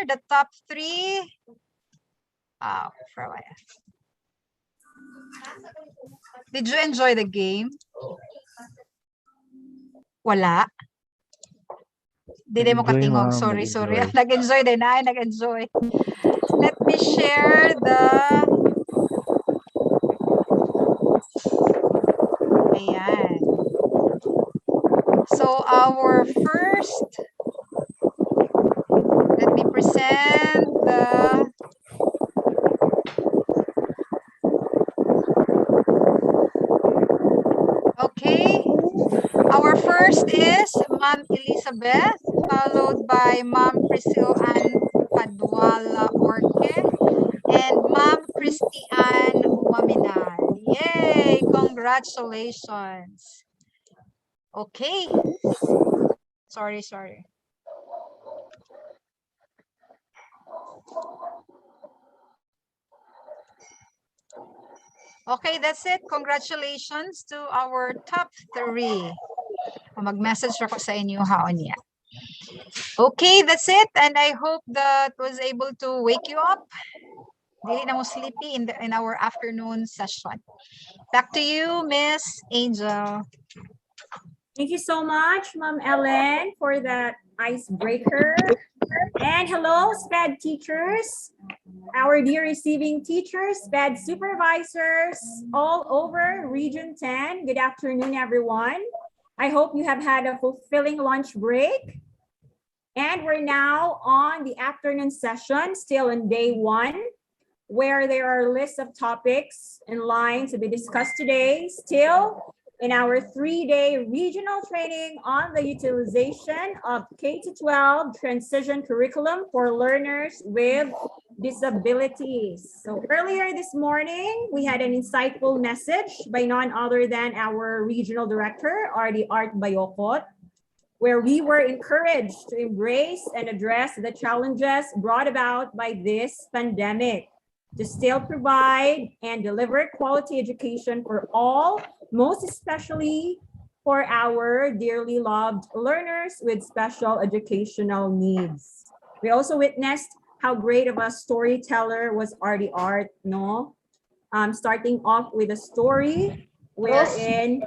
share the top 3? Did you enjoy the game? Wala. Di mo katingog. Sorry. Nag-enjoy din ay, nag-enjoy. Let me share the... Ayan. So our first, let me present the... Okay. Our first is Ma'am Elizabeth, followed by Ma'am Priscilla Ann Padwala Orque, and Ma'am Christy Ann Waminal. Yay! Congratulations. Okay. Sorry. Okay, that's it. Congratulations to our top 3. Mag-message ako sa inyo haon niya. Okay, that's it. And I hope that was able to wake you up. Dili na mo sleepy in our afternoon session. Back to you, Miss Angel. Thank you so much, Ma'am Ellen, for that icebreaker. And hello, SPED teachers, our dear receiving teachers, SPED supervisors all over Region 10. Good afternoon, everyone. I hope you have had a fulfilling lunch break. And we're now on the afternoon session, still on day 1, where there are lists of topics in line to be discussed today, still in our 3-day regional training on the utilization of K-12 transition curriculum for learners with disabilities. So earlier this morning, we had an insightful message by none other than our regional director, R.D. Art Bayokot, where we were encouraged to embrace and address the challenges brought about by this pandemic, to still provide and deliver quality education for all, most especially for our dearly loved learners with special educational needs. We also witnessed how great of a storyteller was R.D. Art, no? Starting off with a story wherein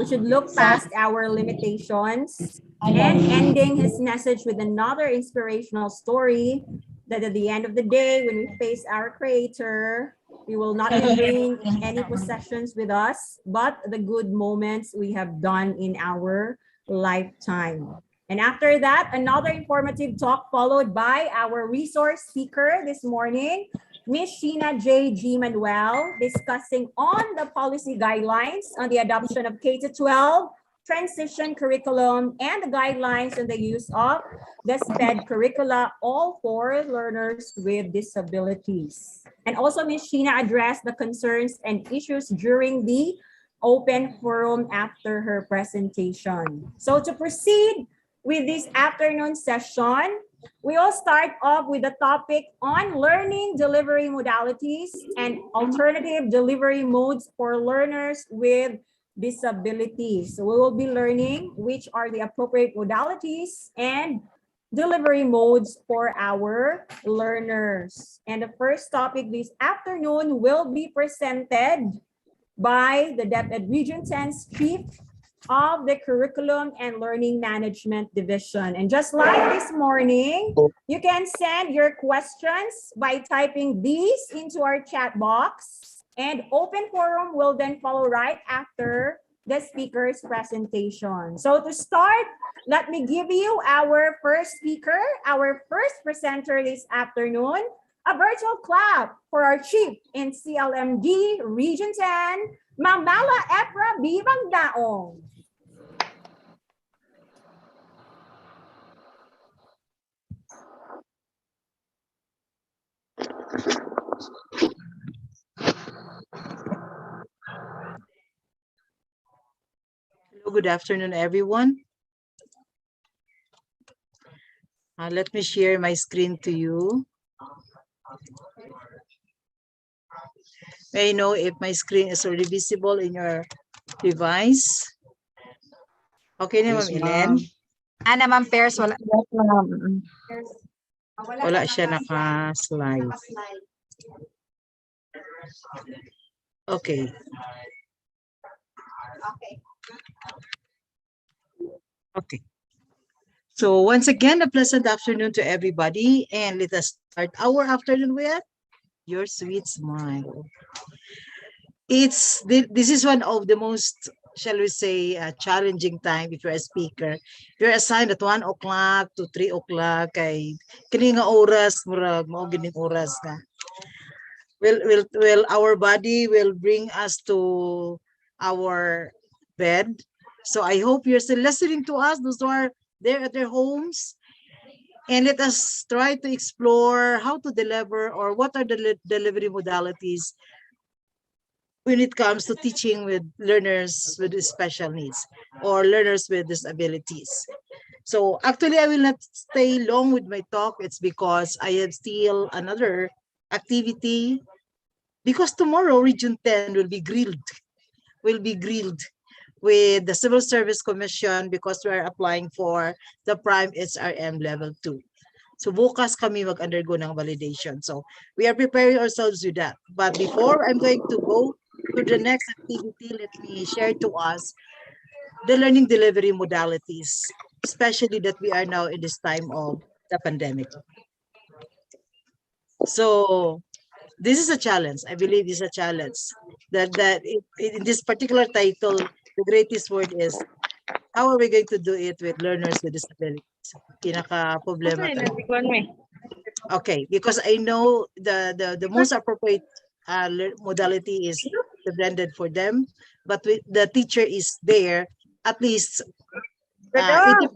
we should look past our limitations, and ending his message with another inspirational story that at the end of the day, when we face our Creator, we will not be bringing any possessions with us, but the good moments we have done in our lifetime. And after that, another informative talk followed by our resource speaker this morning, Ms. Sheena J. G. Manuel, discussing on the policy guidelines on the adoption of K-12 transition curriculum and the guidelines on the use of the SPED curricula, all for learners with disabilities. And also, Ms. Sheena addressed the concerns and issues during the open forum after her presentation. So to proceed with this afternoon session, we will start off with the topic on learning delivery modalities and alternative delivery modes for learners with disabilities. So we will be learning which are the appropriate modalities and delivery modes for our learners. And the first topic this afternoon will be presented by the DepEd Region 10's Chief of the Curriculum and Learning Management Division. And just like this morning, you can send your questions by typing these into our chat box, and open forum will then follow right after the speaker's presentation. So to start, let me give you our first speaker, our first presenter this afternoon. A virtual clap for our chief in CLMD Region 10, Ma'am Mala Epra Bibang Daong. Hello, good afternoon, everyone. Let me share my screen to you. May I know if my screen is already visible in your device? Okay na, Ma'am Ellen? Ana, Ma'am Pers, wala. Wala siya naka-slide. Okay. Okay. So once again, a pleasant afternoon to everybody, and let us start our afternoon with your sweet smile. This is one of the most, shall we say, challenging time if you're a speaker. You're assigned at 1 o'clock to 3 o'clock, kay kini nga oras, murag mao gining oras na. Will our body will bring us to our bed. So I hope you're still listening to us, those who are there at their homes. And let us try to explore how to deliver or what are the delivery modalities when it comes to teaching with learners with special needs or learners with disabilities. So actually, I will not stay long with my talk. It's because I have still another activity, because tomorrow Region 10 will be grilled with the Civil Service Commission because we are applying for the Prime SRM Level 2. So bukas kami mag-undergo ng validation. So we are preparing ourselves with that. But before I'm going to go to the next activity, let me share to us the learning delivery modalities, especially that we are now in this time of the pandemic. So this is a challenge. I believe it's a challenge that in this particular title, the greatest word is how are we going to do it with learners with disabilities? Pinaka-problema talaga. Okay, because I know the most appropriate modality is the blended for them, but the teacher is there, at least 80%.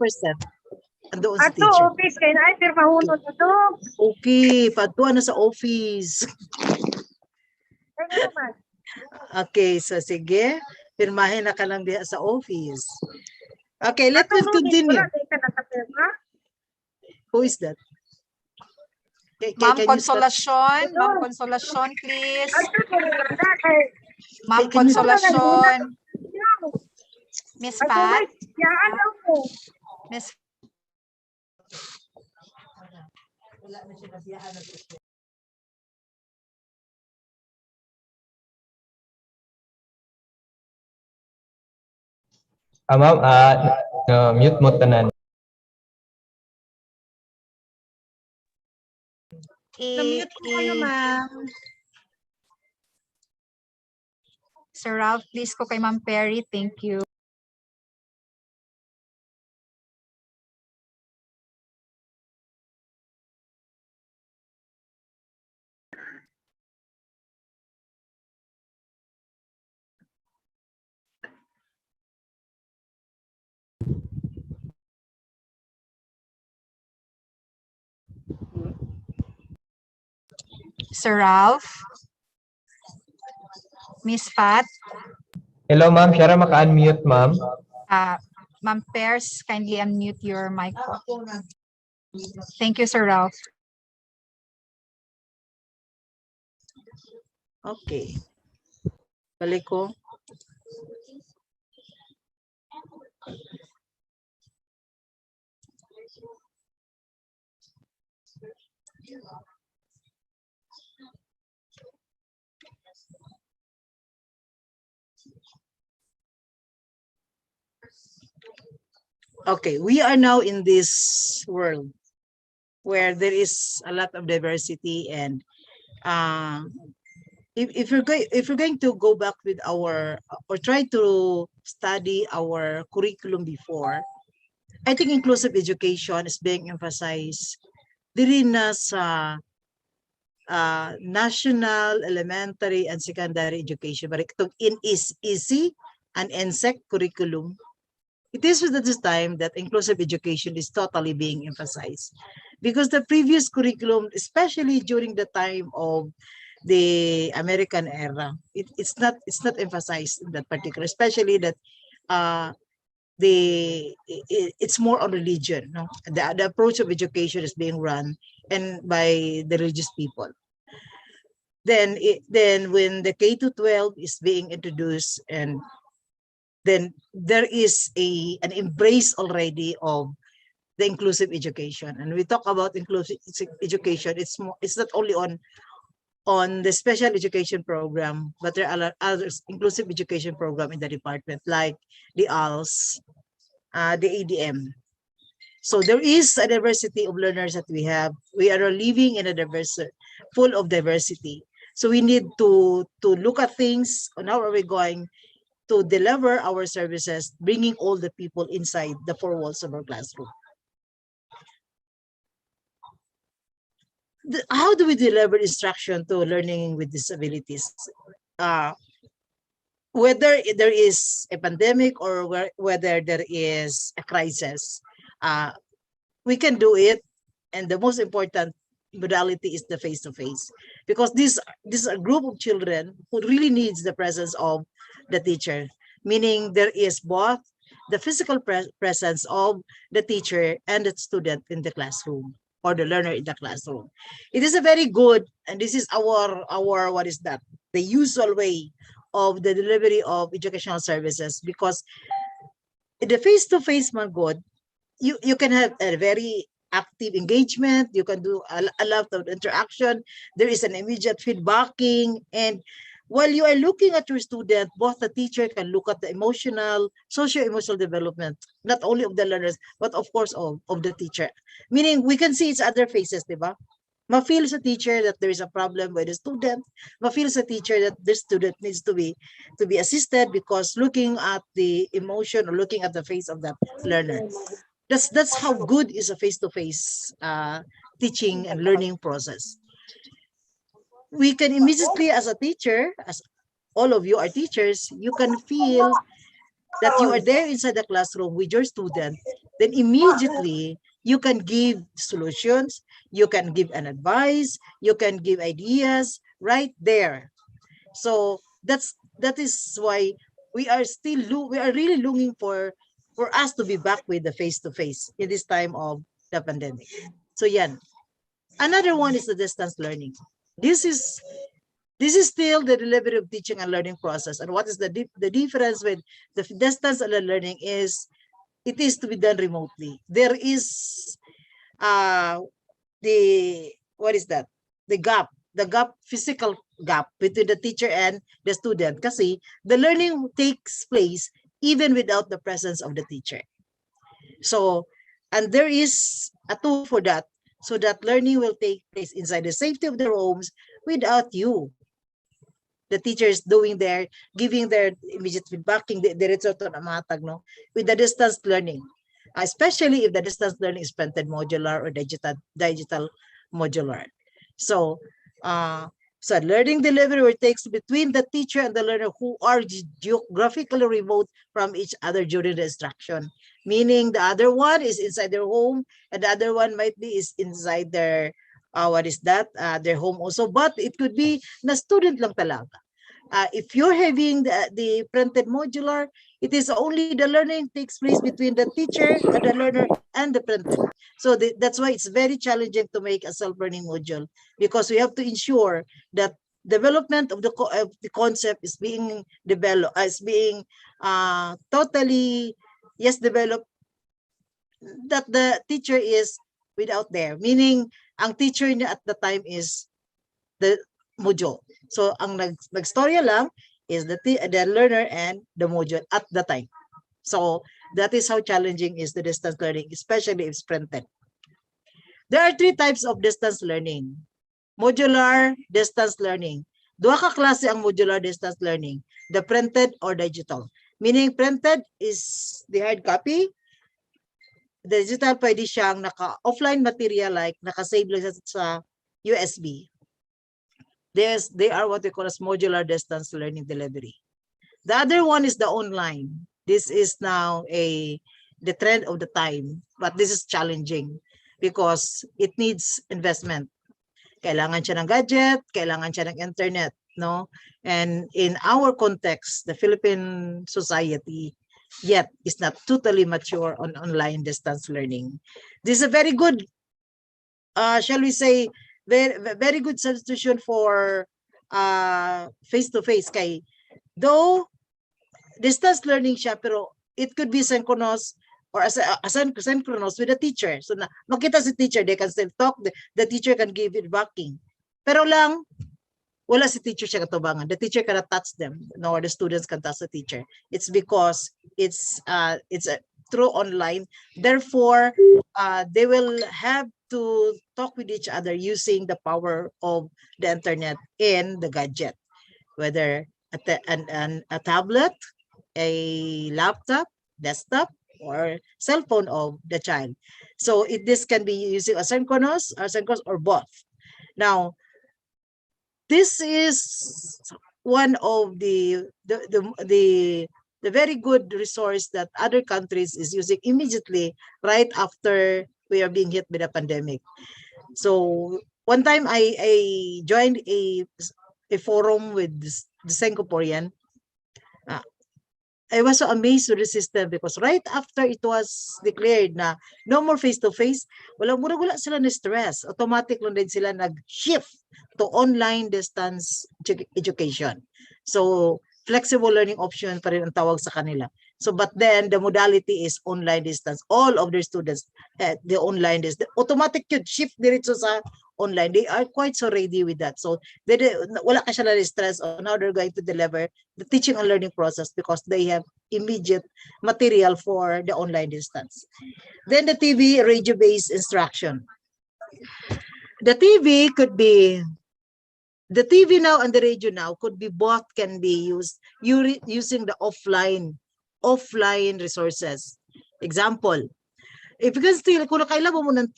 Andoon si Ato, teacher. office kay na ay pirmahunod ato. Okay, patuan na sa office. Ay nga naman. Okay, so sige, pirmahin na ka lang diha sa office. Okay, let me continue. Wala kay ka nakapirma. Who is that? Ma'am Can you start? Consolation, please. Ato ko na kay Ma'am Can you- Consolation. Miss ato Pat. may yaan daw ko. Miss Ma'am, mute mo tanan. Na-mute ko kayo, ma'am. Sir Ralph, please ko kay Ma'am Perry. Thank you. Sir Ralph. Miss Pat. Hello ma'am, Shara maka-unmute ma'am. Ma'am Pers, kindly unmute your mic. Thank you, Sir Ralph. Okay. Balik ko. Okay, we are now in this world where there is a lot of diversity, and if you're going to go back with our or try to study our curriculum before, I think inclusive education is being emphasized diri na sa national, elementary, and secondary education. But itong in is easy and NSEC curriculum, it is at this time that inclusive education is totally being emphasized, because the previous curriculum, especially during the time of the American era, it's not emphasized in that particular, especially that it's more on religion. No, the approach of education is being run and by the religious people. Then when the K to 12 is being introduced, and then there is an embrace already of the inclusive education. And we talk about inclusive education, it's not only on the special education program, but there are other inclusive education program in the department, like the ALS, the ADM. So there is a diversity of learners that we have. We are living in a full of diversity. So we need to look at things on how are we going to deliver our services, bringing all the people inside the four walls of our classroom. How do we deliver instruction to learning with disabilities? Whether there is a pandemic or whether there is a crisis, we can do it. And the most important modality is the face-to-face, because this is a group of children who really needs the presence of the teacher, meaning there is both the physical presence of the teacher and the student in the classroom, or the learner in the classroom. It is a very good, and this is our what is that, the usual way of the delivery of educational services, because the face-to-face, my God, you can have a very active engagement, you can do a lot of interaction, there is an immediate feedbacking, and while you are looking at your student, both the teacher can look at the emotional, socio-emotional development, not only of the learners, but of course of the teacher. Meaning we can see each other faces, diba? Ma-feel sa teacher that there is a problem with the student. Ma-feel sa teacher that the student needs to be assisted, because looking at the emotion or looking at the face of that learner. That's how good is a face-to-face teaching and learning process. We can immediately, as a teacher, as all of you are teachers, you can feel that you are there inside the classroom with your student, then immediately you can give solutions, you can give an advice, you can give ideas right there. So that is why we are really looking for us to be back with the face-to-face in this time of the pandemic. So yan. Another one is the distance learning. This is still the delivery of teaching and learning process. And what is the difference with the distance and the learning is it is to be done remotely. There is what is that? The physical gap between the teacher and the student. Kasi the learning takes place even without the presence of the teacher. So, and there is a tool for that, so that learning will take place inside the safety of their homes without you. The teachers giving their immediate feedbacking, diretso na matag, no? With the distance learning, especially if the distance learning is printed modular or digital modular. So, so learning delivery where it takes between the teacher and the learner who are geographically remote from each other during the instruction. Meaning the other one is inside their home and the other one might be is inside their their home also, but it could be na student lang talaga. If you're having the printed modular, it is only the learning takes place between the teacher and the learner and the printed. So that's why it's very challenging to make a self-learning module, because we have to ensure that development of the concept is being developed, totally developed, that the teacher is without there, meaning ang teacher niya at the time is the module. So ang nagstorya lang is the learner and the module at the time. So that is how challenging is the distance learning, especially if it's printed. There are 3 types of distance learning. Modular distance learning. Duha ka klase ang modular distance learning, the printed or digital. Meaning printed is the hard copy. The digital pwede siyang naka-offline material, like naka-save lang sa USB. They are what we call as modular distance learning delivery. The other one is the online. This is now the trend of the time, but this is challenging because it needs investment. Kailangan siya ng gadget, kailangan siya ng internet, no? And in our context, the Philippine society yet is not totally mature on online distance learning. This is a very good, shall we say, very good substitution for face-to-face. Kay though distance learning siya, pero it could be synchronous or asynchronous with the teacher. So na makita si teacher, they can still talk, the teacher can give it backing. Pero lang, wala si teacher siya katubangan. The teacher cannot touch them, nor the students can touch the teacher. It's because it's through online. Therefore, they will have to talk with each other using the power of the internet and the gadget, whether a tablet, a laptop, desktop, or cell phone of the child. So this can be using asynchronous or both. Now, this is one of the very good resource that other countries is using immediately right after we are being hit by the pandemic. So one time I joined a forum with the Singaporean. I was so amazed with the system because right after it was declared na no more face-to-face, wala sila na stress. Automatic lang din sila nag-shift to online distance education. So, flexible learning option pa rin ang tawag sa kanila. So, but then the modality is online distance. All of their students, the online distance, automatic yun, shift diretso sa online. They are quite so ready with that. So, wala ka siya na stress on how they're going to deliver the teaching and learning process because they have immediate material for the online distance. Then the TV radio-based instruction. The TV now and the radio now could be both, can be used using the offline resources. Example, if you can still, kung nakailan mo ng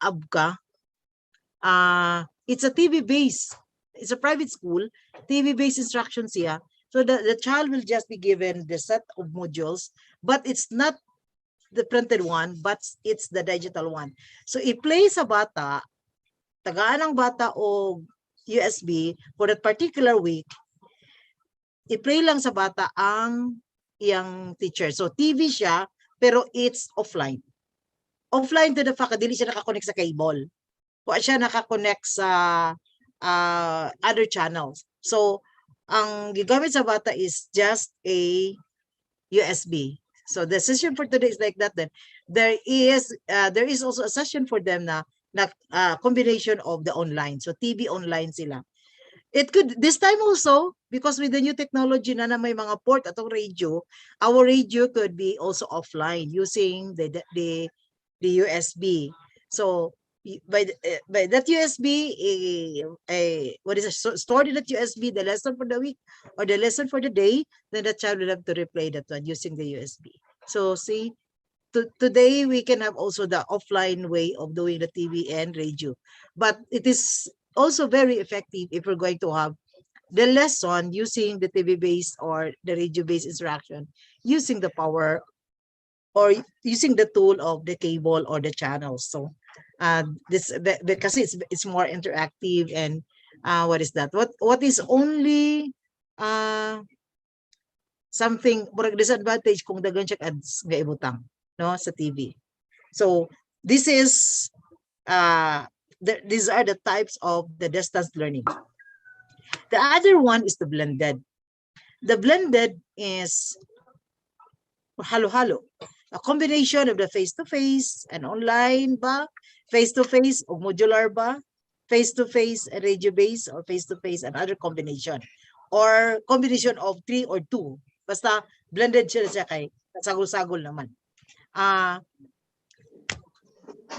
abka, it's a TV-based, it's a private school, TV-based instruction siya. So the child will just be given the set of modules, but it's not the printed one, but it's the digital one. So i-play sa bata, tagaan ng bata o USB for that particular week, i-play lang sa bata ang iyang teacher. So TV siya, pero it's offline. Offline to the fact, dili siya nakakonect sa cable. Kung siya nakakonect sa other channels. So, ang gigamit sa bata is just a USB. So the session for today is like that. Then there is also a session for them na combination of the online. So TV online sila. It could this time also, because with the new technology na may mga port atong radio, our radio could be also offline using the USB. So by that USB, what is it, stored in that USB, the lesson for the week or the lesson for the day, then the child will have to replay that one using the USB. So see, today we can have also the offline way of doing the TV and radio, but it is also very effective if we're going to have the lesson using the TV-based or the radio-based instruction using the power or using the tool of the cable or the channels. So this, because it's more interactive and what is that? What is only something disadvantage kung dagan siya ads nga ibutang no sa TV. So this is these are the types of the distance learning. The other one is the blended. The blended is halo-halo, a combination of the face-to-face and online ba, face-to-face o modular ba, face-to-face and radio-based, or face-to-face and other combination, or combination of 3 or 2. Basta blended siya kay sagol-sagol naman.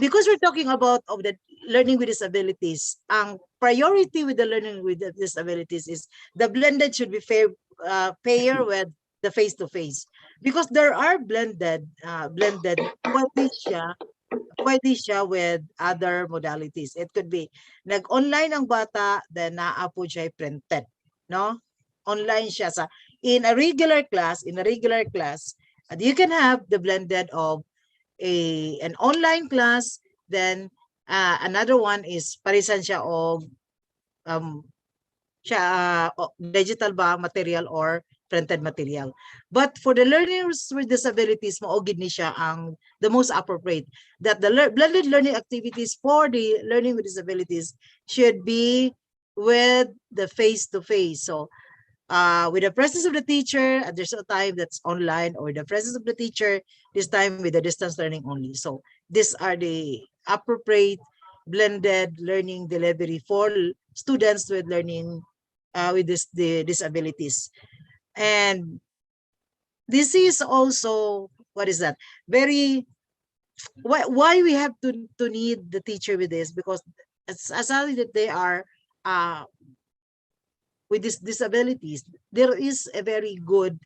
Because we're talking about of the learning with disabilities, ang priority with the learning with disabilities is the blended should be pair with the face-to-face. Because there are blended pwede siya with other modalities. It could be nag-online ang bata, then naapo siya printed, no? Online siya sa in a regular class, you can have the blended of an online class, then another one is parisan siya og digital ba material or printed material. But for the learners with disabilities, maugid ni siya ang the most appropriate, that the blended learning activities for the learning with disabilities should be with the face-to-face. So with the presence of the teacher, and there's a time that's online, or the presence of the teacher, this time with the distance learning only. So these are the appropriate blended learning delivery for students with learning with the disabilities. And this is also, what is that? Very, why we have to need the teacher with this, because as that they are with these disabilities, there is a very good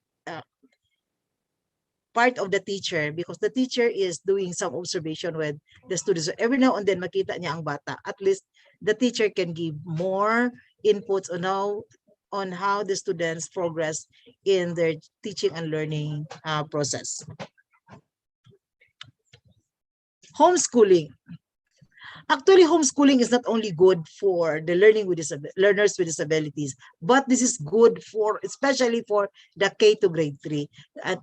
part of the teacher, because the teacher is doing some observation with the students. So every now and then makita niya ang bata. At least the teacher can give more inputs on how the students progress in their teaching and learning process. Homeschooling. Actually, homeschooling is not only good for the learners with disabilities, but this is good for, especially for the K to grade 3 at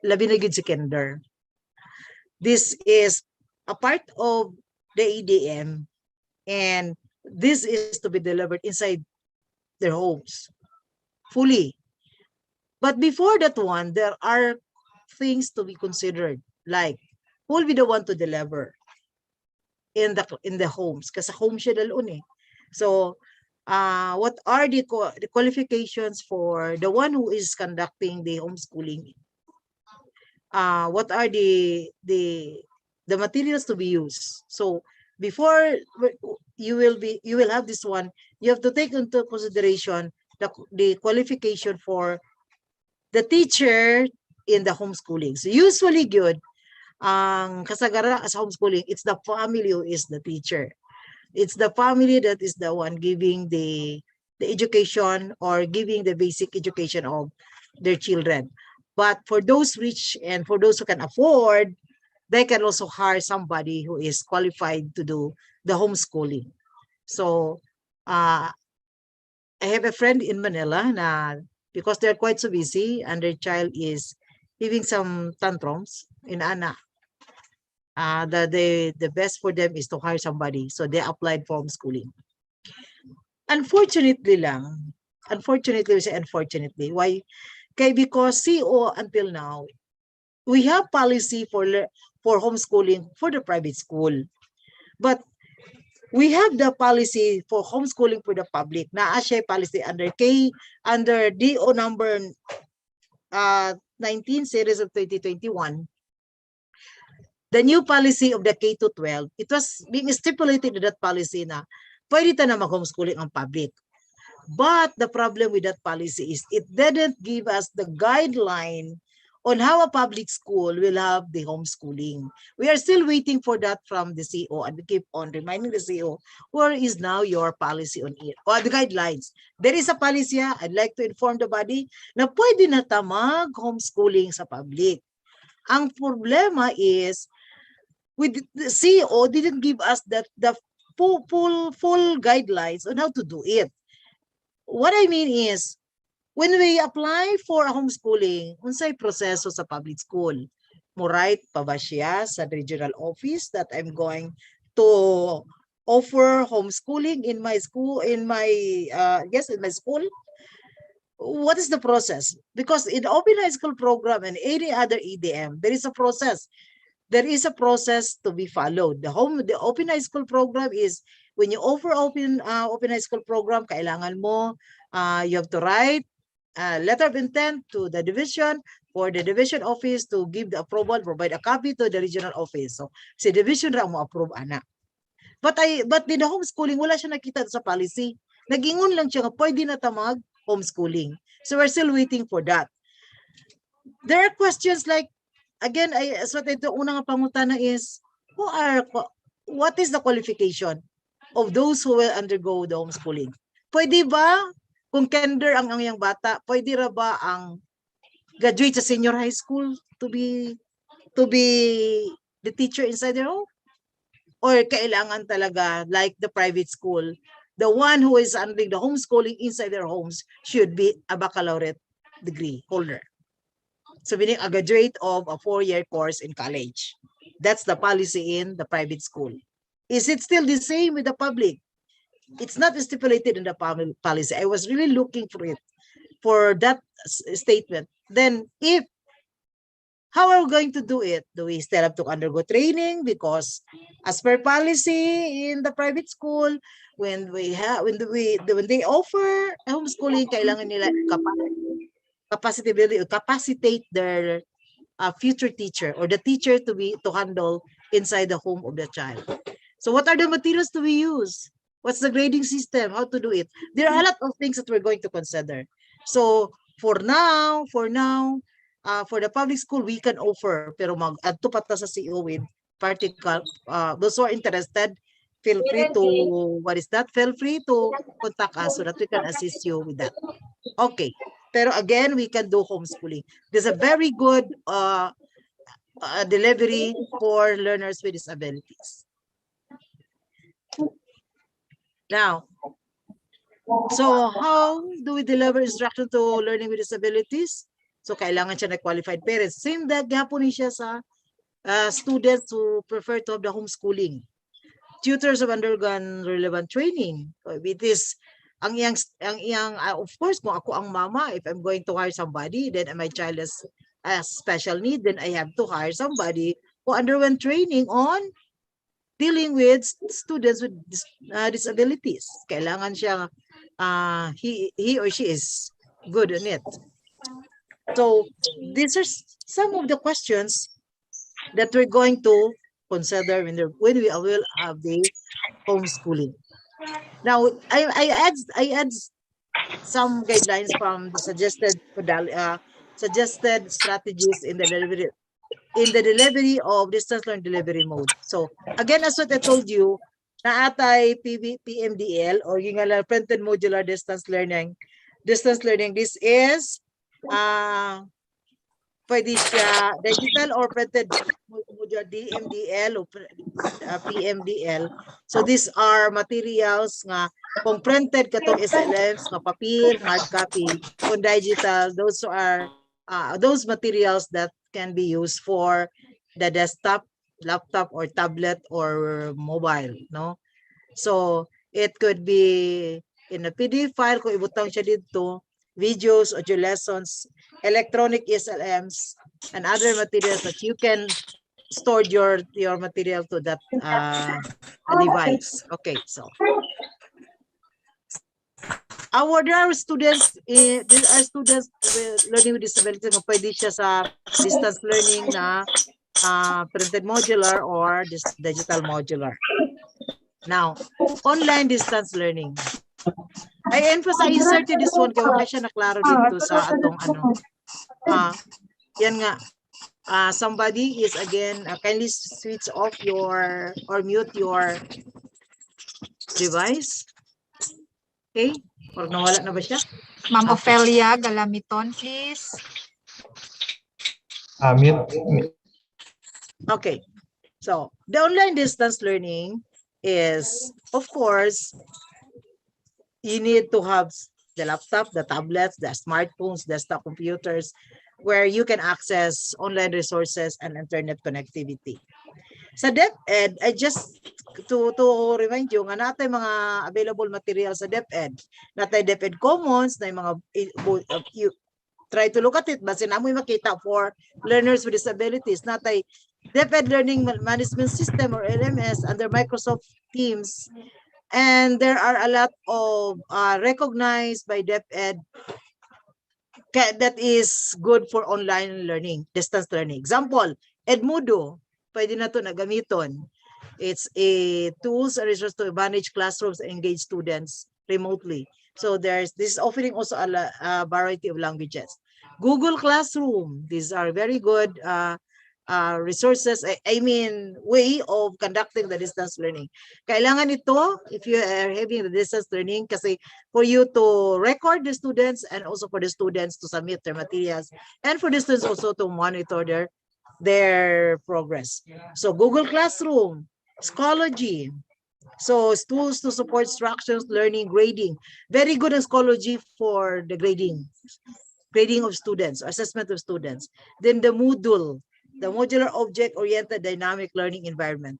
labi na gyud si kinder. This is a part of the EDM, and this is to be delivered inside their homes fully. But before that one, there are things to be considered, like who will be the one to deliver in the homes, kasi home siya dalon eh. So what are the qualifications for the one who is conducting the homeschooling? What are the materials to be used? So before you will have this one, you have to take into consideration the qualification for the teacher in the homeschooling. So usually good, ang kasagara as homeschooling, it's the family who is the teacher. It's the family that is the one giving the education, or giving the basic education of their children. But for those rich and for those who can afford, they can also hire somebody who is qualified to do the homeschooling. So I have a friend in Manila na, because they're quite so busy and their child is giving some tantrums in Ana, the best for them is to hire somebody. So they applied for homeschooling. Unfortunately, why? Okay, because CO until now, we have policy for homeschooling for the private school, but we have the policy for homeschooling for the public. Naa siya policy under DO number 19 series of 2021. The new policy of the K to 12, it was being stipulated in that policy na pwede ta na mag-homeschooling ang public. But the problem with that policy is it didn't give us the guideline on how a public school will have the homeschooling. We are still waiting for that from the CO, and we keep on reminding the CO, where is now your policy on it? Or the guidelines. There is a policy, I'd like to inform the body, na pwede na ta mag-homeschooling sa public. Ang problema is, with the CEO didn't give us the full guidelines on how to do it. What I mean is, when we apply for a homeschooling, unsay proseso sa public school? Mo right pa ba siya sa regional office that I'm going to offer homeschooling in my school, in my school? What is the process? Because in the open high school program and any other EDM, there is a process. There is a process to be followed. The open high school program is, when you offer open high school program, kailangan mo, you have to write a letter of intent to the division, for the division office to give the approval, provide a copy to the regional office. So si division ra mo approve ana. But in the homeschooling, wala siya nakita sa policy. Nagingon lang siya nga pwede na ta mag homeschooling. So we're still waiting for that. There are questions like, again, so ito unang pangutana is, what is the qualification of those who will undergo the homeschooling? Pwede ba, kung kinder ang iyang bata, pwede ra ba ang graduate sa senior high school to be the teacher inside their home? Or kailangan talaga, like the private school, the one who is undergoing the homeschooling inside their homes should be a baccalaureate degree holder? So meaning a graduate of a 4-year course in college. That's the policy in the private school. Is it still the same with the public? It's not stipulated in the public policy. I was really looking for it. for that statement. Then if how are we going to do it? Do we still have to undergo training? Because as per policy in the private school, when they offer homeschooling, kailangan nila capacitate their future teacher or the teacher to handle inside the home of the child. So what are the materials to be used? What's the grading system? How to do it? There are a lot of things that we're going to consider. So for now, for the public school, we can offer, pero mag-add to pata sa CEO with particular, those who are interested, feel free to contact us so that we can assist you with that. Okay. Pero again, we can do homeschooling. There's a very good delivery for learners with disabilities. Now, so how do we deliver instruction to learning with disabilities? So kailangan siya na qualified parents. Same that gapon siya sa students who prefer to have the homeschooling. Tutors have undergone relevant training. It is ang iyang of course kung ako ang mama, if I'm going to hire somebody, then my child has a special need, then I have to hire somebody who underwent training on dealing with students with disabilities. Kailangan siya he or she is good in it. So these are some of the questions that we're going to consider when we will have the homeschooling. Now, I add some guidelines from the suggested strategies in the delivery of distance learning delivery mode. So again, as what I told you, na atay PMDL or yung printed modular distance learning. This is pwede siya digital or printed modular DMDL o PMDL. So these are materials nga kung printed katong SLMs nga papel, hard copy, kung digital, those are those materials that can be used for the desktop, laptop or tablet or mobile, no? So it could be in a PDF file kung ibutang siya dito, videos, audio lessons, electronic SLMs, and other materials that you can store your material to that device. Okay, so there are students with learning with disabilities na pwede siya sa distance learning na printed modular or digital modular. Now, online distance learning. I inserted this one kaya wala siya naklaro dito sa atong yan nga. Somebody is again kindly switch off your or mute your device. Okay? Or nawala na ba siya? Ma'am Ophelia Galamiton, please. Mute. Okay. So, the online distance learning is, of course, you need to have the laptop, the tablets, the smartphones, desktop computers, where you can access online resources and internet connectivity. Sa DepEd, I just to remind you nga natay mga available materials sa DepEd. Natay DepEd Commons, na mga you try to look at it, base na mo makita for learners with disabilities. Natay DepEd Learning Management System or LMS under Microsoft Teams. And there are a lot of recognized by DepEd that is good for online learning, distance learning. Example, Edmodo, pwede na ito na gamiton. It's a tools and resource to manage classrooms and engage students remotely. So this is offering also a variety of languages. Google Classroom, these are very good resources, I mean, way of conducting the distance learning. Kailangan ito, if you are having the distance learning, kasi for you to record the students and also for the students to submit their materials and for the students also to monitor their progress. So Google Classroom, Schoology, so tools to support instructions, learning, grading. Very good in Schoology for the grading of students, assessment of students. Then the Moodle, the modular object-oriented dynamic learning environment.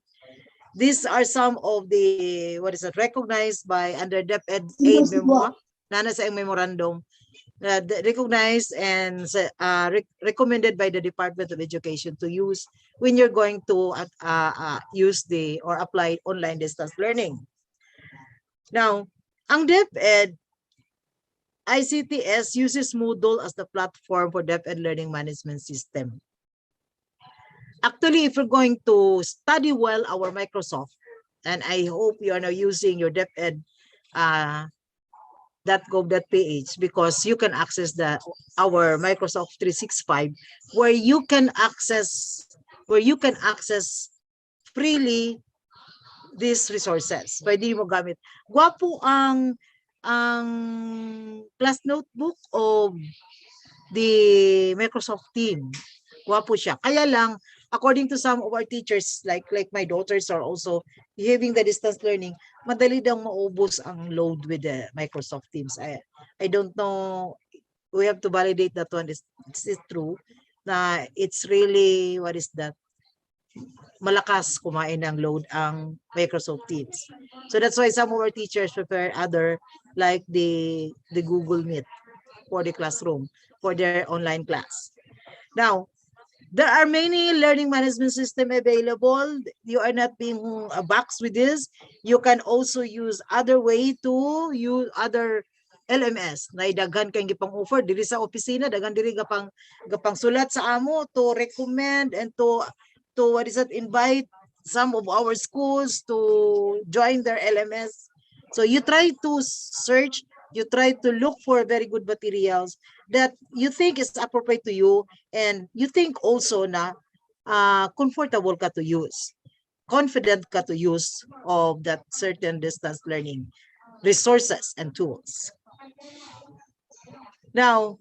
These are some of the recognized by under DepEd aid memo nana sa memorandum, recognized and recommended by the Department of Education to use when you're going to use or apply online distance learning. Now, ang DepEd ICTS uses Moodle as the platform for DepEd learning management system. Actually, if you're going to study well our Microsoft, and I hope you are now using your DepEd .gov.ph, because you can access our Microsoft 365 where you can access freely these resources. Pwede mo gamit. Gwapo ang class notebook of the Microsoft team. Gwapo siya. Kaya lang, according to some of our teachers, like my daughters are also having the distance learning, madali daw maubos ang load with the Microsoft Teams. I don't know. We have to validate that one. Is true na it's really, what is that? Malakas kumain ng load ang Microsoft Teams. So that's why some of our teachers prepare other, like the Google Meet for the classroom, for their online class. Now, there are many learning management system available. You are not being boxed with this. You can also use other way to use other LMS. Na daghan kang gipang offer diri sa opisina, daghan diri gapang sulat sa amo to recommend and to invite some of our schools to join their LMS. So you try to search, you try to look for very good materials that you think is appropriate to you, and you think also na comfortable ka to use, confident ka to use of that certain distance learning resources and tools. Now,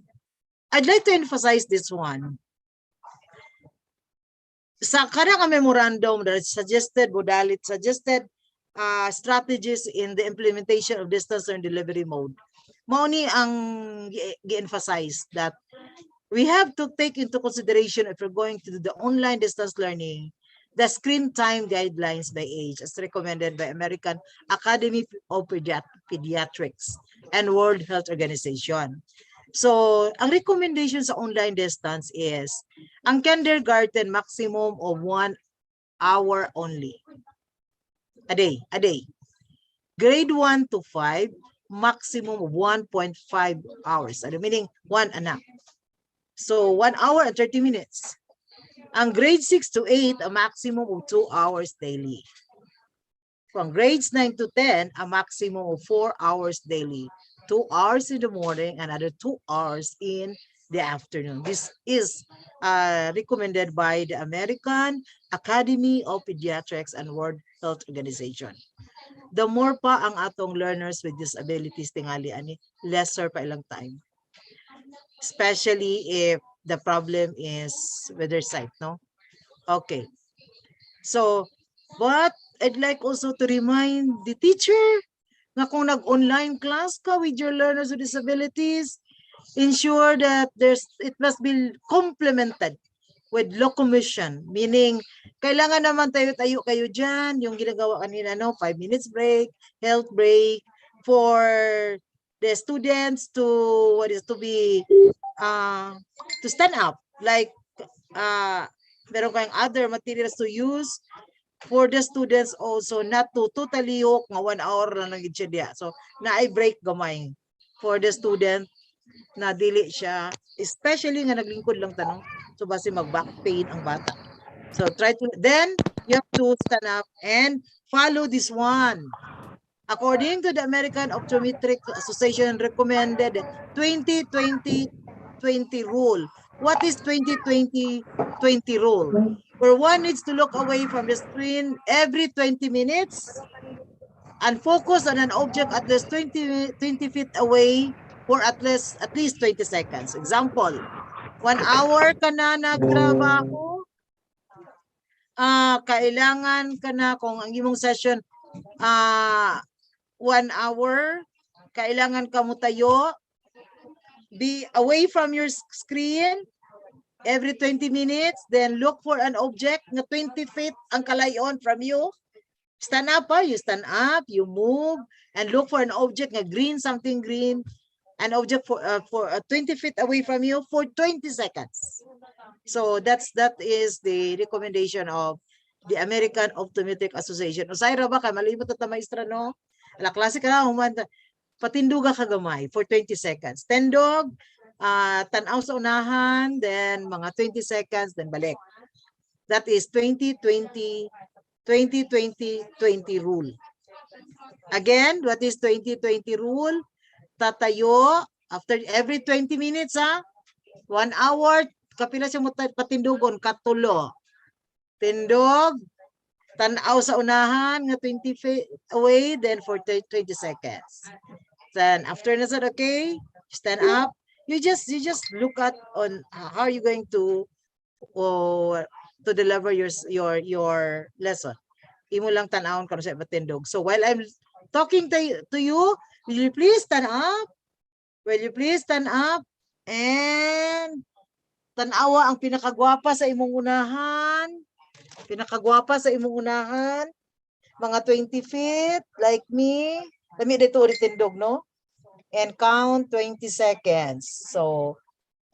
I'd like to emphasize this one. Sa kanang memorandum that suggested strategies in the implementation of distance learning delivery mode. Mauni ang gi-emphasize that we have to take into consideration, if we're going to do the online distance learning, the screen time guidelines by age as recommended by American Academy of Pediatrics and World Health Organization. So, ang recommendation sa online distance is ang kindergarten maximum of 1 hour only. A day. Grade 1 to 5, maximum of 1.5 hours. Meaning 1 anak. So 1 hour and 30 minutes. Ang grade 6 to 8, a maximum of 2 hours daily. From grades 9 to 10, a maximum of 4 hours daily. 2 hours in the morning, another 2 hours in the afternoon. This is recommended by the American Academy of Pediatrics and World Health Organization. The more pa ang atong learners with disabilities tingali ani, lesser pa ilang time. Especially if the problem is with their sight, no? Okay. So, but I'd like also to remind the teacher na kung nag-online class ka with your learners with disabilities, ensure that it must be complemented with locomotion, meaning kailangan naman tayo kayo dyan, yung ginagawa kanina, no? 5 minutes break, health break, for the students to stand up, like meron kayong other materials to use for the students also, not to totally hook nga 1 hour na lang siya diya. So na break gamay for the student na dili siya, especially nga naglingkod lang tanong, so basi mag-back pain ang bata. So then you have to stand up and follow this one. According to the American Optometric Association recommended 20-20-20 rule. What is 20-20-20 rule? Where one needs to look away from the screen every 20 minutes and focus on an object at least 20 feet away for at least 20 seconds. Example, 1 hour ka na nagtrabaho, kailangan ka na, kung ang imong session 1 hour, kailangan ka mo tayo, be away from your screen every 20 minutes, then look for an object na 20 feet ang kalayon from you. Stand up, you stand up, you move, and look for an object na green, something green, an object for 20 feet away from you for 20 seconds. So that is the recommendation of the American Optometric Association. Usayra ba ka malimot at maestra no? Ala klase ka na human patinduga ka gamay for 20 seconds. Tendog, tanaw sa unahan, then mga 20 seconds, then balik. That is 20-20-20-20-20 rule. Again, what is 20-20 rule? Tatayo after every 20 minutes 1 hour, kapila siya mo patindugon, katulo. Tindog, tanaw sa unahan, nga 20 feet away, then for 20 seconds. Then after na said, okay, stand up. You just look at on how are you going to deliver your lesson. Imo lang tanawon kung sa patindog. So while I'm talking to you, will you please stand up? Will you please stand up? And tanawa ang pinakagwapa sa imong unahan. Pinakagwapa sa imong unahan. Mga 20 feet, like me. Lami dito ulit tindog, no? And count 20 seconds. So,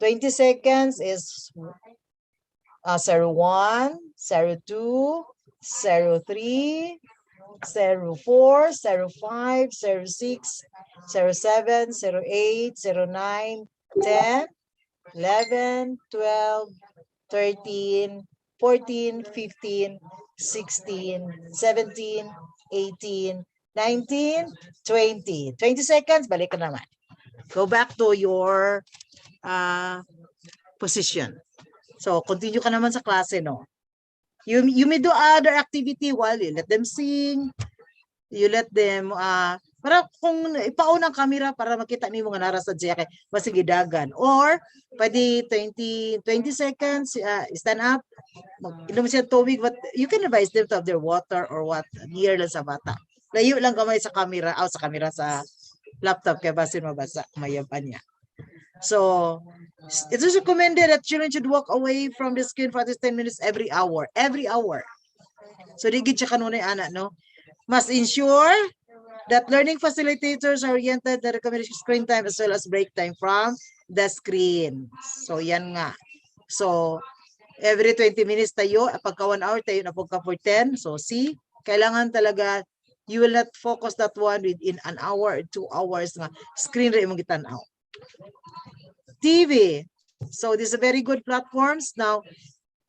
20 seconds is 01, 02, 03, 04, 05, 06, 07, 08, 09, 10, 11, 12, 13, 14, 15, 16, 17, 18, 19, 20. 20 seconds, balik ka naman. Go back to your position. So, continue ka naman sa klase, no? You may do other activity while you let them sing, you let them, para kung ipaon ang camera para makita niyo mga narasad siya kay masigidagan. Or, pwede 20 seconds, stand up, inom siya tubig, but you can advise them to have their water or what, near lang sa bata. Layo lang kamay sa camera, sa laptop, kaya basin mabasa, mayapan niya. So, it is recommended that children should walk away from the screen for at least 10 minutes every hour. Every hour. So, di gid siya kanunay anak, no? Must ensure that learning facilitators are oriented the recommended screen time as well as break time from the screen. So, yan nga. So, every 20 minutes tayo, pagka 1 hour tayo na pagka for 10. So, see, kailangan talaga, you will not focus that one within an hour or 2 hours nga screen rin mong gitanaw. TV. So, these are very good platforms. Now,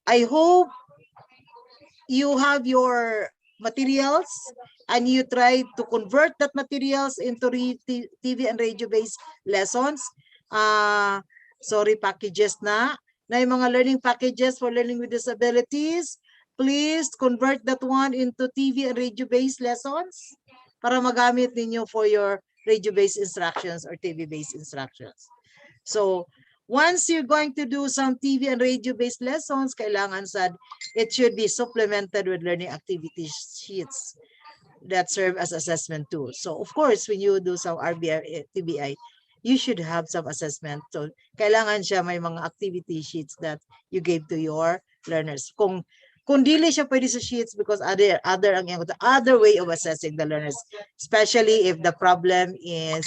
I hope you have your materials and you try to convert that materials into TV and radio-based lessons. Sorry, packages na yung mga learning packages for learning with disabilities. Please convert that one into TV and radio-based lessons para magamit ninyo for your radio-based instructions or TV-based instructions. So, once you're going to do some TV and radio-based lessons, kailangan it should be supplemented with learning activity sheets that serve as assessment tools. So, of course, when you do some RBI, TBI, you should have some assessment. So, kailangan siya may mga activity sheets that you gave to your learners. Kung dili siya pwede sa sheets because other way of assessing the learners, especially if the problem is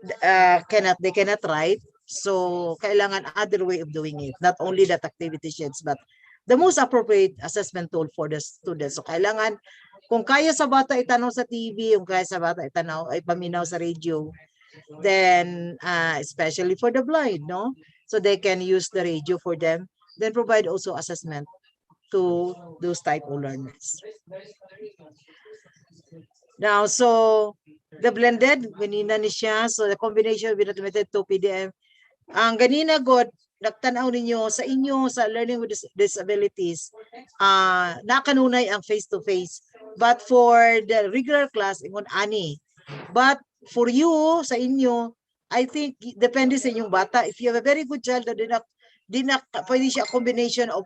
they cannot write. So, kailangan other way of doing it. Not only that activity sheets, but the most appropriate assessment tool for the students. So, kailangan, kung kaya sa bata itanaw sa TV, kung kaya sa bata itanaw, ay paminaw sa radio, then, especially for the blind, no? So, they can use the radio for them, then provide also assessment to those type of learners. Now, so, the blended, ganina ni siya. So, the combination with automated to PDM. Ang ganina, God, nagtanaw ninyo sa learning with disabilities, nakanunay ang face-to-face. But for the regular class, ingon ani. But for you, sa inyo, I think, depende sa inyong bata. If you have a very good child, pwede siya a combination of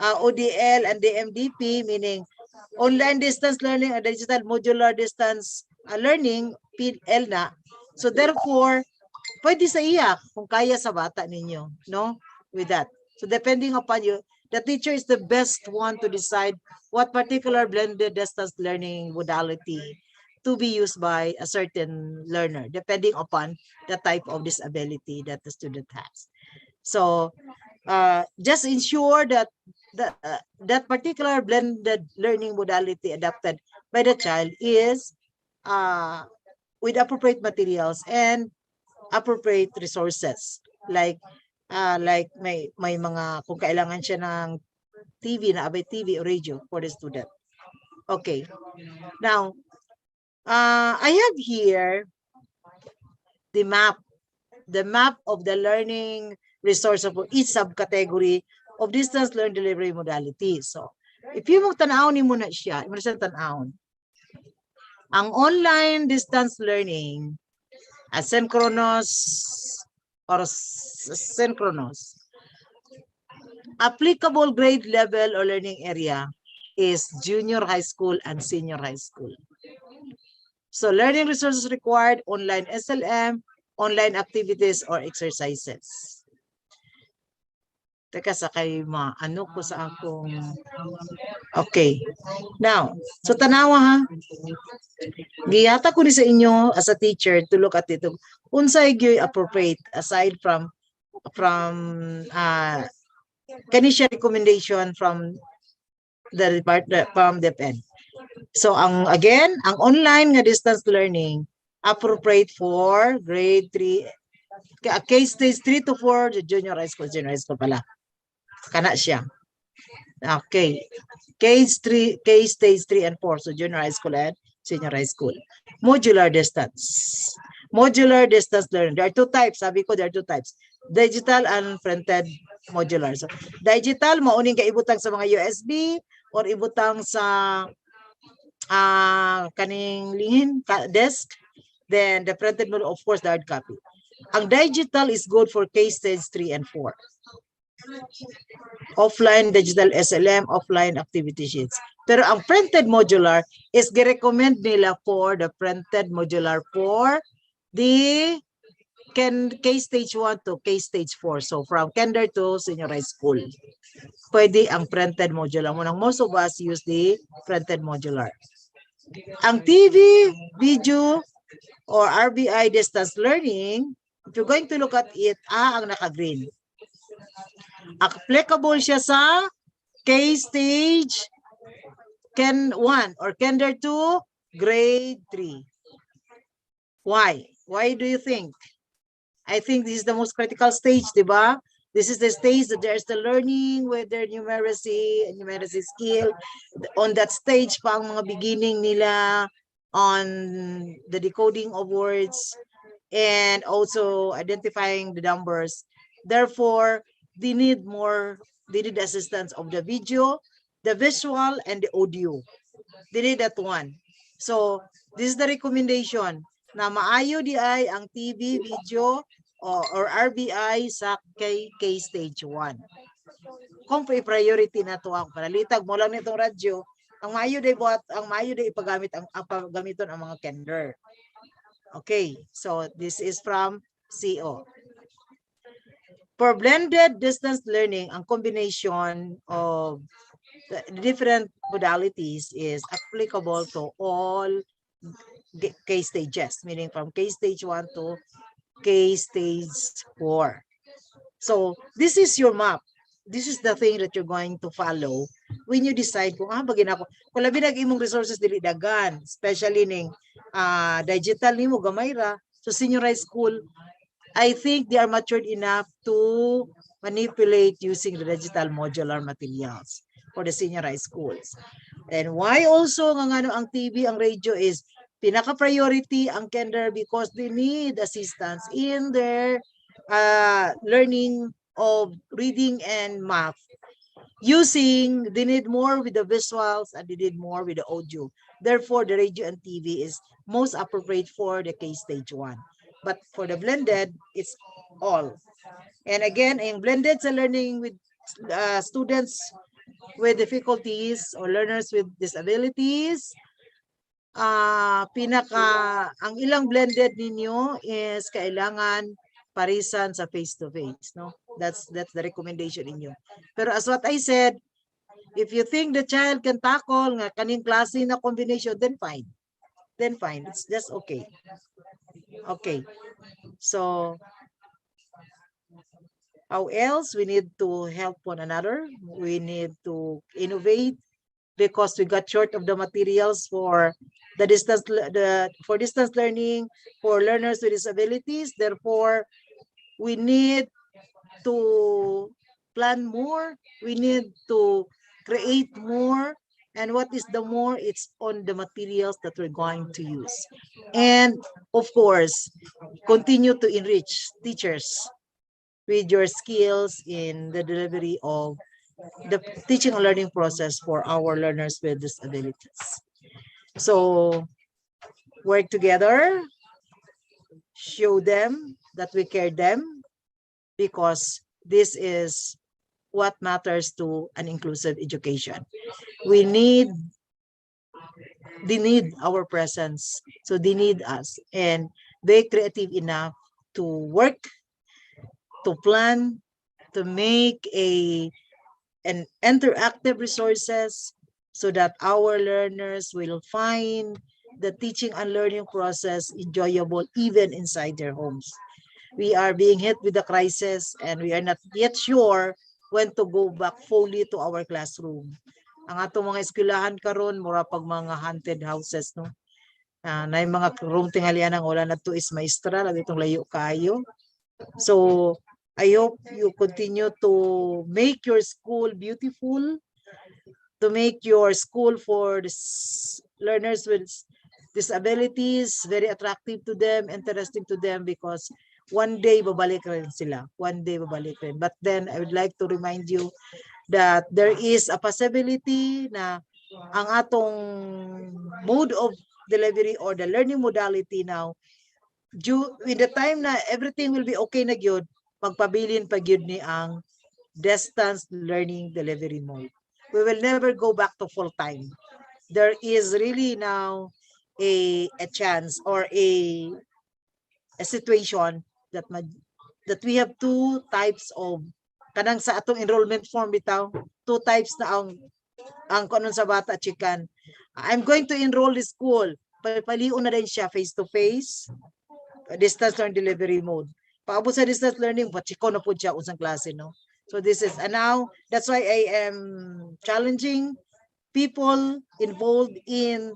ODL and DMDP, meaning online distance learning and digital modular distance learning, PL na. So therefore, pwede sa iya kung kaya sa bata ninyo, no? With that. So depending upon you, the teacher is the best one to decide what particular blended distance learning modality to be used by a certain learner, depending upon the type of disability that the student has. So just ensure that that particular blended learning modality adapted by the child is with appropriate materials and appropriate resources, like may mga kung kailangan siya ng TV na abay TV or radio for the student. Okay. Now, I have here the map of the learning resource for each subcategory of distance learning delivery modality. So, if you mong tanawon ni muna siya, mo siya tanawon. Ang online distance learning, asynchronous or synchronous, applicable grade level or learning area is junior high school and senior high school. So learning resources required, online SLM, online activities or exercises. Teka, sakay ano ko sa akong... Okay. Now, so tanawa ha. Giyata ko ni sa inyo as a teacher to look at ito. Unsay gyud appropriate aside from kanisya recommendation from the department from DepEd. So ang online nga distance learning appropriate for grade 3, case stage 3 to 4, the junior high school pala. Kana siya. Okay. Case stage 3 and 4, so junior high school and senior high school. Modular distance learning. There are two types. Sabi ko, there are two types. Digital and printed modular. So, digital, mauning kaibutang sa mga USB or ibutang sa kaning lingin, desk. Then, the printed module, of course, the hard copy. Ang digital is good for case stage 3 and 4. Offline digital SLM, offline activity sheets. Pero ang printed modular is gi-recommend nila for the printed modular for the case stage 1 to case stage 4. So from kinder to senior high school. Pwede ang printed modular. Munang most of us use the printed modular. Ang TV, video, or RBI distance learning, if you're going to look at it, ang naka-green. Applicable siya sa case stage Ken 1 or kinder 2, grade 3. Why? Why do you think? I think this is the most critical stage, di ba? This is the stage that there's the learning with their numeracy and numeracy skill. On that stage pa ang mga beginning nila on the decoding of words and also identifying the numbers. Therefore, they need assistance of the video, the visual, and the audio. They need that one. So, this is the recommendation na maayo di ay ang TV, video, or RBI sa case stage 1. Kung priority na to ang panalitag mo lang nitong radyo, ang maayo day ipagamit ang paggamiton ang mga kinder. Okay, so this is from CO. For blended distance learning, ang combination of the different modalities is applicable to all case stages, meaning from case stage 1 to case stage 4. So this is your map. This is the thing that you're going to follow when you decide kung bagin ako. Kung labi nag-imong resources dili dagan, especially ning digital nimo gamay ra. So senior high school, I think they are matured enough to manipulate using the digital modular materials for the senior high schools. And why also nga ang TV, ang radio is pinaka-priority ang kinder because they need assistance in their learning of reading and math. They need more with the visuals and they need more with the audio. Therefore, the radio and TV is most appropriate for the case stage 1. But for the blended, it's all. And again, in blended sa learning with students with difficulties or learners with disabilities, ang ilang blended ninyo is kailangan parisan sa face-to-face, no? That's the recommendation inyo. Pero as what I said, if you think the child can tackle nga kaning klase na combination, then fine. then fine. It's just okay. Okay. So how else? We need to help one another. We need to innovate because we got short of the materials for the distance learning for learners with disabilities. Therefore, we need to plan more. We need to create more. And what is the more? It's on the materials that we're going to use. And of course, continue to enrich teachers with your skills in the delivery of the teaching and learning process for our learners with disabilities. So work together, show them that we care them, because this is what matters to an inclusive education. They need our presence. So they need us, and they're creative enough to work, to plan, to make an interactive resources so that our learners will find the teaching and learning process enjoyable even inside their homes. We are being hit with the crisis and we are not yet sure when to go back fully to our classroom. Ang atong mga eskwelahan karon mura pag mga haunted houses, no? Na yung mga room tinghalian ang wala na to is maestra, lagi itong layo kayo. So I hope you continue to make your school beautiful, to make your school for learners with disabilities very attractive to them, interesting to them, because one day babalik rin sila. One day babalik rin. But then I would like to remind you that there is a possibility na ang atong mode of delivery or the learning modality now, with the time na everything will be okay na gyud, magpabilin pa gyud ni ang distance learning delivery mode. We will never go back to full time. There is really now a chance or a situation that we have two types of kanang sa atong enrollment form bitaw, two types na ang kunon sa bata chikan. I'm going to enroll this school. Paliun na din siya face to face, distance learning delivery mode. Paabot sa distance learning, pachiko na po siya usang klase, no? So this is, and now that's why I am challenging people involved in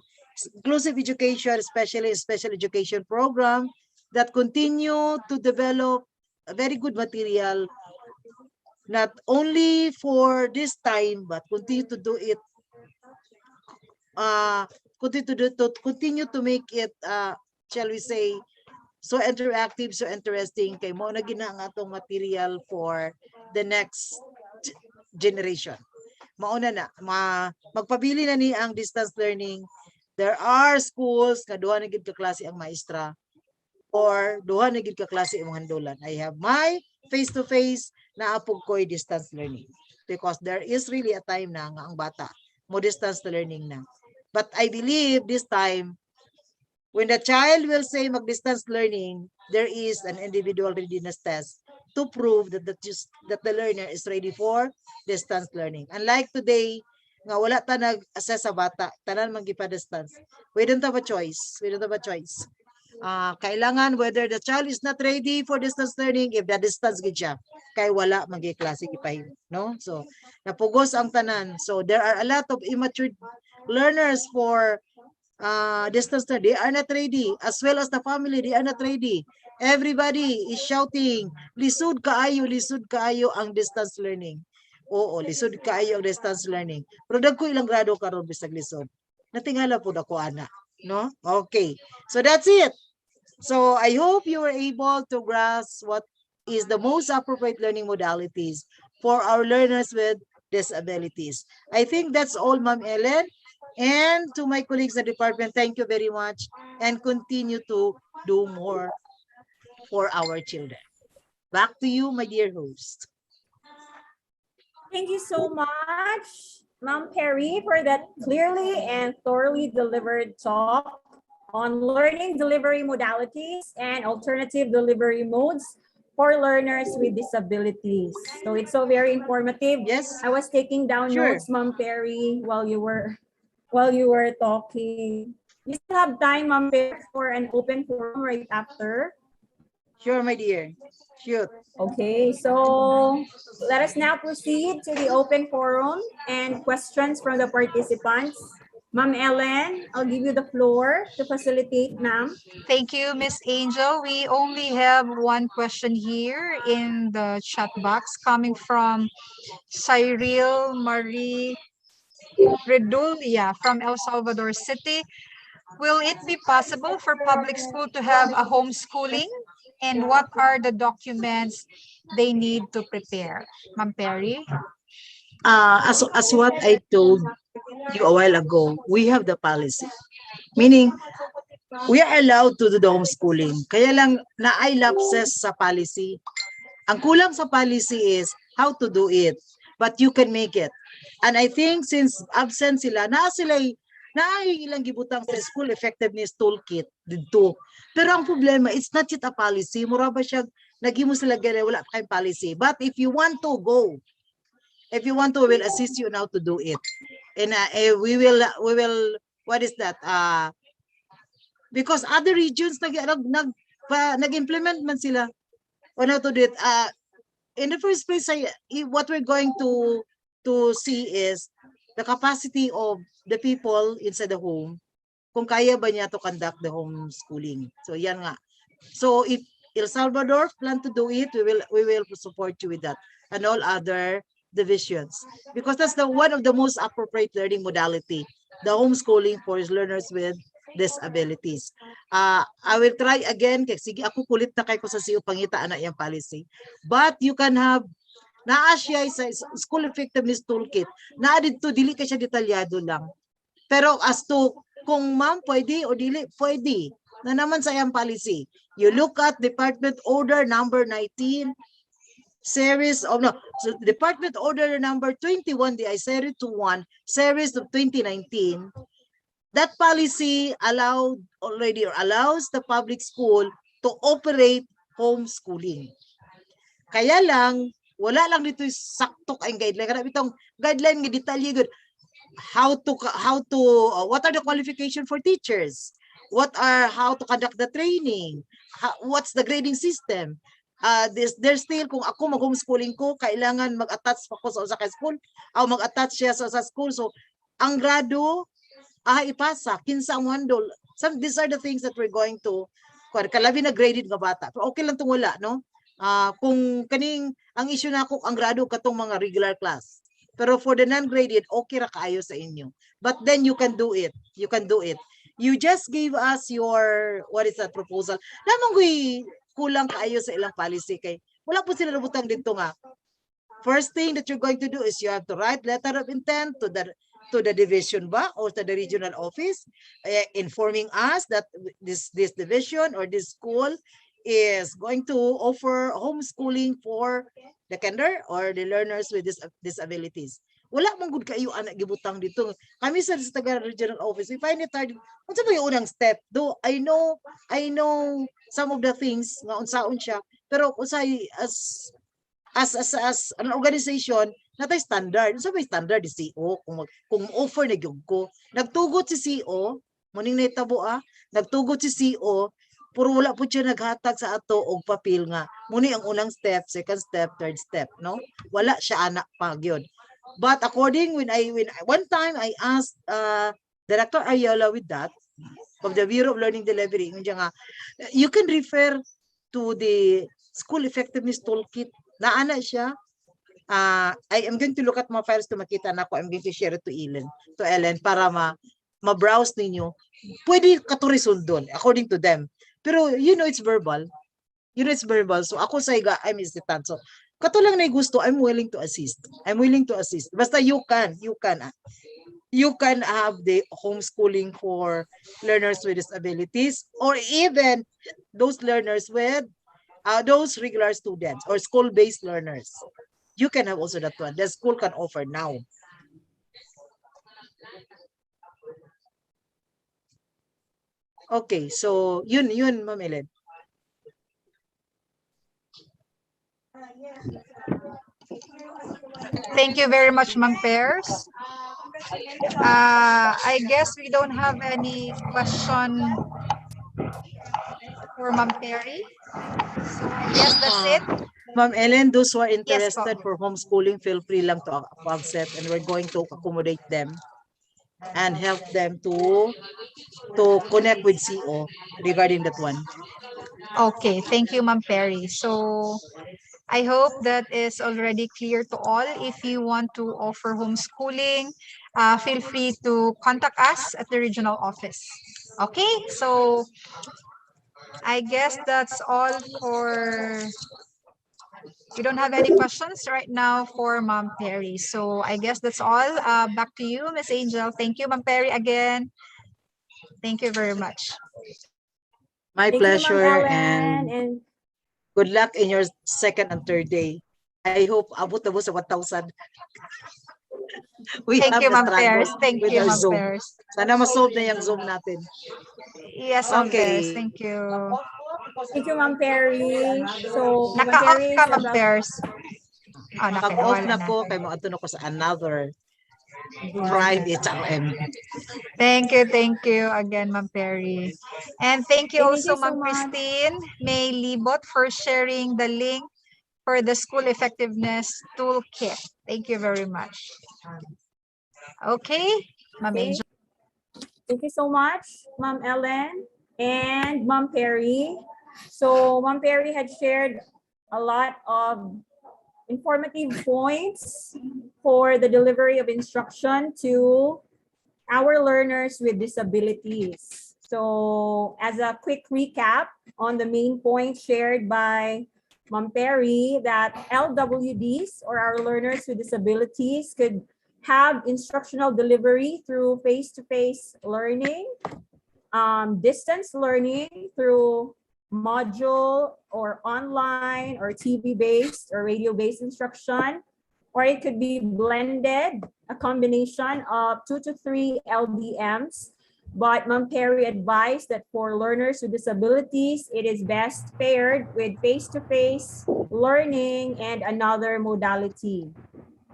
inclusive education, especially special education program, that continue to develop a very good material, not only for this time, but continue to do it, continue to make it, shall we say, so interactive, so interesting, kay mo na gina ang atong material for the next generation. Mauna na, magpabili na ni ang distance learning. There are schools nga duha na gid ka klase ang maestra or duha na gid ka klase ang handulan. I have my face-to-face na apog ko'y distance learning, because there is really a time na nga ang bata mo distance learning na. But I believe this time, when the child will say mag-distance learning, there is an individual readiness test to prove that the learner is ready for distance learning. Unlike today, nga wala ta nag-assess sa bata, tanan magipa-distance. We don't have a choice. We don't have a choice. Kailangan whether the child is not ready for distance learning, if the distance gid siya, kay wala magi-klase ipahimo, no? So napugos ang tanan. So there are a lot of immature learners for distance learning. They are not ready, as well as the family, they are not ready. Everybody is shouting, lisod kaayo ang distance learning. Oo, lisod kaayo ang distance learning. Pero dagko ilang grado karon bisag lisod. Natingala po ako ana, no? Okay. So that's it. So I hope you were able to grasp what is the most appropriate learning modalities for our learners with disabilities. I think that's all, Ma'am Ellen. And to my colleagues in the department, thank you very much, and continue to do more for our children. Back to you, my dear host. Thank you so much, Ma'am Perry, for that clearly and thoroughly delivered talk on learning delivery modalities and alternative delivery modes for learners with disabilities. So it's so very informative. Yes. I was taking down Sure. notes, Ma'am Perry, while you were talking. We still have time, Ma'am Fair, for an open forum right after. Sure, my dear. Shoot. Okay, so let us now proceed to the open forum and questions from the participants. Ma'am Ellen, I'll give you the floor to facilitate, ma'am. Thank you, Miss Angel. We only have one question here in the chat box coming from Cyril Marie Redulia from El Salvador City. Will it be possible for public school to have a homeschooling? And what are the documents they need to prepare? Ma'am Perry? As what I told you a while ago, we have the policy. Meaning, we are allowed to do the homeschooling. Kaya lang na-ay lapses sa policy. Ang kulang sa policy is how to do it. But you can make it. And I think since absent sila, naay ilang gibutang sa school effectiveness toolkit dito. Pero ang problema, it's not yet a policy. Mura ba siya, nagimo sila gaya, wala pa kayong policy. But if you want to, go. If you want to, we will assist you now to do it. And we will, what is that? Because other regions nag-implement man sila on how to do it. In the first place, what we're going to see is the capacity of the people inside the home, kung kaya ba niya to conduct the homeschooling. So yan nga. So if El Salvador plan to do it, we will support you with that and all other divisions, because that's one of the most appropriate learning modality, the homeschooling for learners with disabilities. I will try again, kaya sige ako kulit na kay ko sa siyo pangitaan na yung policy. But you can have naa siya sa school effectiveness toolkit. Naa dito dili ka siya detalyado lang. Pero as to kung ma'am pwede o dili pwede na naman sa iyang policy. You look at Department Order number 19 series of so Department Order number 21 di series 21 series of 2019. That policy allows the public school to operate homeschooling. Kaya lang, wala lang dito sakto ang guideline. Kana bitong guideline nga detalye good. How to what are the qualification for teachers? How to conduct the training? What's the grading system? There's still, kung ako mag-homeschooling ko, kailangan mag-attach pa ko sa school o mag-attach siya sa school. So, ang grado, ipasa, kinsa ang handle. These are the things that we're going to, kalabi na graded nga bata. Pero okay lang itong wala, no? Kung kaning, ang issue na ako, ang grado katong mga regular class. Pero for the non-graded, okay ra kaayo sa inyo. But then you can do it. You can do it. You just gave us your, what is that proposal? Lamang kulang kaayo sa ilang policy kay wala po sila nabutang dito nga. First thing that you're going to do is you have to write letter of intent to the division ba or to the regional office, informing us that this division or this school is going to offer homeschooling for the kinder or the learners with disabilities. Wala mong good kayo anak gibutang dito. Kami sa taga regional office, we find it hard. Unsa ba yung unang step? Though I know some of the things nga unsaon siya, pero usay as an organization natay standard. Unsa ba yung standard di CEO kung offer na gyud ko. Nagtugot si CEO, muning nahitabo nagtugot si CEO, puro wala po siya naghatag sa ato og papel nga muni ang unang step, second step, third step, no? Wala siya anak pa gyud. But according when one time I asked Director Ayala with that of the Bureau of Learning Delivery, you can refer to the school effectiveness toolkit. Naana siya. I am going to look at my files to makita na ko. I'm going to share it to Ellen para ma-browse ninyo. Pwede katurisundon according to them. Pero it's verbal. So ako sa iga, I'm hesitant. So katulang na gusto, I'm willing to assist. Basta you can have the homeschooling for learners with disabilities or even those learners with those regular students or school-based learners. You can have also that one. The school can offer now. Okay, so yun, Ma'am Ellen. Thank you very much, Ma'am Pairs. I guess we don't have any question for Ma'am Perry. So I guess that's it. Ma'am Ellen, those who are Yes po. interested for homeschooling, feel free lang to accept, and we're going to accommodate them and help them to connect with CO regarding that one. Okay, thank you, Ma'am Perry. So I hope that is already clear to all. If you want to offer homeschooling, feel free to contact us at the regional office. Okay, so I guess that's all for. We don't have any questions right now for Ma'am Perry. So I guess that's all. Back to you, Miss Angel. Thank you, Ma'am Perry, again. Thank you very much. My Thank you, Ma'am pleasure, Ellen, and and good luck in your second and third day. I hope abot na mo sa 1,000. We Thank have you, the Ma'am struggles Pears. Thank with you, our Ma'am Zoom. Pears. Sana ma-solve na yung Zoom natin. Yes, Ma'am Pears. Okay. Thank you. thank you, Ma'am Perry. So, Ma'am Naka-off Perry ka, is Ma'am about Pears. Oh, Pag-off nawala na na. ko, kay mo na ko sa another prime HRM. Thank you again, Ma'am Perry. And thank you Hey, thank also, you so Ma'am much. Christine May Libot, for sharing the link for the school effectiveness toolkit. Thank you very much. Okay, Ma'am Okay. Angel. Thank you so much, Ma'am Ellen and Ma'am Perry. So, Ma'am Perry had shared a lot of informative points for the delivery of instruction to our learners with disabilities. So, as a quick recap on the main points shared by Ma'am Perry, that LWDs, or our learners with disabilities, could have instructional delivery through face-to-face learning, distance learning through module or online or TV-based or radio-based instruction, or it could be blended, a combination of 2 to 3 LDMs. But Ma'am Perry advised that for learners with disabilities, it is best paired with face-to-face learning and another modality.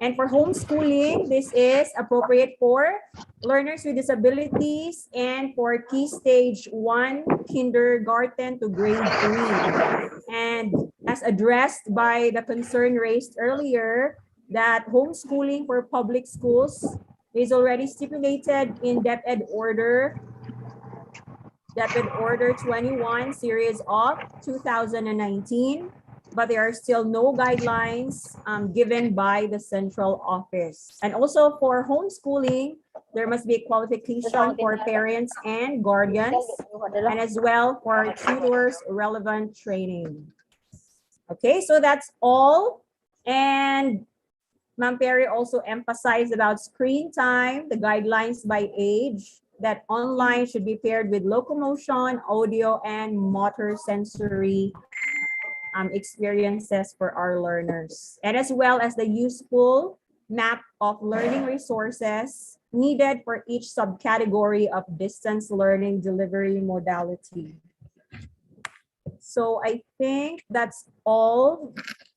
And for homeschooling, this is appropriate for learners with disabilities and for Key Stage 1, kindergarten to grade 3. And as addressed by the concern raised earlier, that homeschooling for public schools is already stipulated in DepEd Order 21, series of 2019. But there are still no guidelines given by the central office. And also for homeschooling, there must be a qualification for parents and guardians, and as well for tutors, relevant training. Okay, so that's all. And Ma'am Perry also emphasized about screen time, the guidelines by age, that online should be paired with locomotion, audio, and motor sensory experiences for our learners, and as well as the useful map of learning resources needed for each subcategory of distance learning delivery modality. So I think that's all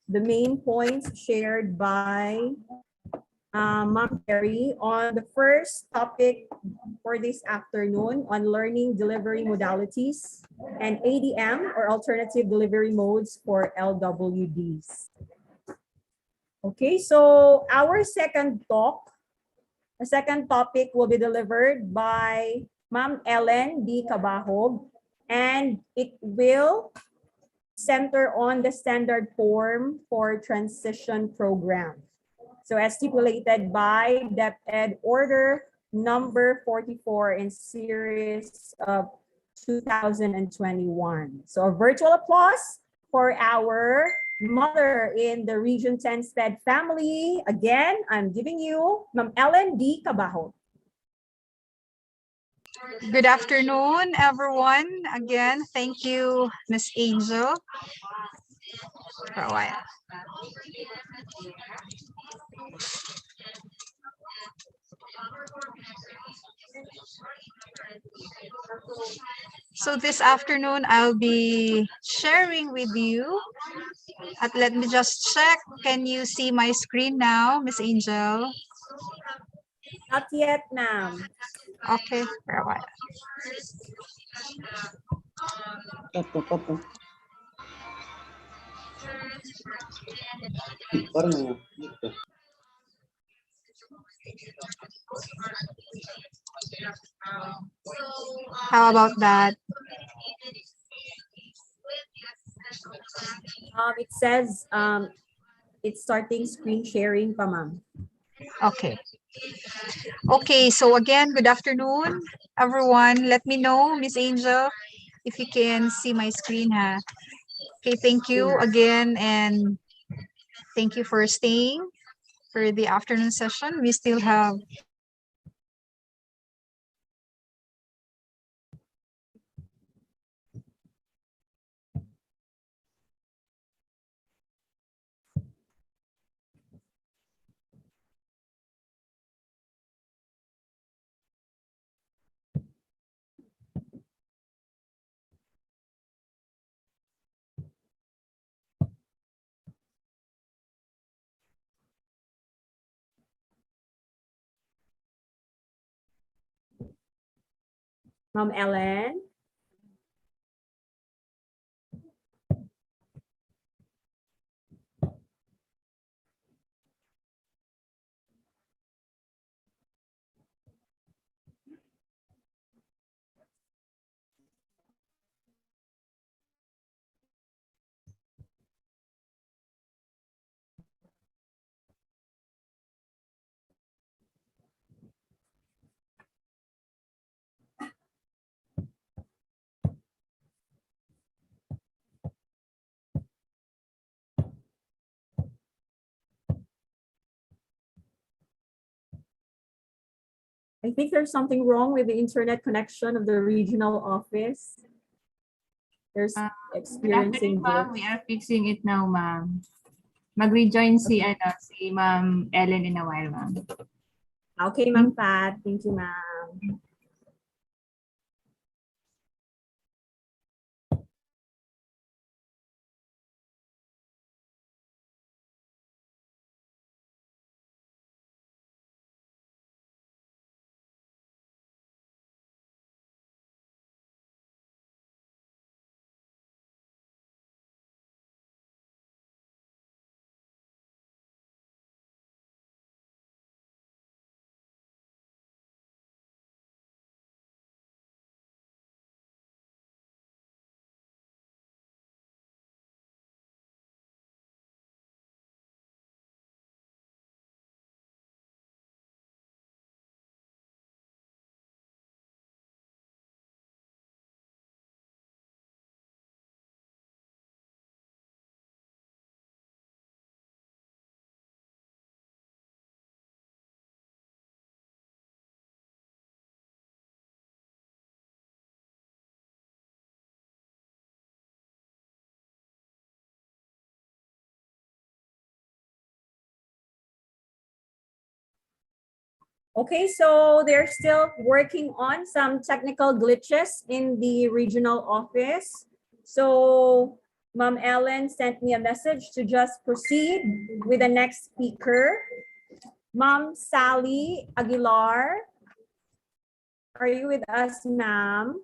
the main points shared by Ma'am Perry on the first topic for this afternoon on learning delivery modalities and ADM, or alternative delivery modes, for LWDs. Okay, so our second topic will be delivered by Ma'am Ellen D. Cabahog, and it will center on the standard form for transition program. So as stipulated by DepEd Order number 44 in series of 2021. So a virtual applause for our mother in the Region 10 SPED family. Again, I'm giving you Ma'am Ellen D. Cabajo. Good afternoon, everyone. Again, thank you, Miss Angel, for a while. So this afternoon, I'll be sharing with you. Let me just check. Can you see my screen now, Miss Angel? Not yet, ma'am. Okay, for a while. How about that? It says it's starting screen sharing pa, ma'am. Okay. Okay, so again, good afternoon, everyone. Let me know, Miss Angel, if you can see my screen, ha. Okay, thank you again, and thank you for staying for the afternoon session. We still have Ma'am Ellen. I think there's something wrong with the internet connection of the regional office. There's Good experiencing afternoon, ma'am. We are fixing it now, ma'am. Mag-rejoin si Ma'am Ellen in a while, ma'am. Okay, Ma'am Pat. Thank you, ma'am. Okay, so they're still working on some technical glitches in the regional office. So Ma'am Ellen sent me a message to just proceed with the next speaker. Ma'am Sally Aguilar, are you with us, ma'am?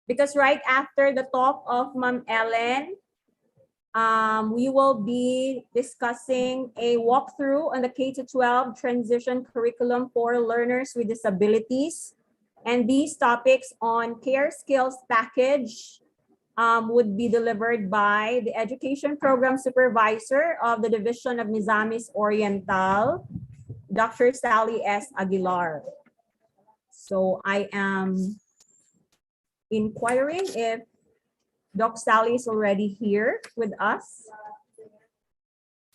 Because right after the talk of Ma'am Ellen, we will be discussing a walkthrough on the K-12 transition curriculum for learners with disabilities. And these topics on care skills package would be delivered by the education program supervisor of the Division of Misamis Oriental, Dr. Sally S. Aguilar. So I am inquiring if Doc Sally is already here with us.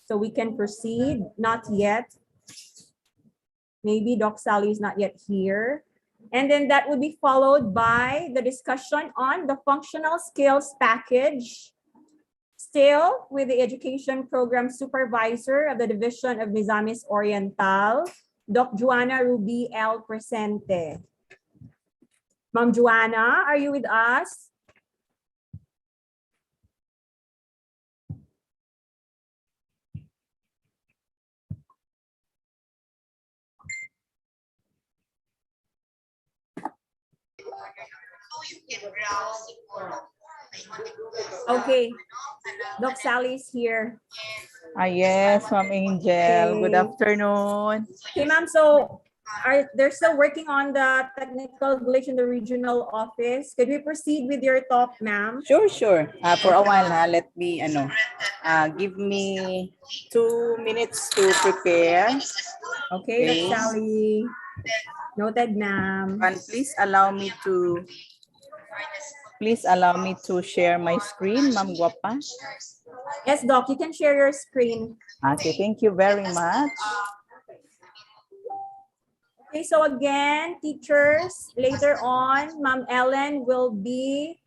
So we can proceed. Not yet. Maybe Doc Sally is not yet here. And then that would be followed by the discussion on the functional skills package, still with the education program supervisor of the Division of Misamis Oriental, Doc Joanna Ruby L. Presente. Ma'am Joanna, are you with us? Okay, Doc Sally is here. Yes, Ma'am Angel. Good Okay. afternoon. Okay, ma'am. So they're still working on the technical glitch in the regional office. Could we proceed with your talk, ma'am? Sure, sure. For a while, let me, give me 2 minutes to prepare. Okay, Doc Okay. Sally. Noted, ma'am. And please allow me to share my screen, Ma'am Guapa. Yes, Doc, you can share your screen. Okay, thank you very much. Okay, so again, teachers, later on, Ma'am Ellen will be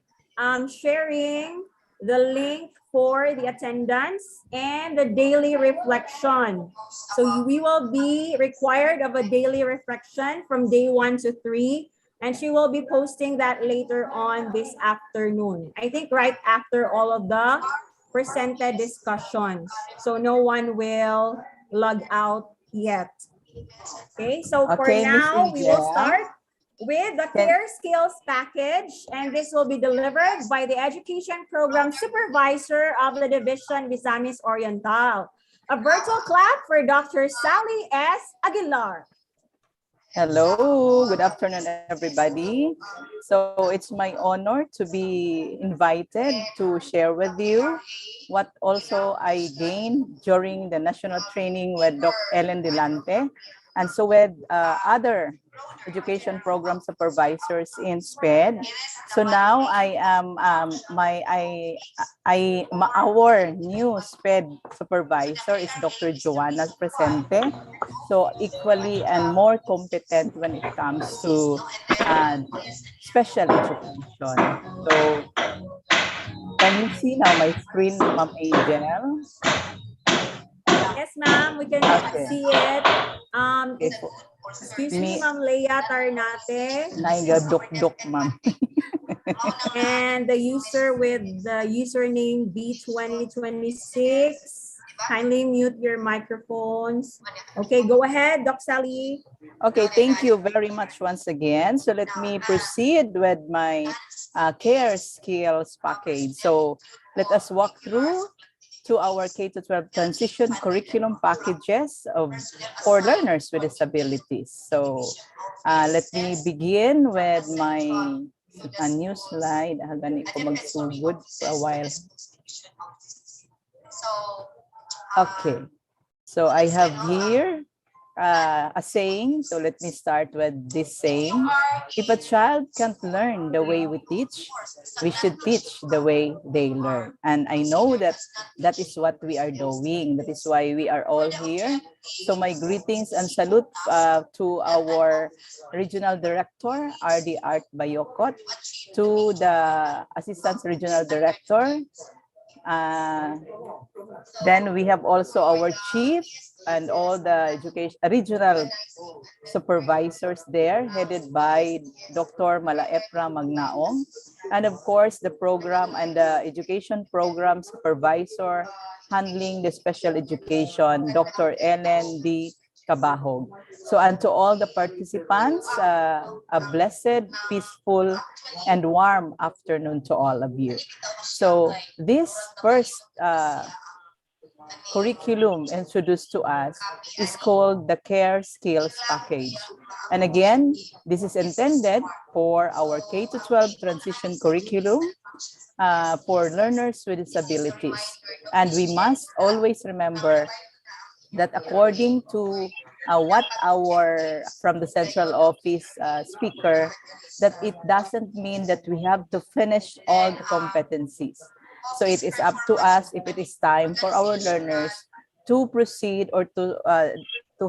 sharing the link for the attendance and the daily reflection. So we will be required of a daily reflection from day 1 to 3, and she will be posting that later on this afternoon. I think right after all of the presented discussions. So no one will log out yet. Okay, so for Okay, Miss now, we will Angel. start with the CARE Skills Package, and this will be delivered by the Education Program Supervisor of the Division Visamis Oriental. A virtual clap for Dr. Sally S. Aguilar. Hello, good afternoon, everybody. So it's my honor to be invited to share with you what also I gained during the national training with Dr. Ellen Delante, and so with other education program supervisors in SPED. So now I am our new SPED supervisor is Dr. Joanna Presente. So equally and more competent when it comes to special education. So can you see now my screen, Ma'am Angel? Yes, ma'am, we can Okay. see it. Okay. Excuse me, Ma'am Leia Tarnate. Naiga-dok-dok, ma'am. And the user with the username B2026. Kindly mute your microphones. Okay, go ahead, Doc Sally. Okay, thank you very much once again. So let me proceed with my CARE skills package. So let us walk through to our K-12 transition curriculum packages for learners with disabilities. So let me begin with my new slide. Hanggang ko magsugod for a while. Okay, so I have here a saying. So let me start with this saying. If a child can't learn the way we teach, we should teach the way they learn. And I know that that is what we are doing. That is why we are all here. So my greetings and salute to our Regional Director, R.D. Art Bayokot, to the Assistant Regional Director. Then we have also our chief and all the regional supervisors there, headed by Dr. Malaepra Magnaong. And of course, the program and the education program supervisor handling the special education, Dr. Ellen D. Cabahog. So, and to all the participants, a blessed, peaceful, and warm afternoon to all of you. So, this first curriculum introduced to us is called the CARE Skills Package. And again, this is intended for our K-12 transition curriculum for learners with disabilities. And we must always remember that according to what from the central office speaker, that it doesn't mean that we have to finish all the competencies. So it is up to us if it is time for our learners to proceed or to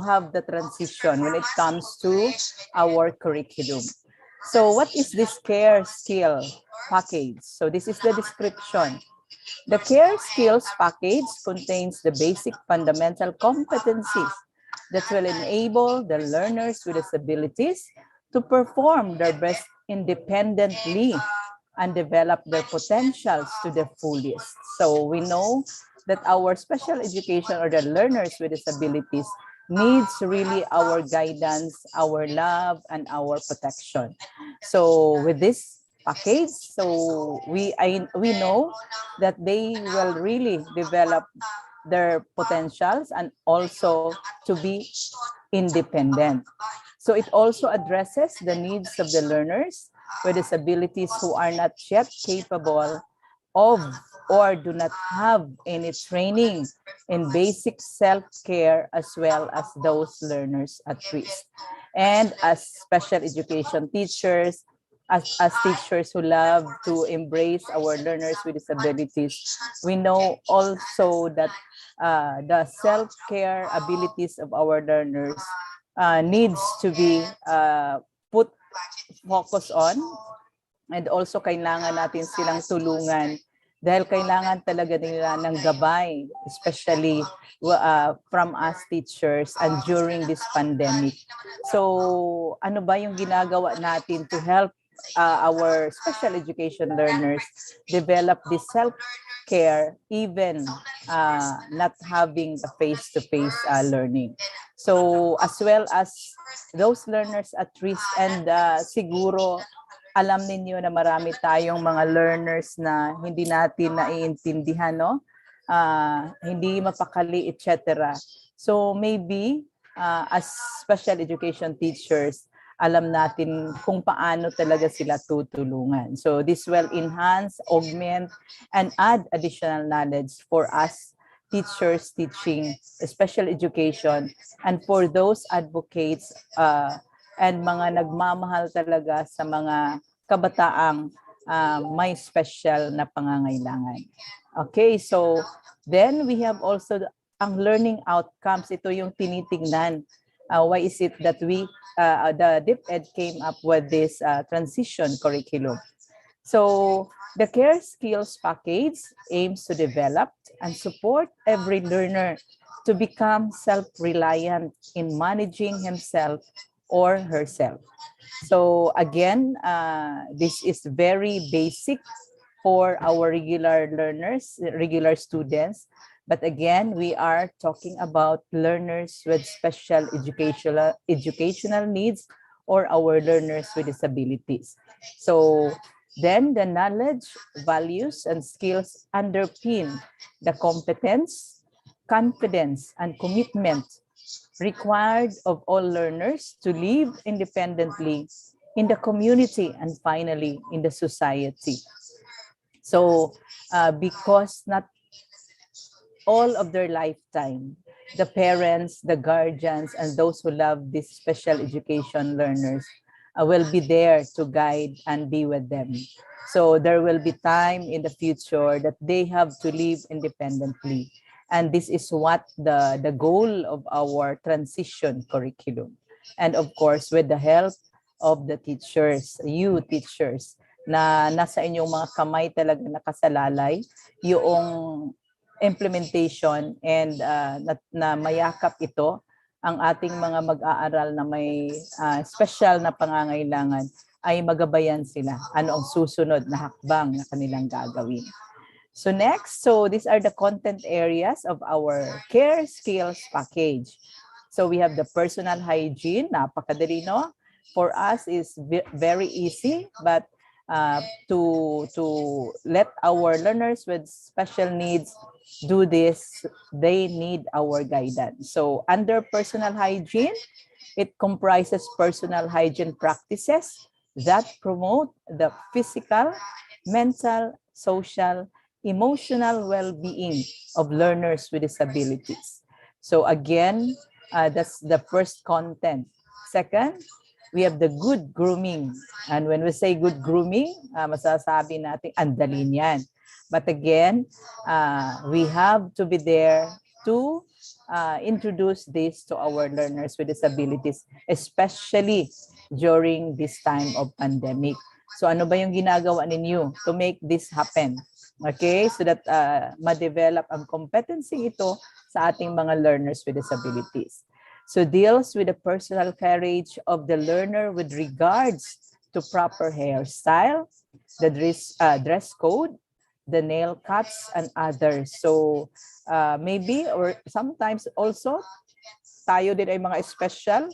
have the transition when it comes to our curriculum. So what is this CARE skill package? So this is the description. The CARE skills package contains the basic fundamental competencies that will enable the learners with disabilities to perform their best independently and develop their potentials to the fullest. So we know that our special education or the learners with disabilities needs really our guidance, our love, and our protection. So with this package, so we know that they will really develop their potentials and also to be independent. So it also addresses the needs of the learners with disabilities who are not yet capable of or do not have any training in basic self-care, as well as those learners at risk. And as special education teachers, as teachers who love to embrace our learners with disabilities, we know also that the self-care abilities of our learners needs to be put focus on, and also kailangan natin silang tulungan dahil kailangan talaga nila ng gabay, especially from us teachers and during this pandemic. So ano ba yung ginagawa natin to help our special education learners develop this self-care even not having the face-to-face learning. So as well as those learners at risk, and siguro alam ninyo na marami tayong mga learners na hindi natin naiintindihan, no? Hindi mapakali, etc. So maybe as special education teachers, alam natin kung paano talaga sila tutulungan. So this will enhance, augment, and add additional knowledge for us teachers teaching special education, and for those advocates and mga nagmamahal talaga sa mga kabataang may special na pangangailangan. Okay, so then we have also ang learning outcomes. Ito yung tinitingnan. Why is it that the DepEd came up with this transition curriculum? So the Care Skills Package aims to develop and support every learner to become self-reliant in managing himself or herself. So again, this is very basic for our regular learners, regular students. But again, we are talking about learners with special educational needs, or our learners with disabilities. So then the knowledge, values, and skills underpin the competence, confidence, and commitment required of all learners to live independently in the community and finally in the society. So because not all of their lifetime, the parents, the guardians, and those who love these special education learners will be there to guide and be with them. So there will be time in the future that they have to live independently. And this is what the goal of our transition curriculum. And of course, with the help of the teachers, you teachers, na nasa inyong mga kamay talaga nakasalalay yung implementation, and na mayakap ito ang ating mga mag-aaral na may special na pangangailangan, ay magabayan sila ano ang susunod na hakbang na kanilang gagawin. So next, so these are the content areas of our Care Skills Package. So we have the personal hygiene, napakadali, no? For us is very easy, but to let our learners with special needs do this, they need our guidance. So under personal hygiene, it comprises personal hygiene practices that promote the physical, mental, social, emotional well-being of learners with disabilities. So again, that's the first content. Second, we have the good grooming. And when we say good grooming, masasabi natin, andali niyan. But again, we have to be there to introduce this to our learners with disabilities, especially during this time of pandemic. So ano ba yung ginagawa ninyo to make this happen? Okay, so that ma-develop ang competency ito sa ating mga learners with disabilities. So deals with the personal carriage of the learner with regards to proper hairstyle, the dress code, the nail cuts, and others. So maybe, or sometimes also, tayo din ay mga special.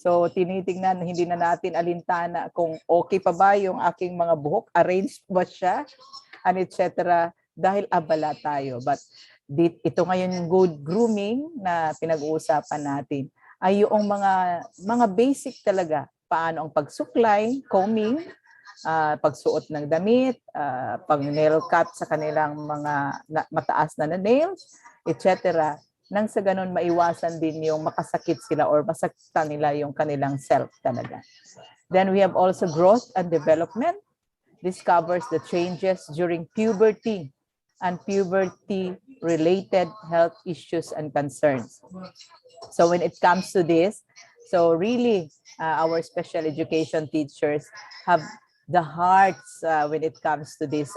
So tinitingnan, hindi na natin alintana kung okay pa ba yung aking mga buhok, arranged ba siya, and etc. Dahil abala tayo. But ito ngayon yung good grooming na pinag-uusapan natin ay yung mga basic talaga. Paano ang pagsuklay, combing, pagsuot ng damit, pag-nail cut sa kanilang mga mataas na nails, etc. Nang sa ganun maiwasan din yung makasakit sila or masaktan nila yung kanilang self talaga. Then we have also growth and development. This covers the changes during puberty and puberty-related health issues and concerns. So when it comes to this, so really our special education teachers have the hearts when it comes to this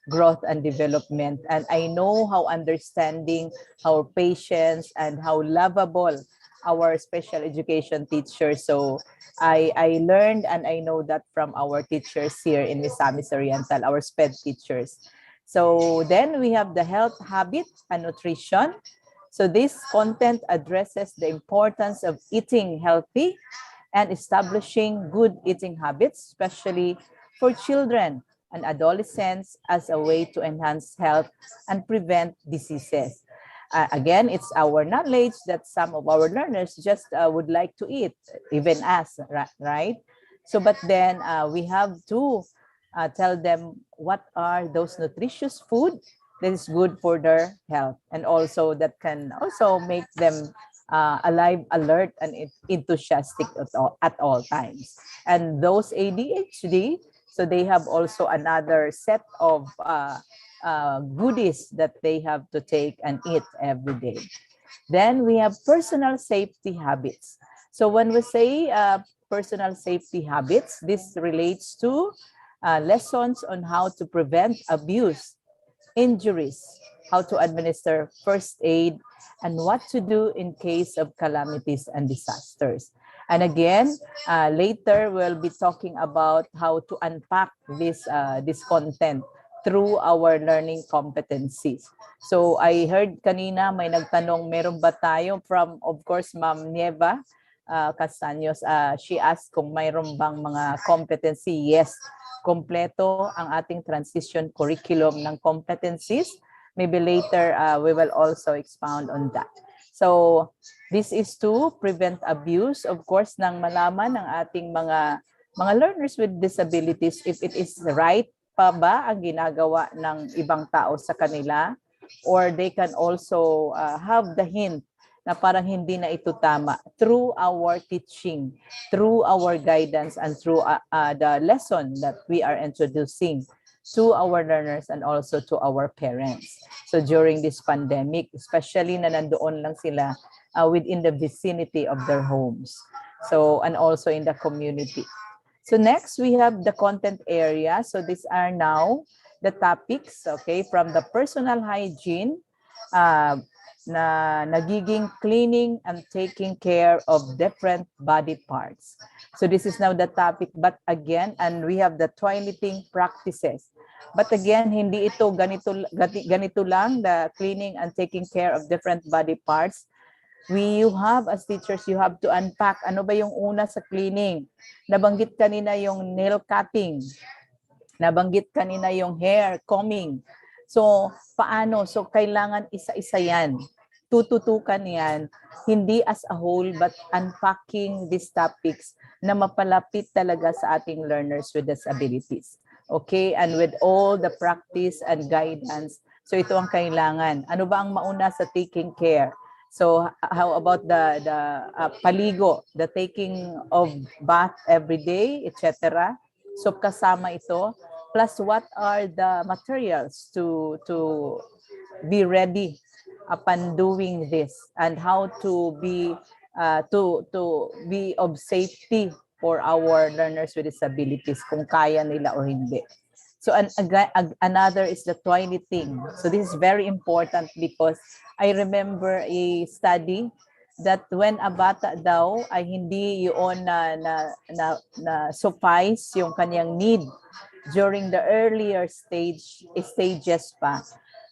growth and development. And I know how understanding, how patient, and how lovable our special education teachers. So I learned and I know that from our teachers here in Misamis Oriental, our SPED teachers. So then we have the health habit and nutrition. So this content addresses the importance of eating healthy and establishing good eating habits, especially for children and adolescents as a way to enhance health and prevent diseases. Again, it's our knowledge that some of our learners just would like to eat, even us, right? So, but then we have to tell them what are those nutritious food that is good for their health, and also that can also make them alive, alert, and enthusiastic at all times. And those ADHD, so they have also another set of goodies that they have to take and eat every day. Then we have personal safety habits. So when we say personal safety habits, this relates to lessons on how to prevent abuse, injuries, how to administer first aid, and what to do in case of calamities and disasters. And again, later we'll be talking about how to unpack this content through our learning competencies. So I heard kanina may nagtanong, meron ba tayo from, of course, Ma'am Nieva Castaños. She asked kung mayroon bang mga competency. Yes, kompleto ang ating transition curriculum ng competencies. Maybe later we will also expound on that. So this is to prevent abuse, of course, nang malaman ng ating mga learners with disabilities if it is right pa ba ang ginagawa ng ibang tao sa kanila, or they can also have the hint na parang hindi na ito tama through our teaching, through our guidance, and through the lesson that we are introducing to our learners and also to our parents. So during this pandemic, especially na nandoon lang sila within the vicinity of their homes, so and also in the community. So next, we have the content area. So these are now the topics, okay, from the personal hygiene, na nagiging cleaning and taking care of different body parts. So this is now the topic, but again, and we have the toileting practices. But again, hindi ito ganito lang, the cleaning and taking care of different body parts. You have, as teachers, you have to unpack ano ba yung una sa cleaning. Nabanggit kanina yung nail cutting. Nabanggit kanina yung hair combing. So, paano? So, kailangan isa-isa yan. Tututukan yan, hindi as a whole, but unpacking these topics na mapalapit talaga sa ating learners with disabilities. Okay? And with all the practice and guidance. So, ito ang kailangan. Ano ba ang mauna sa taking care? So how about the paligo, the taking of bath every day, etc. So kasama ito, plus what are the materials to be ready upon doing this, and how to be of safety for our learners with disabilities, kung kaya nila o hindi. So another is the toileting. So this is very important because I remember a study that when a bata daw ay hindi yun na suffice yung kanyang need during the earlier stages pa,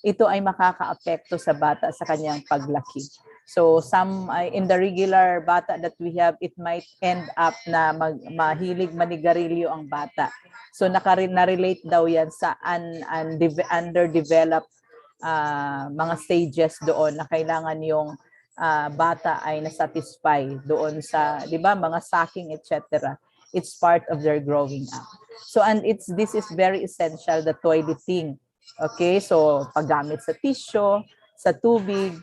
ito ay makakaapekto sa bata sa kanyang paglaki. So some in the regular bata that we have, it might end up na mahilig manigarilyo ang bata. So na-relate daw yan sa underdeveloped mga stages doon na kailangan yung bata ay nasatisfy doon sa, di ba, mga sucking, etc. It's part of their growing up. So and this is very essential, the toileting. Okay, so paggamit sa tissue, sa tubig,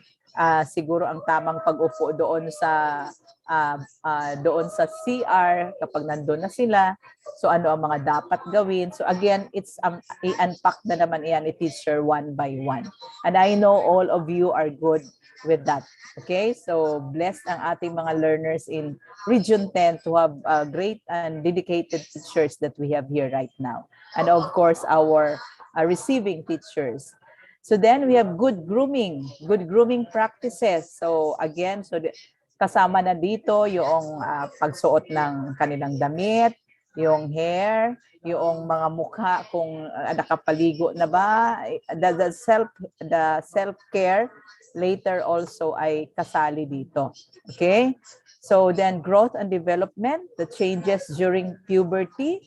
siguro ang tamang pag-upo doon sa CR kapag nandoon na sila. So ano ang mga dapat gawin? So again, it's i-unpack na naman yan ni teacher one by one. And I know all of you are good with that. Okay, so blessed ang ating mga learners in Region 10 to have great and dedicated teachers that we have here right now. And of course, our receiving teachers. So then we have good grooming practices. So again, kasama na dito yung pagsuot ng kanilang damit, yung hair, yung mga mukha kung nakapaligo na ba, the self-care later also ay kasali dito. Okay? So then growth and development, the changes during puberty.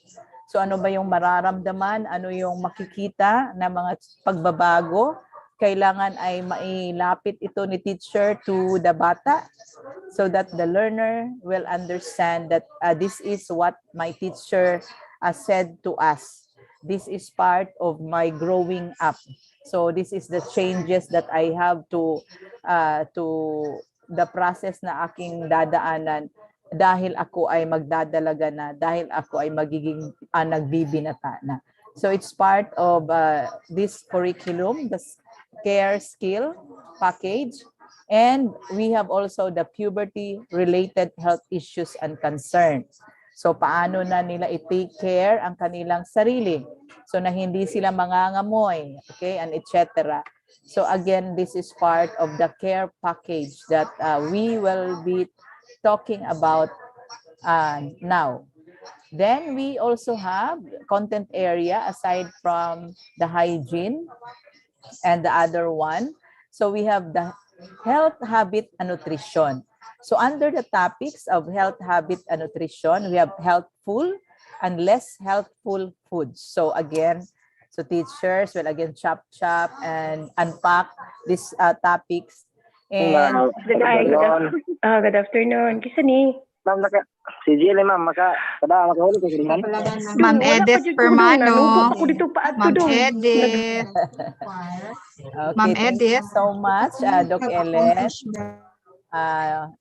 So ano ba yung mararamdaman, ano yung makikita na mga pagbabago? Kailangan ay mailapit ito ni teacher to the bata so that the learner will understand that this is what my teacher said to us. This is part of my growing up. So this is the changes that I have to the process na aking dadaanan dahil ako ay magdadalaga na, dahil ako ay magiging nagbibinata na. So it's part of this curriculum, the care skill package. And we have also the puberty-related health issues and concerns. So paano na nila i-take care ang kanilang sarili. So na hindi sila mangangamoy, okay, and etc. So again, this is part of the care package that we will be talking about now. Then we also have content area aside from the hygiene and the other one. So we have the health, habit, and nutrition. So under the topics of health, habit, and nutrition, we have healthful and less healthful foods. So again, so teachers will again chop and unpack these topics. And good afternoon. Kisa ni? Ma'am, si Jill, ma'am, makahuli ko sila. Ma'am Edith Permano. Ako dito pa Ma'am Edith. Okay, Ma'am thank Edith. you so much, Doc Ellen.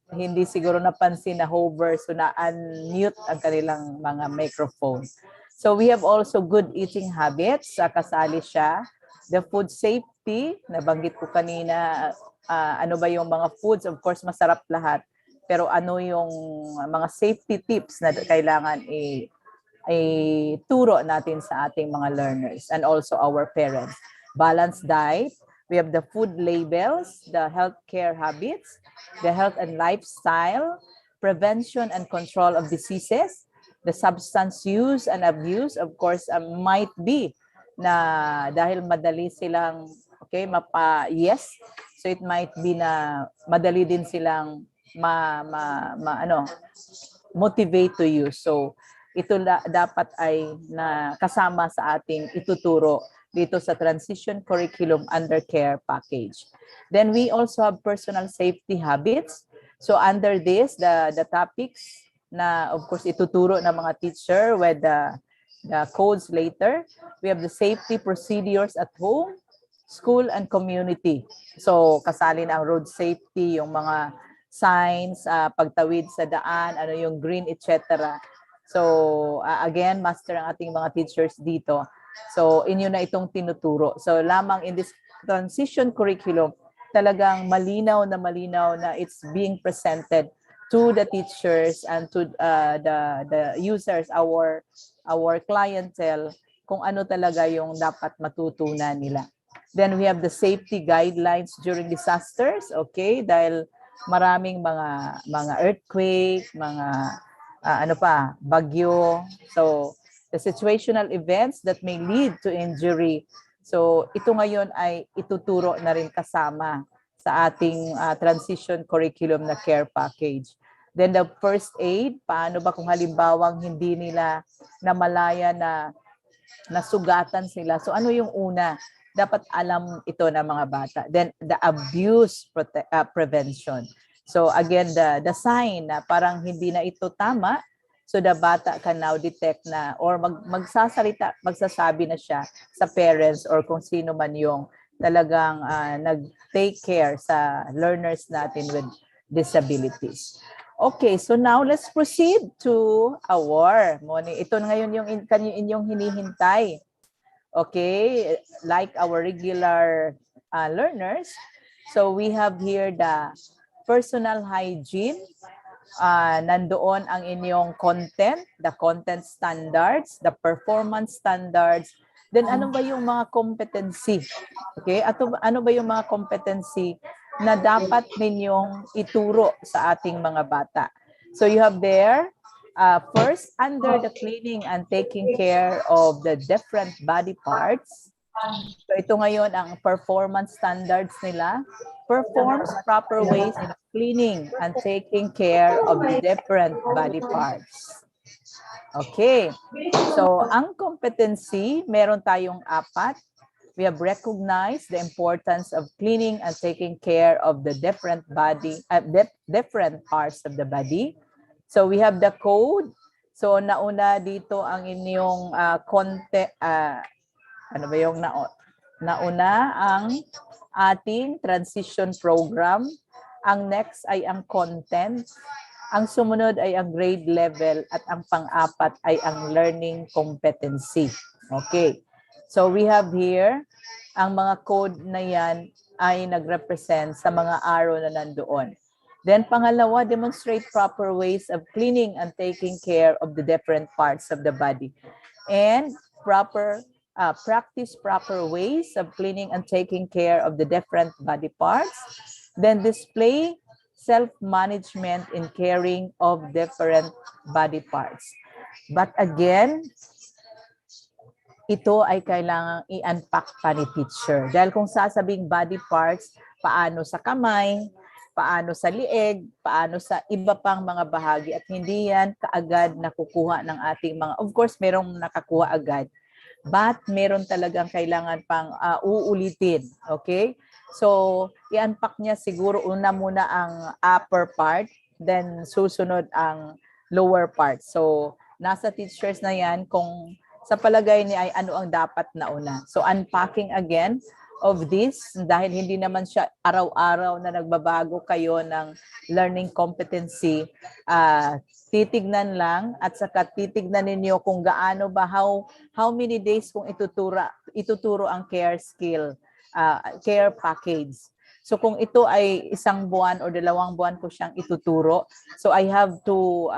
Hindi siguro napansin na hover, so na-unmute ang kanilang mga microphone. So we have also good eating habits, kasali siya. The food safety, nabanggit ko kanina, ano ba yung mga foods, of course masarap lahat. Pero ano yung mga safety tips na kailangan turo natin sa ating mga learners and also our parents. Balanced diet, we have the food labels, the healthcare habits, the health and lifestyle, prevention and control of diseases, the substance use and abuse, of course, might be na dahil madali silang, okay, yes, so it might be na madali din silang motivate to use. So ito dapat ay na kasama sa ating ituturo dito sa transition curriculum under care package. Then we also have personal safety habits. So under this, the topics na of course ituturo ng mga teacher with the codes later. We have the safety procedures at home, school, and community. So kasali na ang road safety, yung mga signs, pagtawid sa daan, ano yung green, etc. So again, master ang ating mga teachers dito. So inyo na itong tinuturo. So lamang in this transition curriculum, talagang malinaw na it's being presented to the teachers and to the users, our clientele, kung ano talaga yung dapat matutunan nila. Then we have the safety guidelines during disasters, okay? Dahil maraming mga earthquake, mga bagyo. So the situational events that may lead to injury. So ito ngayon ay ituturo na rin kasama sa sa ating transition curriculum na care package. Then the first aid, paano ba kung halimbawang hindi nila namalaya na nasugatan sila. So ano yung una? Dapat alam ito ng mga bata. Then the abuse prevention. So again, the sign na parang hindi na ito tama, so the bata can now detect na or magsasabi na siya sa parents or kung sino man yung talagang nag-take care sa learners natin with disabilities. Okay, so now let's proceed to our morning. Ito ngayon yung inyong hinihintay. Okay, like our regular learners. So we have here the personal hygiene. Nandoon ang inyong content, the content standards, the performance standards. Then ano ba yung mga competency? Okay, ano ba yung mga competency na dapat ninyong ituro sa ating mga bata? So you have there, first, under the cleaning and taking care of the different body parts. So ito ngayon ang performance standards nila. Performs proper ways of cleaning and taking care of the different body parts. Okay. So ang competency, meron tayong 4. We have recognized the importance of cleaning and taking care of the different different parts of the body. So we have the code. So nauna dito ang inyong content, ano ba yung nauna ang ating transition program. Ang next ay ang content. Ang sumunod ay ang grade level at ang pang-4 ay ang learning competency. Okay. So we have here, ang mga code na yan ay nag-represent sa mga arrow na nandoon. Then pangalawa, demonstrate proper ways of cleaning and taking care of the different parts of the body. And practice proper ways of cleaning and taking care of the different body parts. Then display self-management in caring of different body parts. But again, ito ay kailangang i-unpack pa ni teacher. Dahil kung sasabing body parts, paano sa kamay, paano sa lieg, paano sa iba pang mga bahagi at hindi yan kaagad nakukuha ng ating mga, of course, merong nakakuha agad, but meron talagang kailangan pang uulitin. Okay? So, i-unpack niya siguro una muna ang upper part, then susunod ang lower part. So, nasa teachers na yan kung sa palagay niya ay ano ang dapat na una. So, unpacking again of this, dahil hindi naman siya araw-araw na nagbabago kayo ng learning competency, titignan lang at saka titignan ninyo kung gaano ba, how many days kung ituturo ang care skill, care package. So kung ito ay 1 buwan o 2 buwan ko siyang ituturo, so I have to,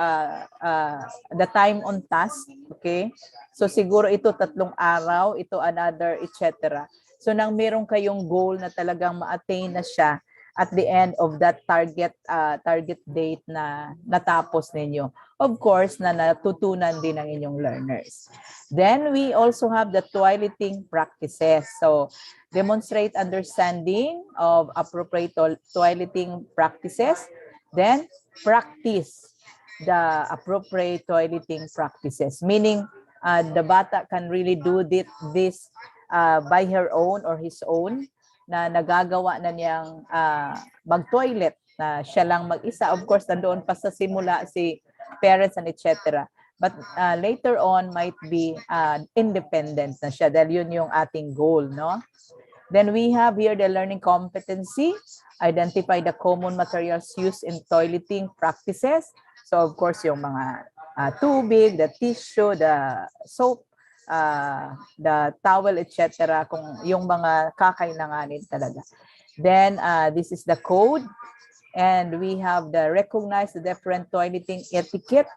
the time on task, okay? So siguro ito 3 araw, ito another, etc. So nang meron kayong goal na talagang ma-attain na siya at the end of that target date na natapos ninyo. Of course, na natutunan din ng inyong learners. Then we also have the toileting practices. So demonstrate understanding of appropriate toileting practices. Then practice the appropriate toileting practices. Meaning, the bata can really do this by her own or his own, na nagagawa na niyang mag-toilet na siya lang mag-isa. Of course, nandoon pa sa simula si parents and etc. But later on might be independent na siya dahil yun yung ating goal, no? Then we have here the learning competency. Identify the common materials used in toileting practices. So of course, yung mga tubig, the tissue, the soap, the towel, etc. Kung yung mga kakailanganin talaga. Then this is the code. And we have the recognize the different toileting etiquette.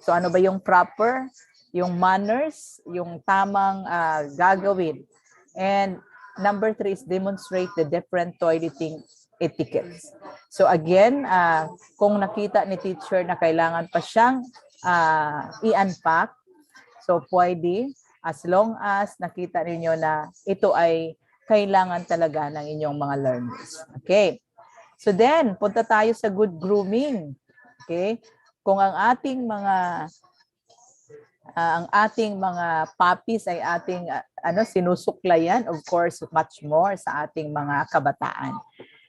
So ano ba yung proper, yung manners, yung tamang gagawin. And number 3 is demonstrate the different toileting etiquettes. So again, kung nakita ni teacher na kailangan pa siyang i-unpack, so pwede, as long as nakita ninyo na ito ay kailangan talaga ng inyong mga learners. Okay. So then, punta tayo sa good grooming. Okay? Kung ang ating mga puppies ay ating sinusuklayan, of course, much more sa ating mga kabataan.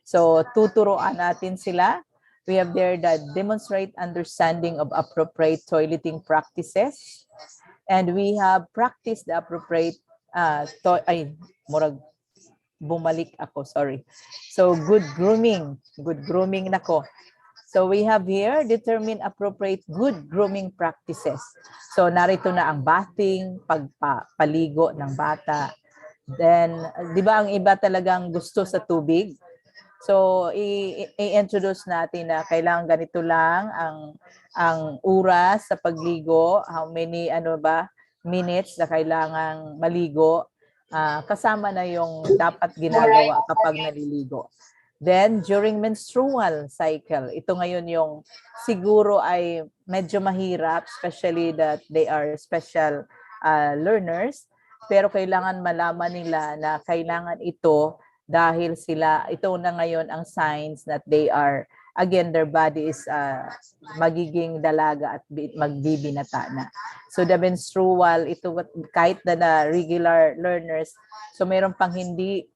So, tuturuan natin sila. We have there the demonstrate understanding of appropriate toileting practices. And we have practiced the appropriate bumalik ako, sorry. So, good grooming nako. So, we have here, determine appropriate good grooming practices. So, narito na ang bathing, pagpaligo ng bata. Then, di ba ang iba talagang gusto sa tubig? So, i-introduce natin na kailangan ganito lang ang oras sa pagligo, how many minutes na kailangang maligo. Kasama na yung dapat ginagawa kapag naliligo. Then, during menstrual cycle, ito ngayon yung siguro ay medyo mahirap, especially that they are special learners, pero kailangan malaman nila na kailangan ito dahil ito na ngayon ang signs that they are, again, their body is magiging dalaga at magbibinata na. So the menstrual, ito kahit na regular learners, so mayroon pang hindi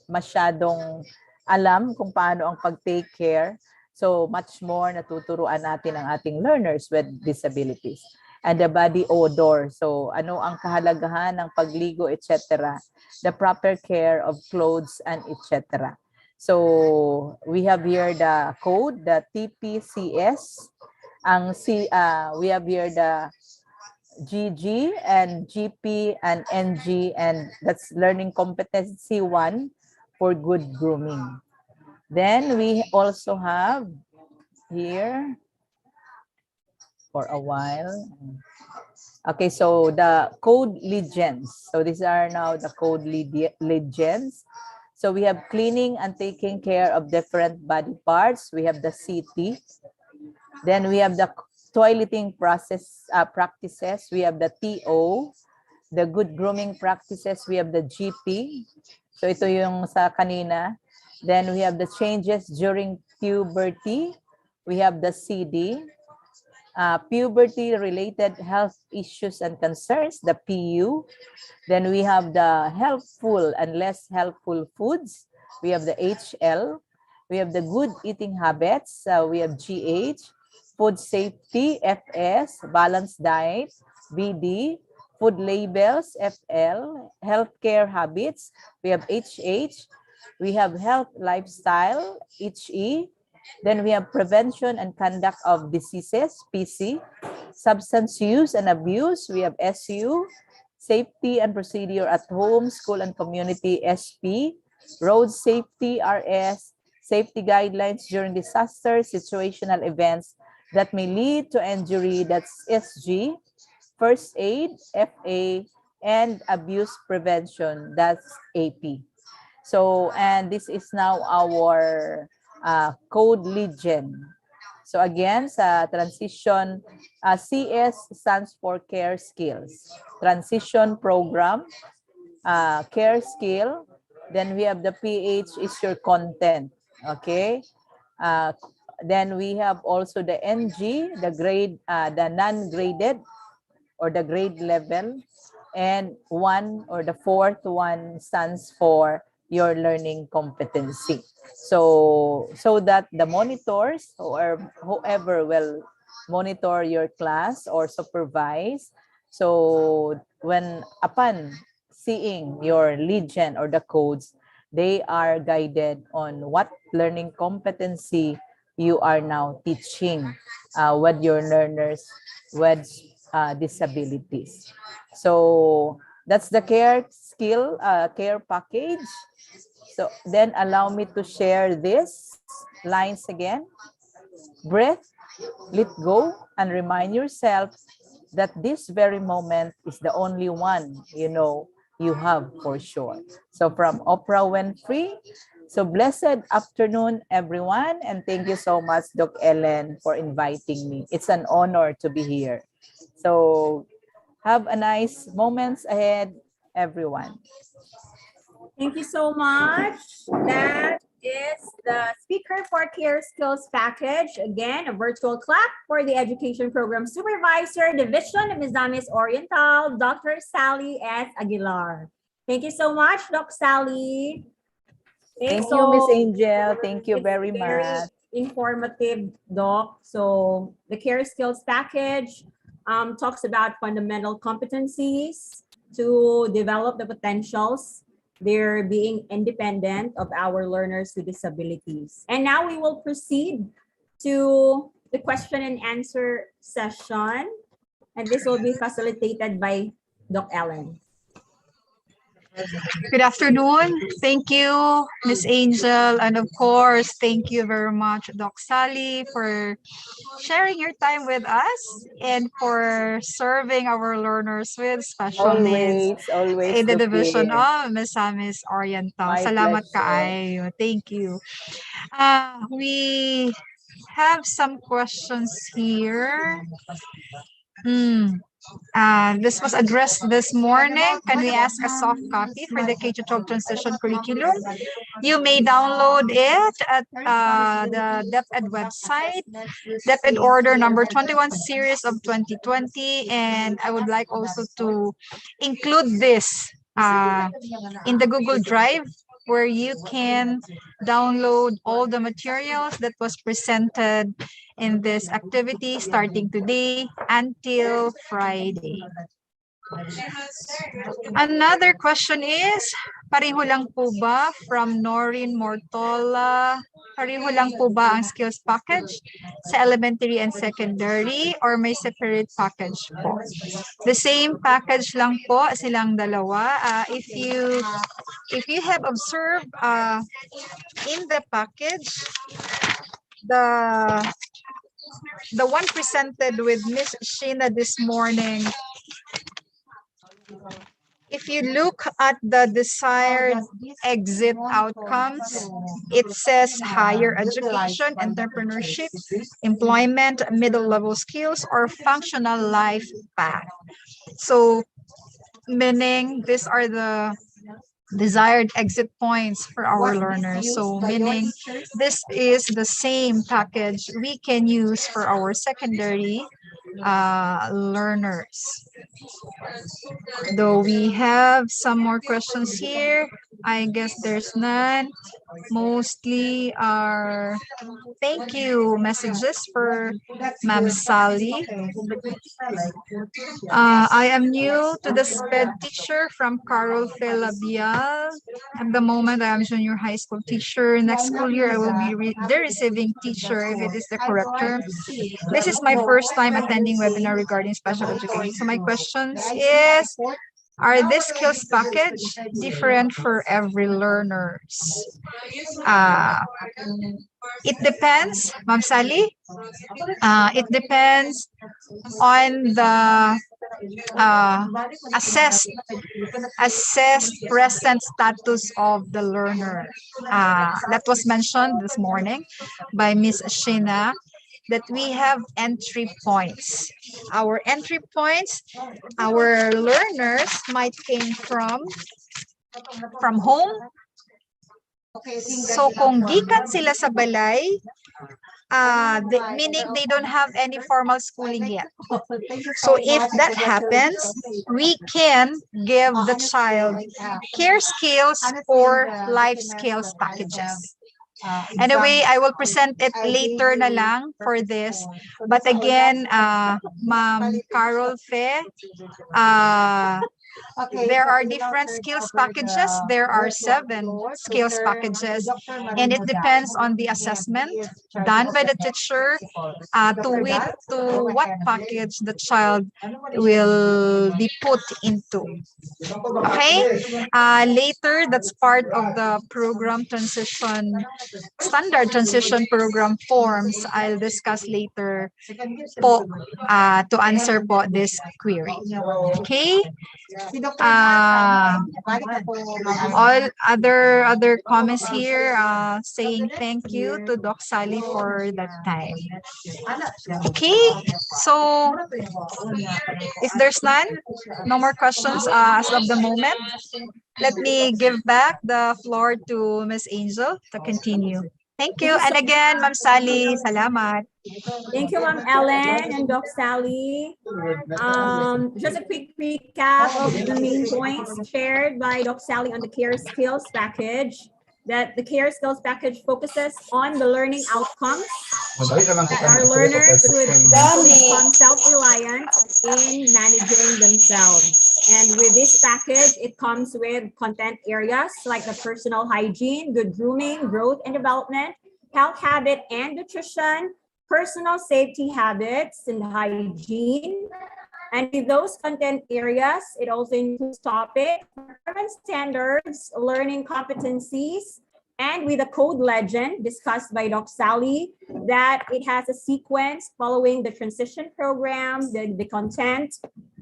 masyadong alam kung paano ang pag-take care. So much more natuturuan natin ang ating learners with disabilities. And the body odor. So ano ang kahalagahan ng pagligo, etc. The proper care of clothes and etc. So we have here the code, the TPCS. We have here the GG and GP and NG, and that's Learning Competency 1 for good grooming. Then we also have here for a while. Okay, so the code legends. So these are now the code legends. So we have cleaning and taking care of different body parts. We have the CT. Then we have the toileting practices. We have the TO. The good grooming practices, we have the GP. So ito yung sa kanina. Then we have the changes during puberty. We have the CD. Puberty-related health issues and concerns, the PU. Then we have the helpful and less helpful foods. We have the HL. We have the good eating habits. We have GH. Food safety, FS. Balanced diet, BD. Food labels, FL. Healthcare habits, we have HH. We have health lifestyle, HE. Then we have prevention and conduct of diseases, PC. Substance use and abuse, we have SU. Safety and procedure at home, school and community, SP. Road safety, RS. Safety guidelines during disaster, situational events that may lead to injury, that's SG. First aid, FA, and abuse prevention, that's AP. So, and this is now our code legend. So again, sa transition, CS stands for care skills. Transition program, care skill. Then we have the PH is your content. Okay. Then we have also the NG, the grade, the non-graded, or the grade level, and 1 or the fourth one stands for your learning competency. So that the monitors or whoever will monitor your class or supervise, so when upon seeing your legend or the codes, they are guided on what learning competency you are now teaching with your learners with disabilities. So that's the care skill, care package. So then allow me to share this lines again. Breathe, let go, and remind yourself that this very moment is the only one you have for sure. So from Oprah Winfrey. So blessed afternoon, everyone, and thank you so much, Doc Ellen, for inviting me. It's an honor to be here. So have a nice moments ahead, everyone. Thank you so much. That is the speaker for Care Skills Package. Again, a virtual clap for the Education Program Supervisor, Division of Misamis Oriental, Dr. Sally S. Aguilar. Thank you so much, Doc Sally. Okay, Thank you, Miss so Angel. Thank you it's very much. informative, Doc. So the Care Skills Package talks about fundamental competencies to develop the potentials. They're being independent of our learners with disabilities. And now we will proceed to the question and answer session. And this will be facilitated by Doc Ellen. Good afternoon. Thank you, Miss Angel. And of course, thank you very much, Doc Sally, for sharing your time with us and for serving our learners with special needs Always in the the division peer. of Misamis Oriental. My Salamat pleasure. kaayo. Thank you. We have some questions here. This was addressed this morning. Can we ask a soft copy for the K-12 transition curriculum? You may download it at the DepEd website, DepEd order number 21 series of 2020. And I would like also to include this in the Google Drive, where you can download all the materials that was presented in this activity starting today until Friday. Another question is, pareho lang po ba from Noreen Mortola? Pareho lang po ba ang skills package sa elementary and secondary or may separate package po? The same package lang po silang dalawa. If you have observed in the package, the one presented with Miss Sheena this morning, if you look at the desired exit outcomes, it says higher education, entrepreneurship, employment, middle level skills, or functional life path. So, meaning these are the desired exit points for our learners. So meaning this is the same package we can use for our secondary learners. Though we have some more questions here, I guess there's none. Mostly are thank you messages for Ma'am Sally. I am new to the SPED teacher from Carol Labial. At the moment, I am junior high school teacher. Next school year, I will be the receiving teacher, if it is the correct term. This is my first time attending webinar regarding special education. So my questions is, are this skills package different for every learners? It depends, Ma'am Sally. It depends on the assessed present status of the learner. That was mentioned this morning by Miss Sheena, that we have entry points. Our entry points, our learners might came from home. So kung gikan sila sa balay, meaning they don't have any formal schooling yet. So if that happens, we can give the child care skills or life skills packages. Anyway, I will present it later na lang for this. But again, Ma'am Carol Fe, there are different skills packages. There are 7 skills packages, and it depends on the assessment done by the teacher to what package the child will be put into. Okay? Later, that's part of the program transition, standard transition program forms. I'll discuss later po to answer po this query. Okay? All other comments here, saying thank you to Doc Sally for that time. Okay, so if there's none, no more questions as of the moment, let me give back the floor to Miss Angel to continue. Thank you. And again, Ma'am Sally, salamat. Thank you, Ma'am Ellen and Doc Sally. Just a quick recap of the main points shared by Doc Sally on the Care Skills package. That the Care Skills package focuses on the learning outcomes that our learners would eventually become self-reliant in managing themselves. And with this package, it comes with content areas like the personal hygiene, good grooming, growth and development, health habit and nutrition, personal safety habits and hygiene. And with those content areas, it also includes topics, performance standards, learning competencies, and with a code legend discussed by Doc Sally, that it has a sequence following the transition program, the content,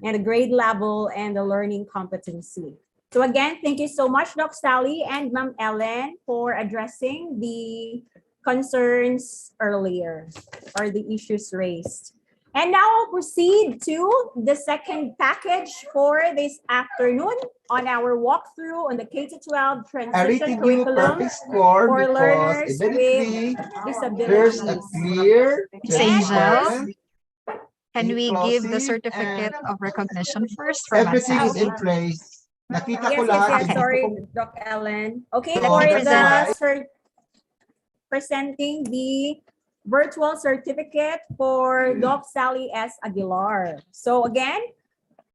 and the grade level, and the learning competency. So again, thank you so much, Doc Sally and Ma'am Ellen, for addressing the concerns earlier or the issues raised. And now I'll proceed to the second package for this afternoon on our walkthrough on the K-12 transition curriculum for learners with There's a disabilities. clear Miss Angel, transparent, can we give the inclusive, certificate and of recognition first for everything is Sally? in place. Nakita ko Yes, lahat. yes, Gusto sorry, kong- Doc Ellen. Okay, Let for me the presenting the virtual certificate for Doc Sally S. Aguilar. So again,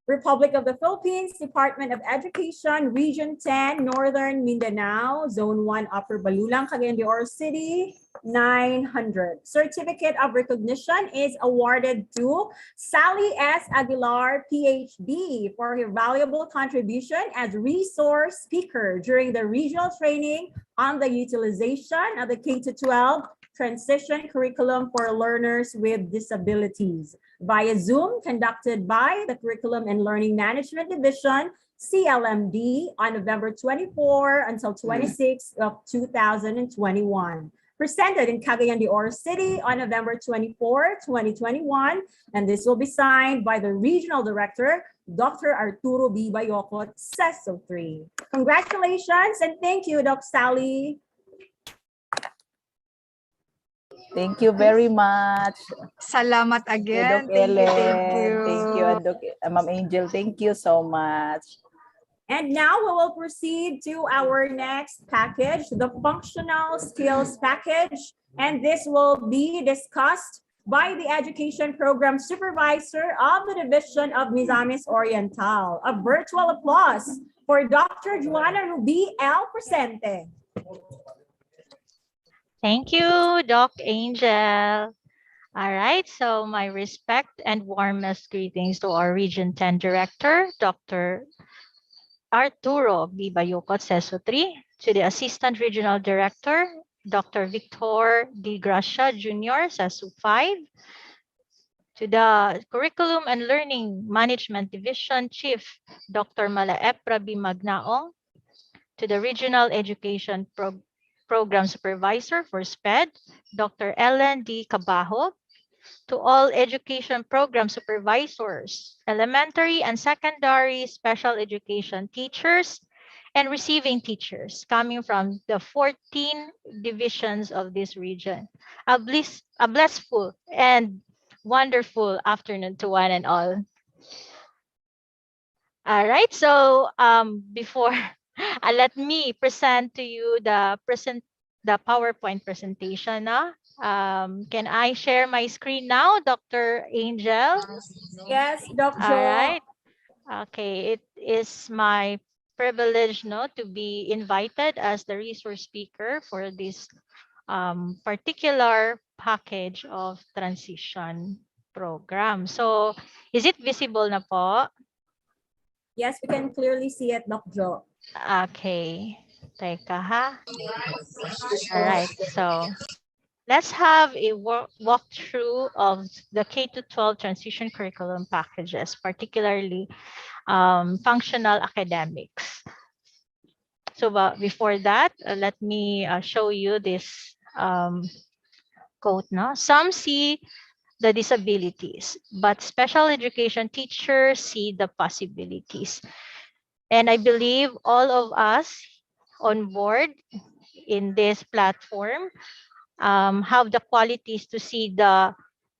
Republic of the Philippines, Department of Education, Region 10, Northern Mindanao, Zone 1, Upper Balulang, Cagayan de Oro City, 900. Certificate of recognition is awarded to Sally S. Aguilar, PhD, for her valuable contribution as resource speaker during the regional training on the utilization of the K-12 transition curriculum for learners with disabilities via Zoom, conducted by the Curriculum and Learning Management Division, CLMD, on November 24 until 26 of 2021. Presented in Cagayan de Oro City on November 24, 2021, and this will be signed by the Regional Director, Dr. Arturo B. Bayocot, CESO 3. Congratulations and thank you, Doc Sally. Thank you very much. Salamat Doc again. Ellen. Thank you. Thank you, and Ma'am Angel. Thank you so much. And now we will proceed to our next package, the functional skills package. And this will be discussed by the Education Program Supervisor of the Division of Misamis Oriental. A virtual applause for Dr. Juana Ruby L. Presente. Thank you, Doc Angel. All right, so my respect and warmest greetings to our Region 10 Director, Dr. Arturo B. Bayocot, CESO 3, to the Assistant Regional Director, Dr. Victor D. Gracia Jr., CESO 5, to the Curriculum and Learning Management Division Chief, Dr. Malaepra B. Magnaong, to the Regional Education Program Supervisor for SPED, Dr. Ellen D. Cabajo, to all education program supervisors, elementary and secondary special education teachers, and receiving teachers coming from the 14 divisions of this region. A blissful and wonderful afternoon to one and all. All right, so before let me present to you the PowerPoint presentation. Can I share my screen now, Dr. Angel? Yes, Dr. All right. Okay, it is my privilege to be invited as the resource speaker for this particular package of transition program. So, is it visible na po? Yes, we can clearly see it, Doc Jo. Okay. Teka ha. All right. So, let's have a walkthrough of the K-12 transition curriculum packages, particularly functional academics. So before that, let me show you this quote. No? Some see the disabilities, but special education teachers see the possibilities. And I believe all of us on board in this platform have the qualities to see the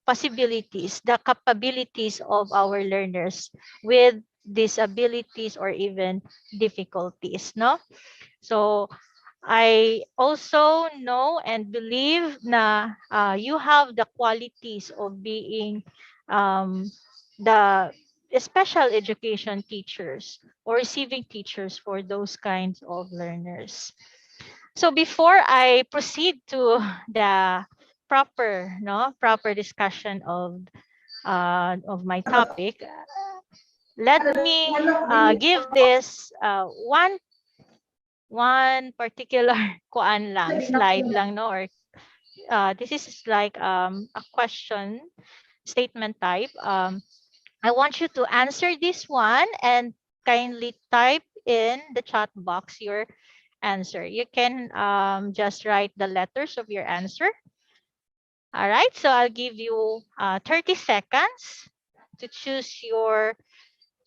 possibilities, the capabilities of our learners with disabilities or even difficulties, no? So I also know and believe na you have the qualities of being the special education teachers or receiving teachers for those kinds of learners. So before I proceed to the proper discussion of my topic, let me give this one particular kuan lang, slide lang, no? Or this is like a question statement type. I want you to answer this one and kindly type in the chat box your answer. You can just write the letters of your answer. All right, so I'll give you 30 seconds to choose your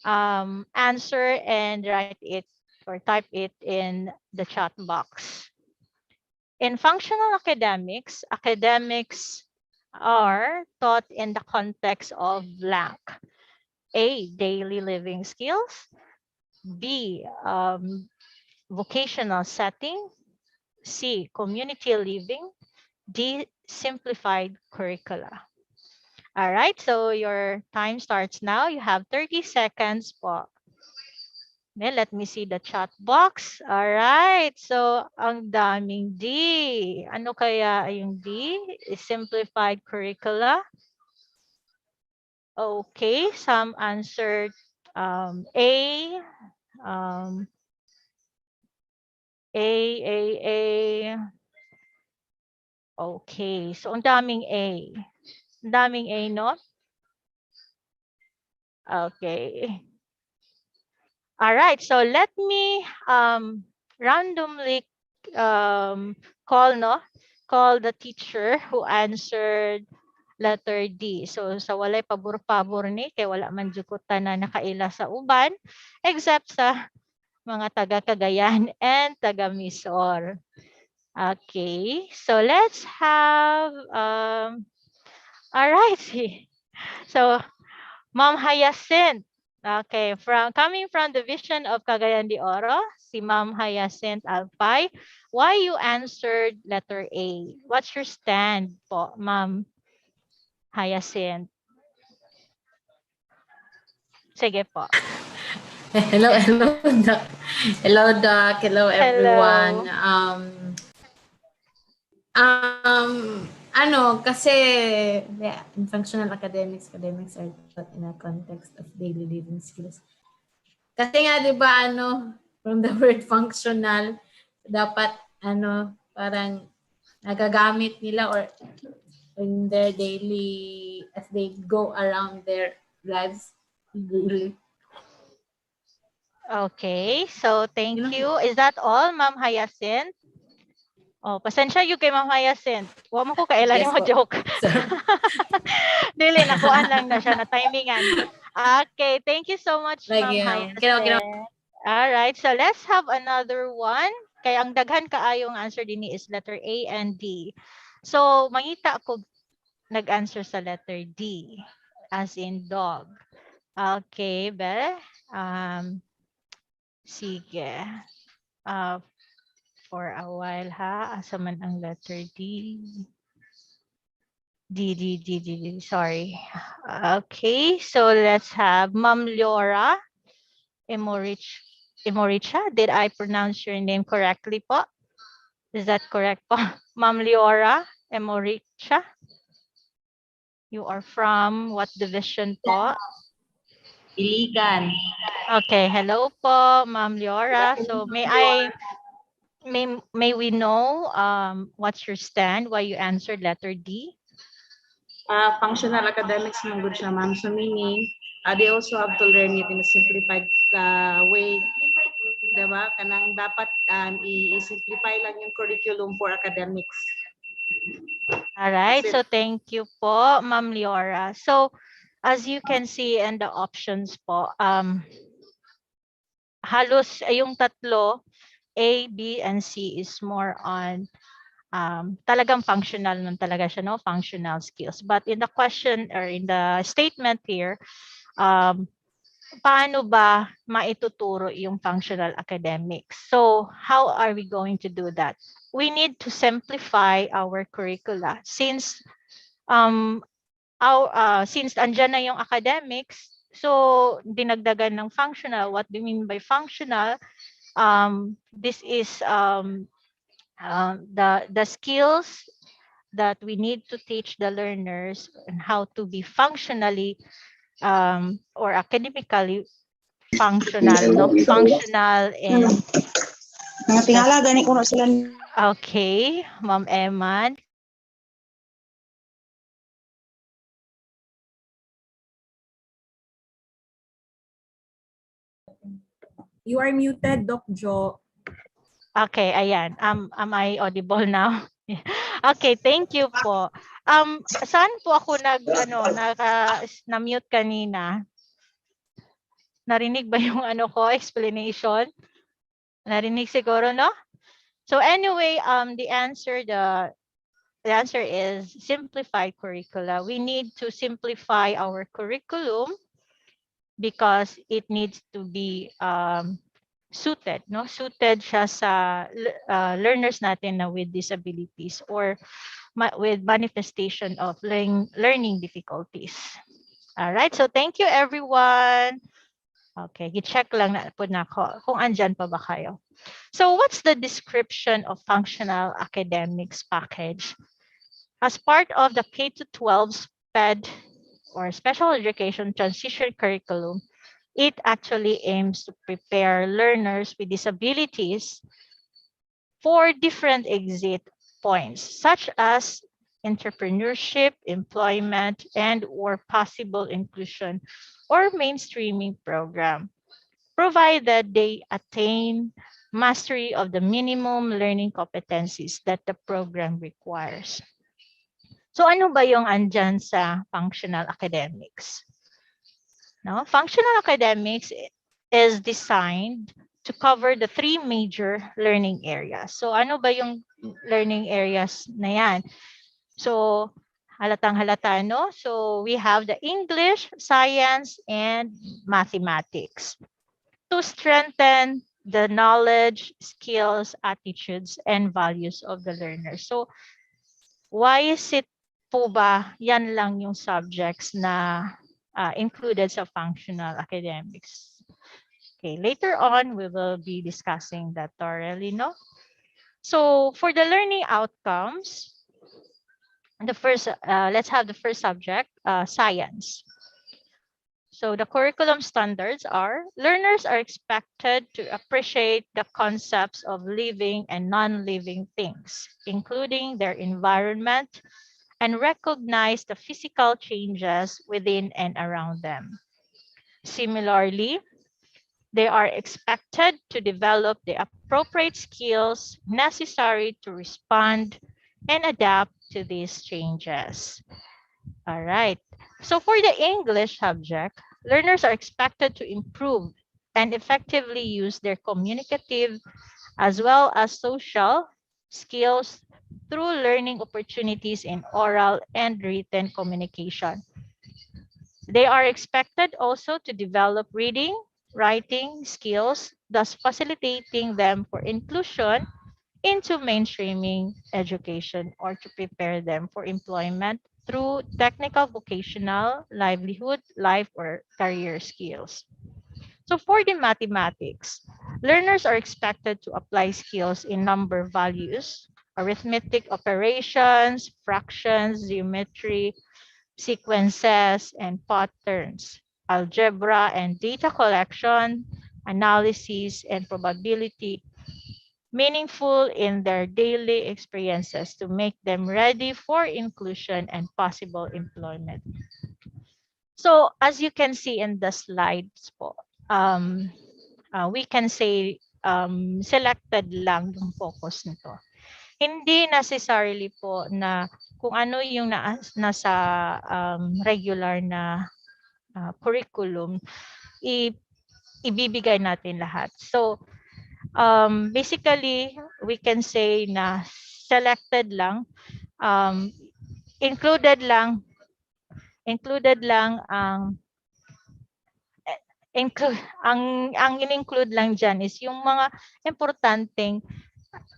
answer and write it or type it in the chat box. In functional academics, academics are taught in the context of blank. A, daily living skills. B, vocational setting. C, community living. D, simplified curricula. All right, so your time starts now. You have 30 seconds po. Then let me see the chat box. All right, so ang daming D. Ano kaya yung D? Simplified curricula. Okay, some answered A. Um, A. Okay, so ang daming A. Ang daming A, no? Okay. All right, so let me randomly call the teacher who answered letter D. So sa walay pabor-pabor ni kay wala man jud ko tanan nakaila sa uban except sa mga taga Cagayan and taga Misor. Okay, so let's have all right. So Ma'am Hyacinth. Okay, coming from the Vision of Cagayan de Oro, si Ma'am Hyacinth Alpay. Why you answered letter A? What's your stand po, Ma'am Hyacinth? Sige po. Hello, Doc. Hello, Doc. Hello, everyone. Kasi in functional academics are taught in a context of daily living skills. Kasi nga, di ba, from the word functional, dapat, parang nagagamit nila or in their daily, as they go around their lives. Okay, so thank you. Is that all, Ma'am Hyacinth? Oh, pasensya yung kay Ma'am Hyacinth. Huwag mo ko kailan Yes, mo joke. Dili, nakuan lang na siya na timingan. Okay, thank you so much, Ma'am Hyacinth. All right, so let's have another one. Kaya ang daghan kaayong answer din is letter A and D. So, mangita ako nag-answer sa letter D, as in dog. Okay, be. Sige. For a while ha. Asa man ang letter D. D. Sorry. Okay, so let's have Ma'am Laura Emoricha. Did I pronounce your name correctly po? Is that correct po? Ma'am Laura Emoricha. You are from what division po? Iligan. Okay, hello po, Ma'am Laura. So may we know what's your stand, why you answered letter D? Functional academics man good siya, ma'am. So meaning, they also have to learn it in a simplified way. Diba? Kanang dapat i-simplify lang yung curriculum for academics. All right, so thank you po, Ma'am Laura. So as you can see in the options po, halos yung tatlo, A, B, and C is more on talagang functional nun talaga siya, no? Functional skills. But in the question or in the statement here, paano ba maituturo yung functional academics? So, how are we going to do that? We need to simplify our curricula since since andyan na yung academics, so dinagdagan ng functional. What do you mean by functional? This is the skills that we need to teach the learners and how to be functionally or academically functional, no? Functional and tingala gani kuno sila. okay, Ma'am Eman. You are muted, Doc Jo. Okay, ayan. Am I audible now? Okay, thank you po. Saan po ako na-mute kanina? Narinig ba yung explanation? Narinig siguro, no? So anyway, the answer is simplified curricula. We need to simplify our curriculum because it needs to be suited, no? Suited siya sa learners natin na with disabilities or with manifestation of learning difficulties. All right, so thank you everyone. Okay, i-check lang na po na ako kung andyan pa ba kayo. So what's the description of functional academics package? As part of the K-12 SPED or Special Education Transition Curriculum, it actually aims to prepare learners with disabilities for different exit points, such as entrepreneurship, employment, and or possible inclusion or mainstreaming program, provided they attain mastery of the minimum learning competencies that the program requires. So ano ba yung andyan sa functional academics? No? Functional academics is designed to cover the three major learning areas. So ano ba yung learning areas na yan? So halatang halata, no? So we have the English, science, and mathematics to strengthen the knowledge, skills, attitudes, and values of the learner. So why is it po ba yan lang yung subjects na included sa functional academics? Okay, later on, we will be discussing that thoroughly, no? So for the learning outcomes, let's have the first subject, science. So the curriculum standards are, learners are expected to appreciate the concepts of living and non-living things, including their environment, and recognize the physical changes within and around them. Similarly, they are expected to develop the appropriate skills necessary to respond and adapt to these changes. All right. So for the English subject, learners are expected to improve and effectively use their communicative as well as social skills through learning opportunities in oral and written communication. They are expected also to develop reading, writing skills, thus facilitating them for inclusion into mainstreaming education or to prepare them for employment through technical, vocational, livelihood, life, or career skills. So for the mathematics, learners are expected to apply skills in number values, arithmetic operations, fractions, geometry, sequences, and patterns, algebra and data collection, analysis, and probability, meaningful in their daily experiences to make them ready for inclusion and possible employment. So as you can see in the slides po, we can say selected lang yung focus nito. Hindi necessarily po na kung ano yung nasa regular na curriculum, ibibigay natin lahat. So, basically, we can say na selected lang, included lang ang include ang in-include lang diyan is yung mga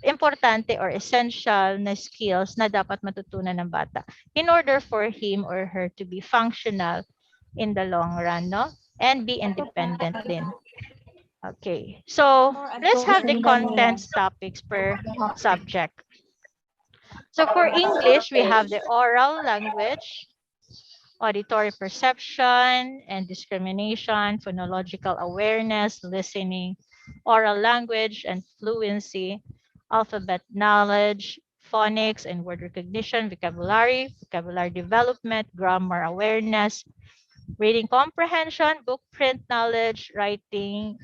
importante or essential na skills na dapat matutunan ng bata in order for him or her to be functional in the long run, no? And be independent din. Okay. So, let's have the contents topics per subject. So, for English, we have the oral language, auditory perception and discrimination, phonological awareness, listening, oral language and fluency, alphabet knowledge, phonics and word recognition, vocabulary development, grammar awareness, reading comprehension, book print knowledge, writing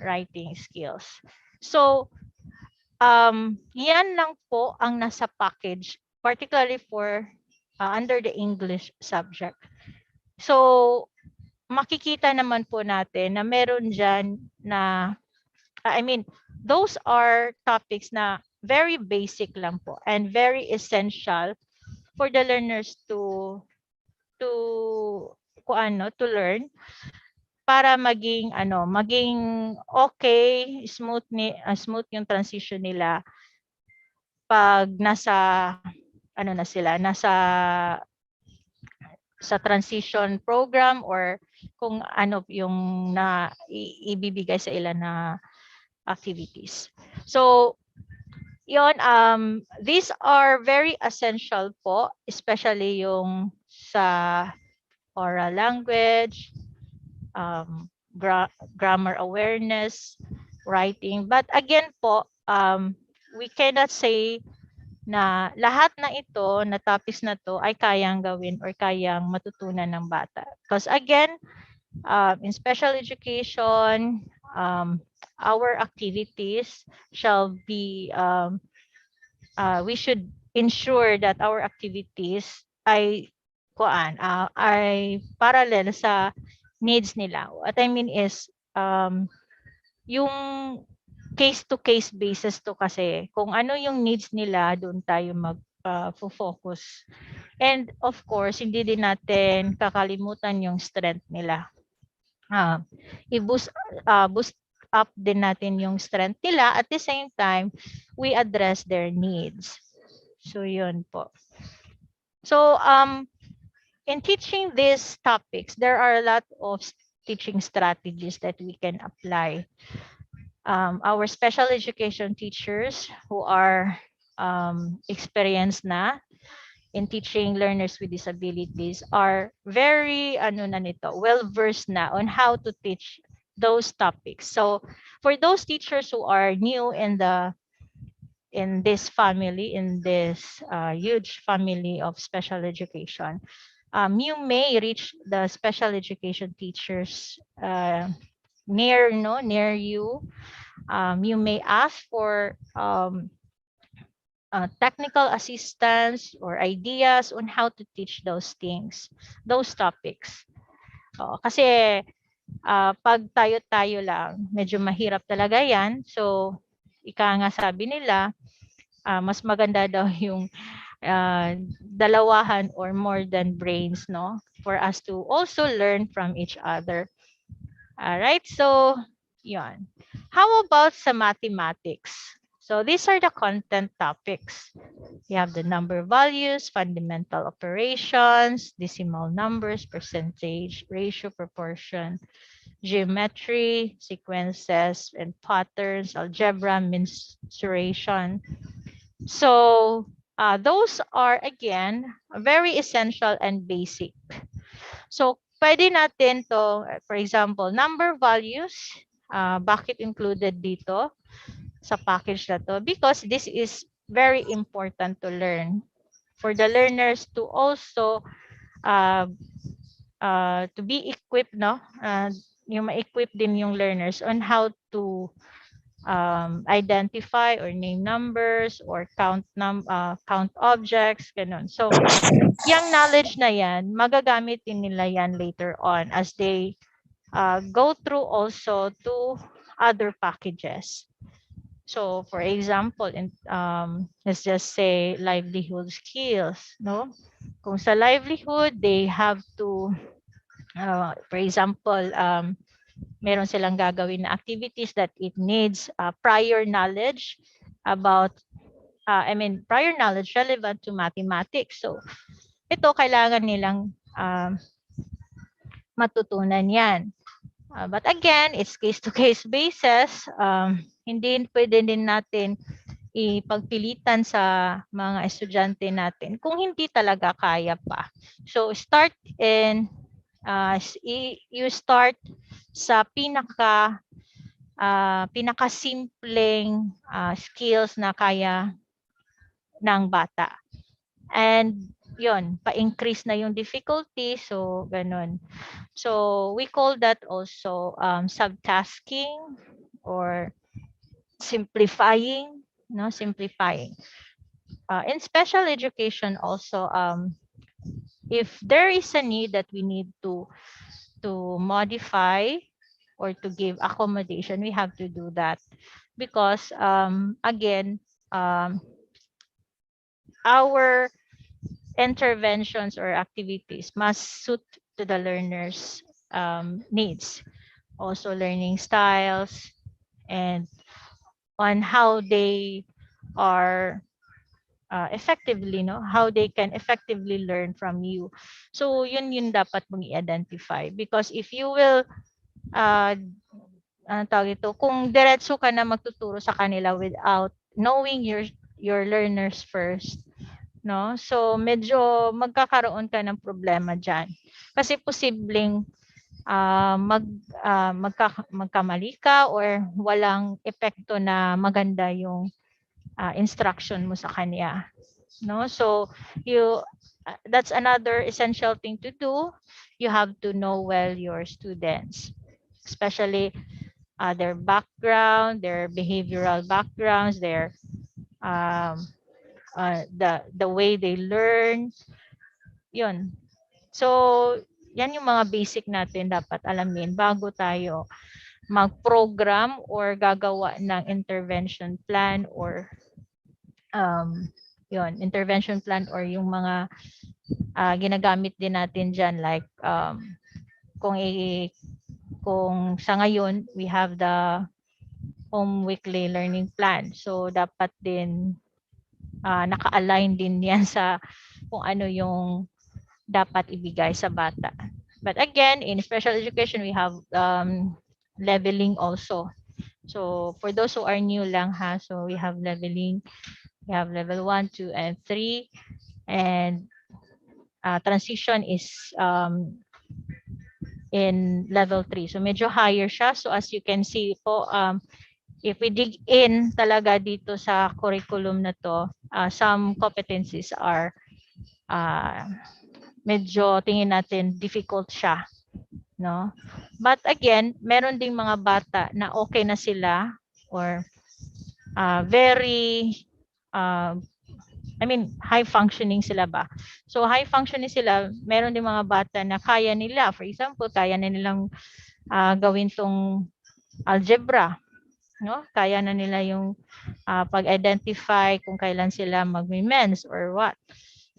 skills. So, yan lang po ang nasa package, particularly for under the English subject. So, makikita naman po natin na meron dyan na, those are topics na very basic lang po and very essential for the learners to learn para maging okay, smooth yung transition nila pag nasa sa transition program or kung ano yung na ibibigay sa ilan na activities. So, these are very essential po, especially yung sa oral language, grammar awareness, writing. But again po, we cannot say na lahat na ito, na topics na to ay kayang gawin or kayang matutunan ng bata. Because again, in special education, our activities shall be, we should ensure that our activities ay parallel sa needs nila. What I mean is, yung case-to-case basis to kasi. Kung ano yung needs nila, doon tayo mag-focus. And of course, hindi din natin kakalimutan yung strength nila. I-boost up din natin yung strength nila. At the same time, we address their needs. So, yun po. So, in teaching these topics, there are a lot of teaching strategies that we can apply. Our special education teachers who are experienced na in teaching learners with disabilities are very well-versed na on how to teach those topics. So for those teachers who are new in this family, in this huge family of special education, you may reach the special education teachers near you. You may ask for technical assistance or ideas on how to teach those things, those topics. Kasi pag tayo-tayo lang, medyo mahirap talaga yan. So, ika nga sabi nila, mas maganda daw yung dalawahan or more than brains, no? For us to also learn from each other. Alright, so, yun. How about sa mathematics? So, these are the content topics. You have the number values, fundamental operations, decimal numbers, percentage, ratio, proportion, geometry, sequences, and patterns, algebra, mensuration. So, those are, again, very essential and basic. So, pwede natin to, for example, number values, bakit included dito sa package na to? Because this is very important to learn for the learners to also to be equipped, no? Yung ma-equip din yung learners on how to identify or name numbers or count objects, ganun. So, yung knowledge na yan, magagamit din nila yan later on as they go through also to other packages. So for example, let's just say livelihood skills, no? Kung sa livelihood, they have to, for example, meron silang gagawin na activities that it needs prior knowledge about, prior knowledge relevant to mathematics. So ito kailangan nilang matutunan yan. But again, it's case-to-case basis. Hindi pwede din natin ipagpilitan sa mga estudyante natin kung hindi talaga kaya pa. So start you start sa pinakasimpleng skills na kaya ng bata. And yon, pa-increase na yung difficulty, so ganun. So we call that also subtasking or simplifying, no, simplifying. In special education also, if there is a need that we need to modify or to give accommodation, we have to do that because again, our interventions or activities must suit to the learner's needs, also learning styles, and on how they are effectively, no, how they can effectively learn from you. So yun dapat mong i-identify, because if you will ano tawag ito, kung diretso ka na magtuturo sa kanila without knowing your learners first, no, so medyo magkakaroon ka ng problema diyan, kasi posibleng magkamali ka or walang epekto na maganda yung instruction mo sa kanya, no? So you that's another essential thing to do. You have to know well your students, especially their background, their behavioral backgrounds, their the way they learn, yun. So yan yung mga basic natin dapat alamin bago tayo mag-program or gagawa ng intervention plan or intervention plan or yung mga ginagamit din natin dyan, like kung sa ngayon we have the home weekly learning plan, so dapat din naka-align din yan sa kung ano yung dapat ibigay sa bata. But again, in special education, we have leveling also. So for those who are new lang so we have leveling. We have level 1, 2, and 3. And transition is in level 3. So medyo higher siya. So as you can see po, if we dig in talaga dito sa curriculum na to, some competencies are medyo tingin natin difficult siya, no? But again, meron ding mga bata na okay na sila or very high functioning sila ba. So high functioning sila, meron din mga bata na kaya nila, for example, kaya na nilang gawin tong algebra, no? Kaya na nila yung pag-identify kung kailan sila mag-mens or what.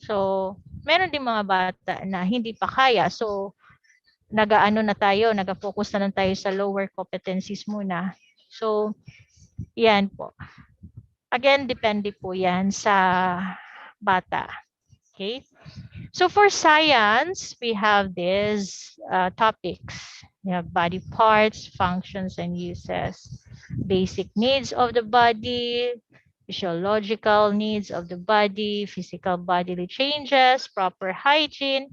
So meron din mga bata na hindi pa kaya. So nag-focus na lang tayo sa lower competencies muna. So yan po. Again, depende po yan sa bata. Okay? So for science, we have these topics. We have body parts, functions, and uses. Basic needs of the body, physiological needs of the body, physical bodily changes, proper hygiene,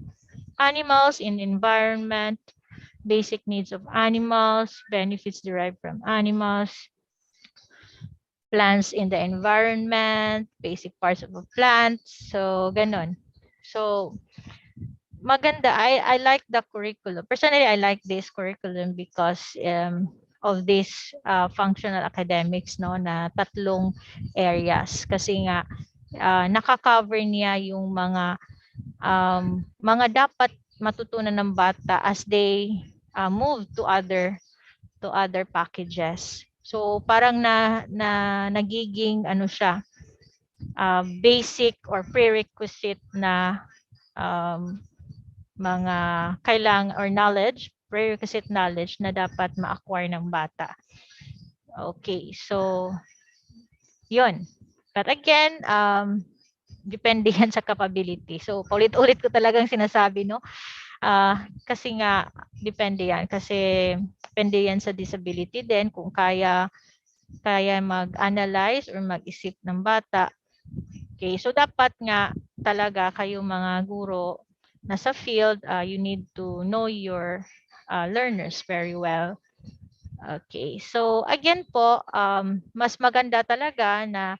animals in environment, basic needs of animals, benefits derived from animals, plants in the environment, basic parts of a plant. So, ganon. So, maganda. I like the curriculum. Personally, I like this curriculum because of this functional academics, no, na tatlong areas. Kasi nga, nakakover niya yung mga dapat matutunan ng bata as they moved to other packages. So parang nagiging ano siya, basic or prerequisite na mga kailangan or prerequisite knowledge na dapat ma-acquire ng bata. Okay, so yun. But again, depende yan sa capability. So paulit-ulit ko talagang sinasabi, no? Kasi nga, depende yan. Kasi depende yan sa disability din kung kaya mag-analyze or mag-isip ng bata. Okay, so dapat nga talaga kayong mga guro na sa field, you need to know your learners very well. Okay, so again po, mas maganda talaga na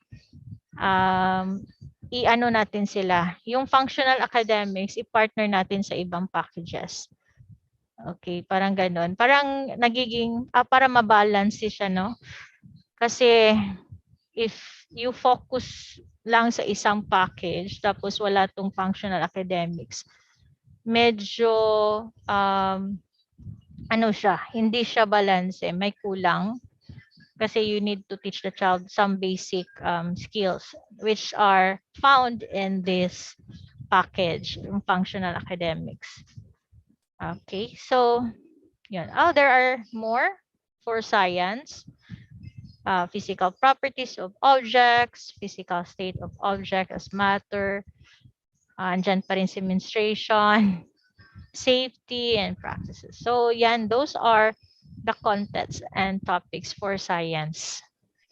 i-ano natin sila. Yung functional academics, i-partner natin sa ibang packages. Okay, parang ganon. Parang nagiging, para mabalance siya, no? Kasi if you focus lang sa isang package, tapos wala tong functional academics, medyo, ano siya, hindi siya balance, may kulang. Kasi you need to teach the child some basic skills which are found in this package, yung functional academics. Okay, so yun. Oh, there are more for science. Physical properties of objects, physical state of object as matter, andyan pa rin si menstruation, safety, and practices. So yan, those are the contents and topics for science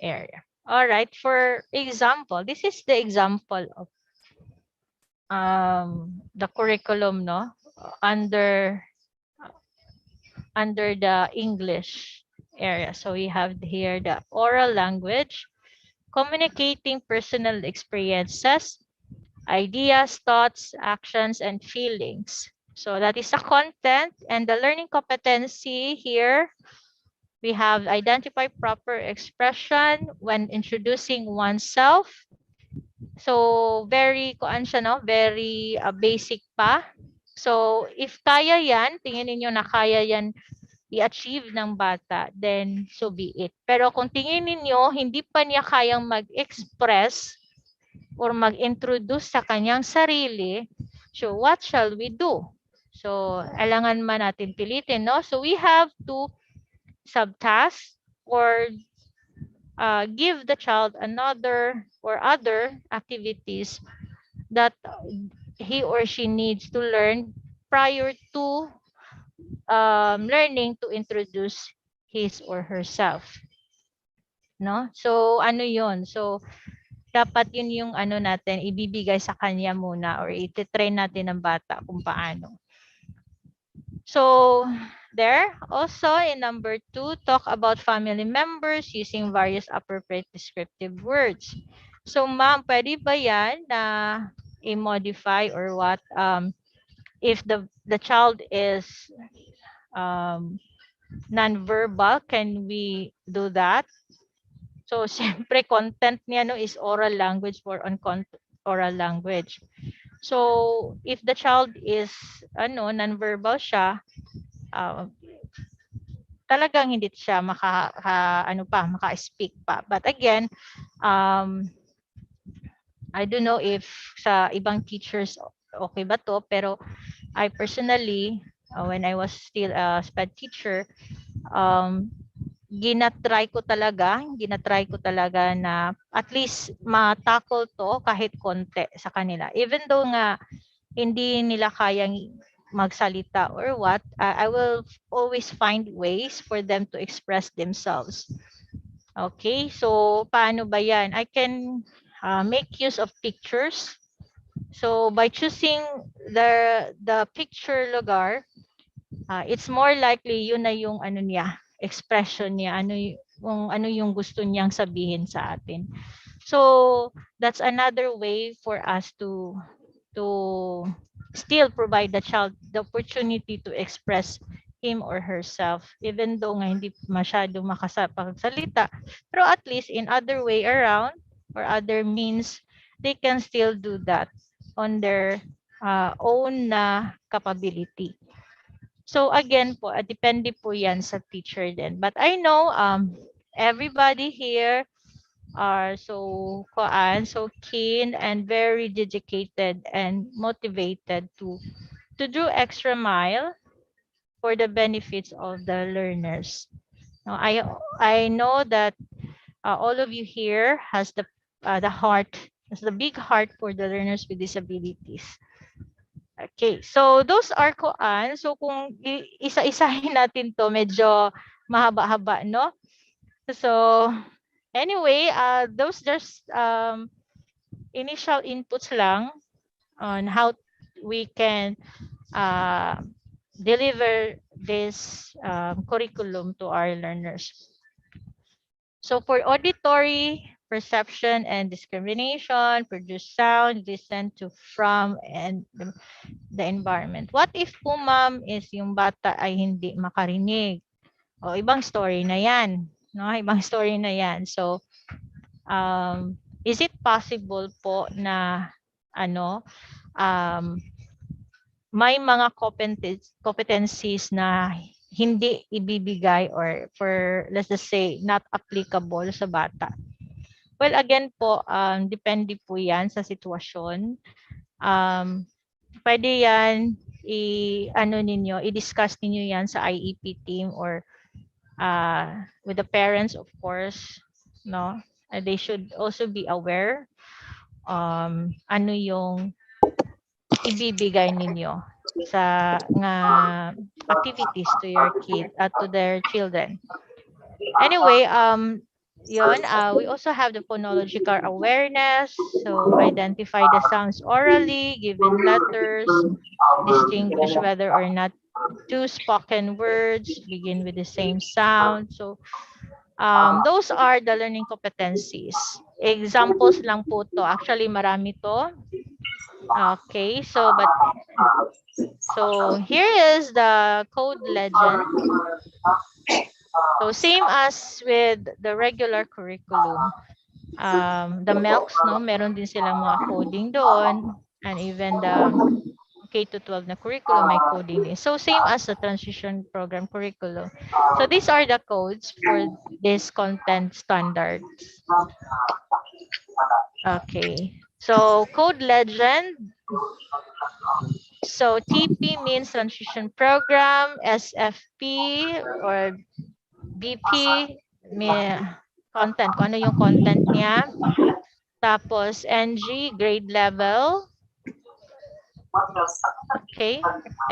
area. All right, for example, this is the example of the curriculum, no, under the English area. So we have here the oral language, communicating personal experiences, ideas, thoughts, actions, and feelings. So that is the content, and the learning competency here. We have identify proper expression when introducing oneself. So very very basic pa. So if kaya yan, tingin niyo na kaya yan i-achieve ng bata, then so be it. Pero kung tingin niyo hindi pa niya kayang mag-express or mag-introduce sa kanyang sarili, so what shall we do? So alangan man natin pilitin, no? So we have to subtask or give the child another or other activities that he or she needs to learn prior to learning to introduce his or herself. No? So ano 'yon? So dapat yun yung ano natin ibibigay sa kanya muna or i-train natin ng bata kung paano. So there also in number 2, talk about family members using various appropriate descriptive words. So ma'am, pwede ba yan na i-modify or what if the child is non-verbal, can we do that? So siyempre content niya no is oral language for on oral language. So if the child is non-verbal siya, talagang hindi siya maka-speak pa. But again, I don't know if sa ibang teachers okay ba to, pero I personally, when I was still a SPED teacher, ginatry ko talaga na at least ma-tackle to kahit konti sa kanila. Even though nga hindi nila kayang magsalita or what, I will always find ways for them to express themselves. Okay, so paano ba yan? I can make use of pictures. So by choosing the picture lugar, it's more likely yun na yung expression niya, ano yung gusto niyang sabihin sa atin. So that's another way for us to still provide the child the opportunity to express him or herself, even though nga hindi masyado makapagsalita, pero at least in other way around or other means, they can still do that on their own capability. So again po, depende po yan sa teacher din. But I know everybody here are so keen and very dedicated and motivated to do extra mile for the benefits of the learners. Now, I know that all of you here has the heart, has the big heart for the learners with disabilities. Okay, so those are koan. So kung isa-isahin natin to, medyo mahaba-haba, no? So anyway, those just initial inputs lang on how we can uh, deliver this curriculum to our learners. So for auditory, perception and discrimination, produce sound, listen to from and the environment. What if po ma'am is yung bata ay hindi makarinig? O ibang story na yan. No? Ibang story na yan. So is it possible po na may mga competencies na hindi ibibigay or for let's just say not applicable sa bata? Well, again po, depende po yan sa sitwasyon. Pwede yan i-discuss ninyo yan sa IEP team or with the parents, of course, no? They should also be aware ano yung ibibigay ninyo sa nga activities to your kid to their children. Anyway, we also have the phonological awareness. So identify the sounds orally, given letters, distinguish whether or not two spoken words begin with the same sound. So those are the learning competencies. Examples lang po to. Actually, marami to. Okay, so here is the code legend. So same as with the regular curriculum. The MELCs, no, meron din silang mga coding doon, and even the K-12 na curriculum may coding din. So same as the transition program curriculum. So these are the codes for this content standards. Okay. So code legend. So TP means transition program, SFP or BP may content, kung ano yung content niya. Tapos NG, grade level. Okay.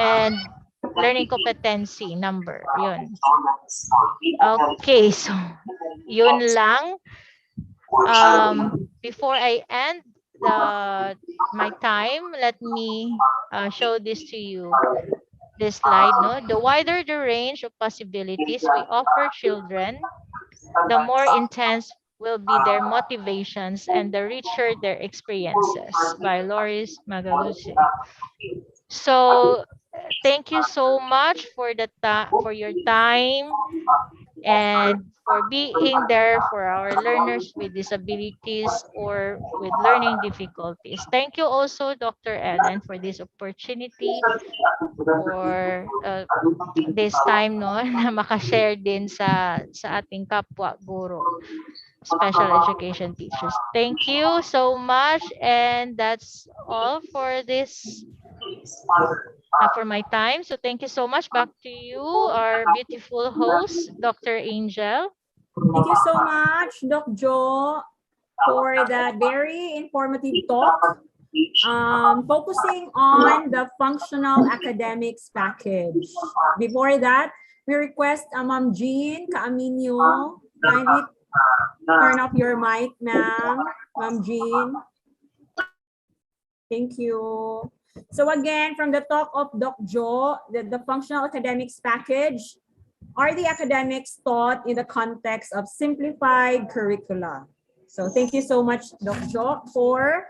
And learning competency number. Yun. Okay. So, yun lang. Before I end my time, let me show this to you. This slide, no? The wider the range of possibilities we offer children, the more intense will be their motivations and the richer their experiences, by Loris Magaluzzi. So thank you so much for your time and for being there for our learners with disabilities or with learning difficulties. Thank you also, Dr. Ellen, for this opportunity, for this time, no, na makashare din sa ating kapwa guro, special education teachers. Thank you so much, and that's all for this for my time. So thank you so much. Back to you, our beautiful host, Dr. Angel. Thank you so much, Doc Jo, for that very informative talk. Focusing on the functional academics package. Before that, we request Ma'am Jean Kaaminyo, kindly turn off your mic, ma'am. Ma'am Jean. Thank you. So again, from the talk of Doc Jo, the functional academics package are the academics taught in the context of simplified curricula. So thank you so much, Doc Jo, for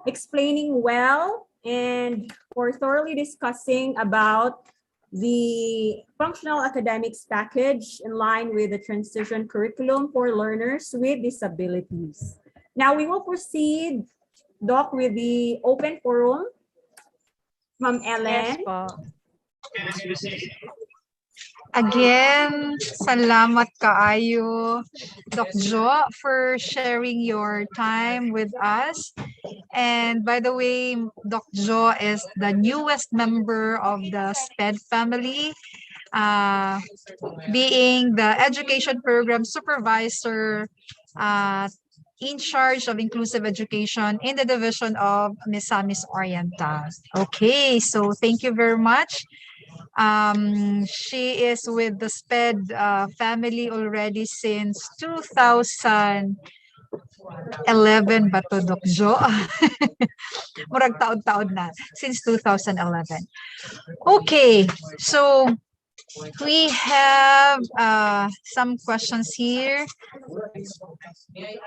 explaining well and for thoroughly discussing about the functional academics package in line with the transition curriculum for learners with disabilities. Now we will proceed, Doc, with the open forum. Ma'am Ellen. Yes, po. Again, salamat kaayo, Doc Jo, for sharing your time with us. And by the way, Doc Jo is the newest member of the SPED family, being the education program supervisor in charge of inclusive education in the division of Misamis Oriental. Okay, so thank you very much. She is with the SPED family already since 2011 ba to, Doc Jo? Murag taon-taon na, since 2011. Okay, so we have some questions here.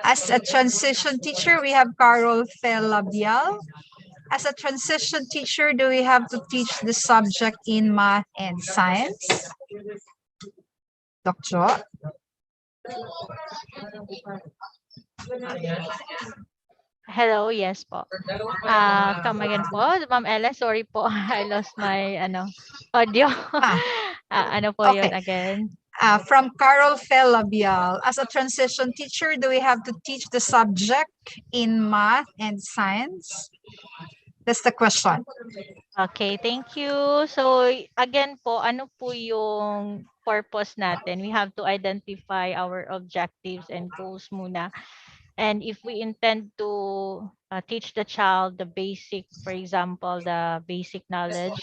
As a transition teacher, we have Carol Felabial. As a transition teacher, do we have to teach the subject in math and science? Dr. Hello, yes po. Come again po, Ma'am Ella, sorry po, I lost my audio. Ano po Okay. yun again? From Carol Felabial, as a transition teacher, do we have to teach the subject in math and science? That's the question. Okay, thank you. So again po, ano po yung purpose natin? We have to identify our objectives and goals muna. And if we intend to teach the child the basic, for example, the basic knowledge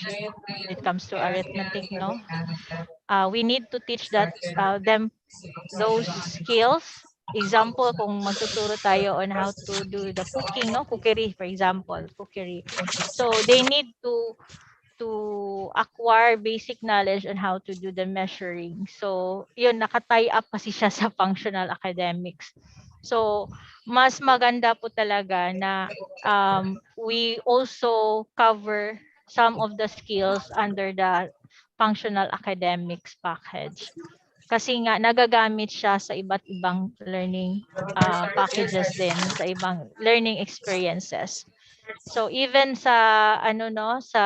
when it comes to arithmetic, no? We need to teach them those skills. Example, kung magtuturo tayo on how to do the cooking, no? Cookery, for example, cookery. So they need to acquire basic knowledge on how to do the measuring. So, yun, nakatie up kasi siya sa functional academics. So, mas maganda po talaga na we also cover some of the skills under the functional academics package. Kasi nga, nagagamit siya sa iba't ibang learning packages din, sa ibang learning experiences. So, even sa, sa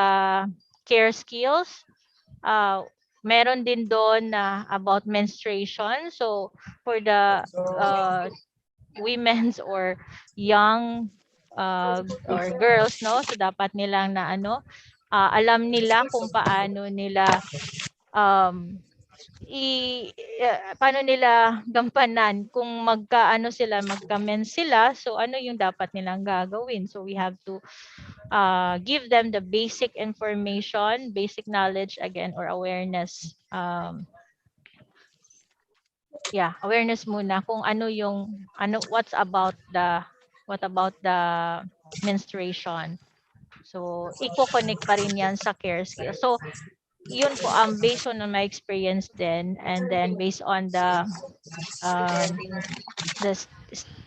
care skills, meron din doon na about menstruation. So, for the women's or young or girls, no? So, dapat nilang na alam nila kung paano nila paano nila gampanan kung magka-mens sila, so ano yung dapat nilang gagawin. So we have to give them the basic information, basic knowledge again, or awareness. Awareness muna kung what about the menstruation. So iko-connect pa rin yan sa care skills. So yun po, based on my experience then, and then based on the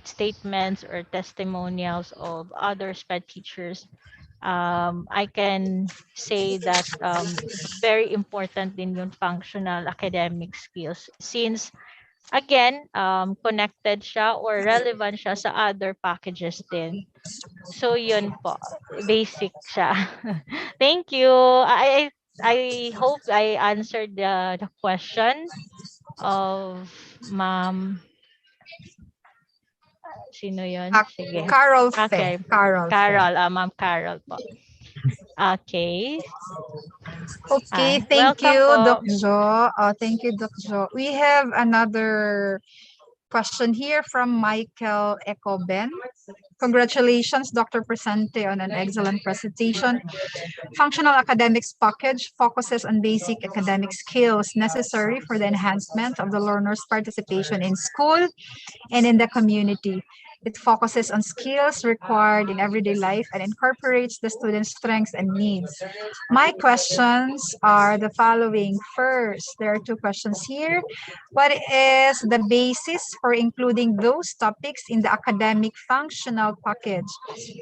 statements or testimonials of other SPED teachers, I can say that very important din yung functional academic skills, since again, connected siya or relevant siya sa other packages din. So yun po, basic siya. Thank you. I hope I answered the question of Ma'am. Sino yun? Sige. Carol. Okay. Carol. Ma'am Carol po. Okay. Okay, thank you, Doc Jo. Thank you, Doc Jo. We have another question here from Michael Ecoben. Congratulations, Dr. Presente, on an excellent presentation. Functional academics package focuses on basic academic skills necessary for the enhancement of the learner's participation in school and in the community. It focuses on skills required in everyday life and incorporates the student's strengths and needs. My questions are the following. First, there are two questions here. What is the basis for including those topics in the academic functional package?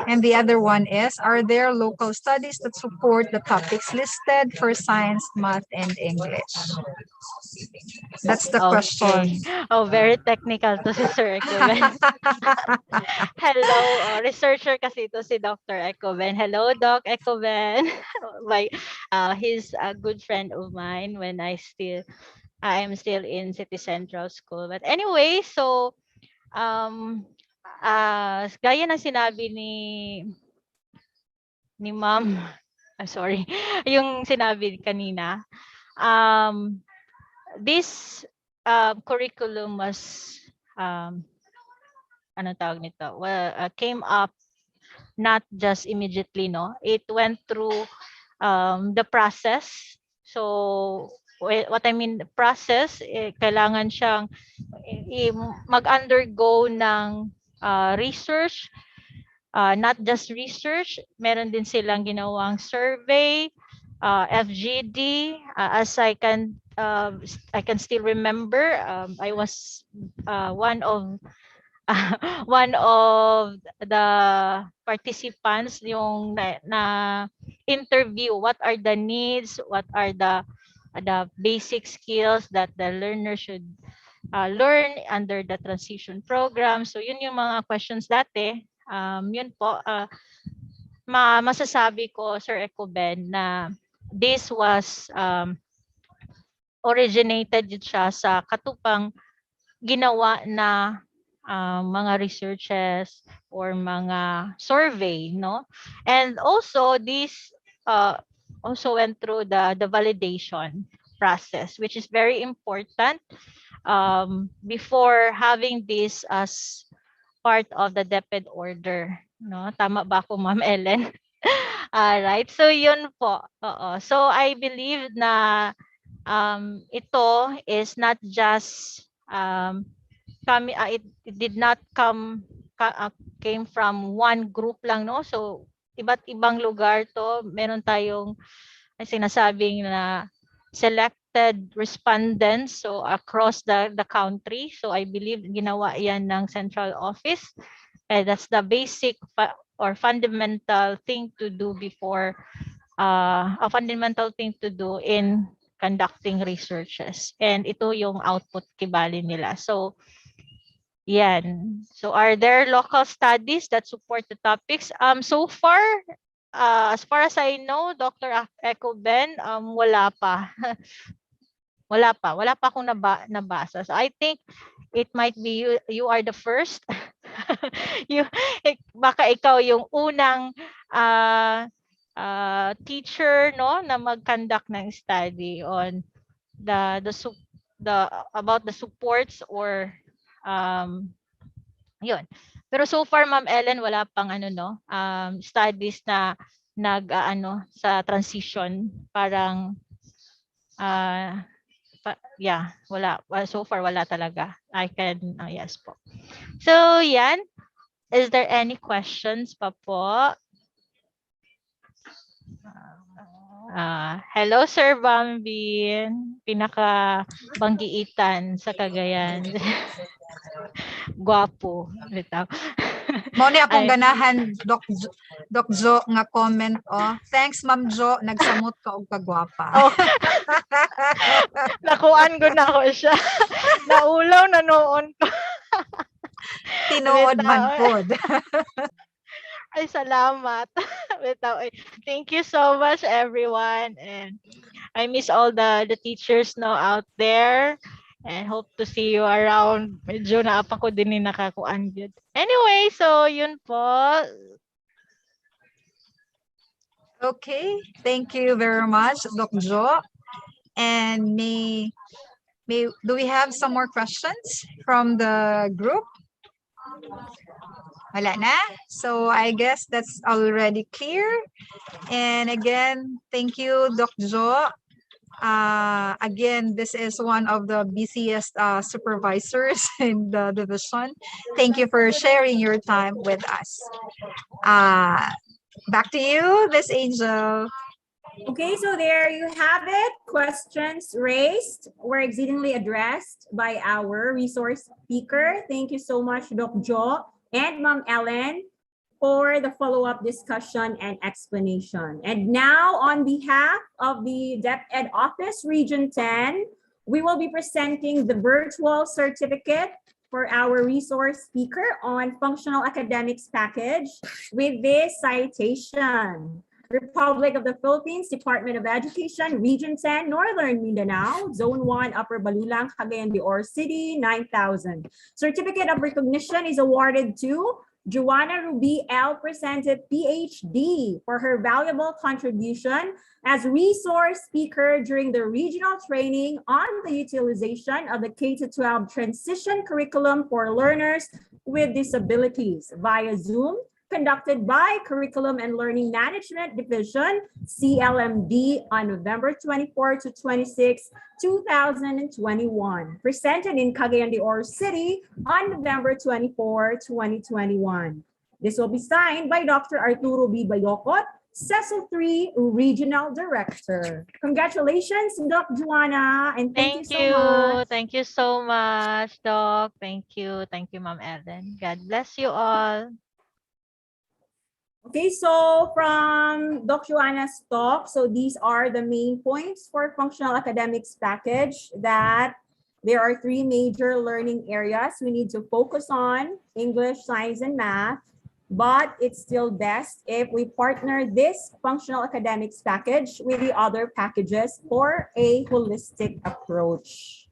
And the other one is, are there local studies that support the topics listed for science, math, and English? That's the question. Oh, very technical to Sir Equivalent. Hello, researcher kasi ito si Dr. Ecoben. Hello, Doc Ecoben. Like, he's a good friend of mine when I am still in City Central School. But anyway, so gaya ng sinabi ni Ma'am, I'm sorry, yung sinabi kanina, this curriculum was ano tawag nito? Well, came up not just immediately, no? It went through the process. So what I mean the process, kailangan siyang mag-undergo ng research, not just research, meron din silang ginawang survey, FGD, as I can still remember, I was one of one of the participants yung na interview what are the needs, what are the basic skills that the learner should learn under the transition program. So yun yung mga questions dati. Yun po, masasabi ko, Sir Ecoben, na this was originated siya sa katupang ginawa na mga researches or mga survey, no? And also this also went through the validation process, which is very important before having this as part of the DepEd order, no? Tama ba ako, Ma'am Ellen? Alright, so yun po. Oo. So I believe na ito is not just it did not came from one group lang, no? So iba't ibang lugar to. Meron tayong sinasabing na selected respondents, so across the country. So I believe ginawa yan ng central office. That's the basic or fundamental thing to do before a fundamental thing to do in conducting researches. And ito yung output kibali nila. So yan. So are there local studies that support the topics? So far, as far as I know, Dr. Ecoben, wala pa. Wala pa akong nabasa. So I think it might be you are the first. Baka ikaw yung unang teacher, no, na mag-conduct ng study on the about the supports or yun. Pero so far, Ma'am Ellen, wala pang studies na sa transition, parang wala. So far wala talaga. I can yes po. So yan, is there any questions pa po? Hello, Sir Bambin. Pinaka-banggiitan sa Cagayan. Guwapo. Mo ni akong ganahan, Doc Jo, nga comment, Thanks, Ma'am Jo, nagsamot ka og kagwapa. Oh. Nakuan ko na ko siya. Naulaw na noon ko. Tinuod man pod. Ay, salamat. Thank you so much, everyone. And I miss all the teachers now out there. And hope to see you around. Medyo naapa ko din nakakuan yun. Anyway, so yun po. Okay, thank you very much, Doc Jo. And do we have some more questions from the group? Wala na? So I guess that's already clear. And again, thank you, Doc Jo. Again, this is one of the busiest supervisors in the division. Thank you for sharing your time with us. Back to you, Miss Angel. Okay, so there you have it. Questions raised were exceedingly addressed by our resource speaker. Thank you so much, Doc Jo and Ma'am Ellen, for the follow-up discussion and explanation. And now, on behalf of the DepEd Office Region 10, we will be presenting the virtual certificate for our resource speaker on functional academics package with this citation. Republic of the Philippines, Department of Education, Region 10, Northern Mindanao, Zone 1, Upper Balulang, Cagayan de Oro City, 9,000. Certificate of recognition is awarded to Joanna Ruby L. Presented, PhD, for her valuable contribution as resource speaker during the regional training on the utilization of the K-12 transition curriculum for learners with disabilities via Zoom, conducted by Curriculum and Learning Management Division, CLMD, on November 24 to 26, 2021. Presented in Cagayan de Oro City on November 24, 2021. This will be signed by Dr. Arturo B. Bayocot, CECIL 3 Regional Director. Congratulations, Doc Joanna, and thank you so much. Thank you so much, Doc. Thank you, Ma'am Ellen. God bless you all. Okay, so from Doc Joanna's talk, so these are the main points for functional academics package, that there are 3 major learning areas we need to focus on: English, science, and math. But it's still best if we partner this functional academics package with the other packages for a holistic approach.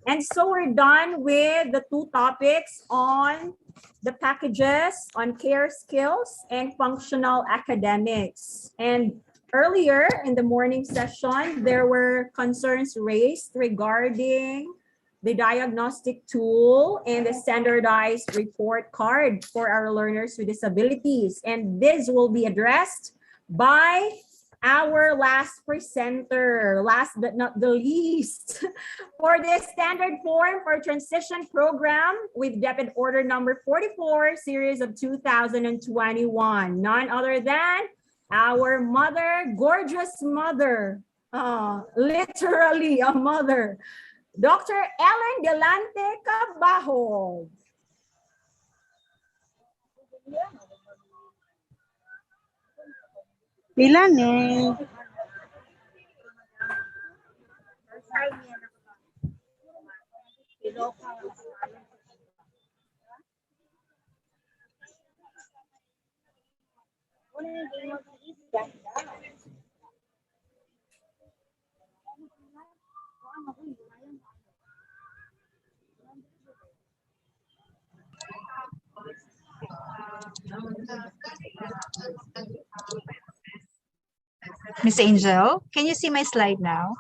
And so we're done with the 2 topics on the packages on care skills and functional academics. And earlier in the morning session, there were concerns raised regarding the diagnostic tool and the standardized report card for our learners with disabilities. And this will be addressed by our last presenter, last but not the least, for this standard form for transition program with debit order number 44, series of 2021. None other than our mother, gorgeous mother, literally a mother, Dr. Ellen Galante Cabajo. Milane. Miss Angel, can you see my slide now?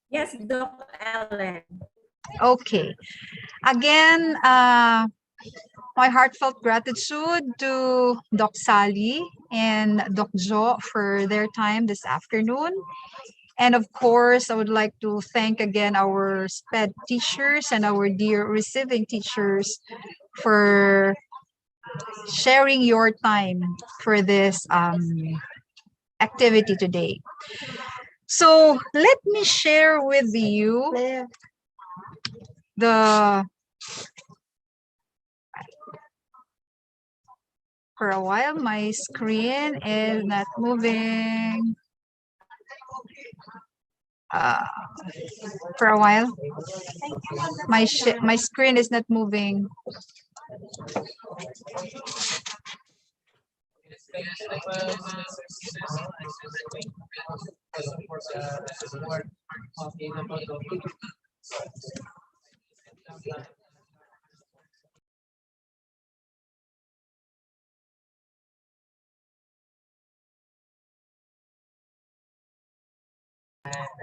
Yes, Dr. Ellen. Okay. Again, my heartfelt gratitude to Doc Sally and Doc Jo for their time this afternoon. And of course, I would like to thank again our SPED teachers and our dear receiving teachers for sharing your time for this activity today. So let me share with you for a while, my screen is not moving. For a while, my screen is not moving.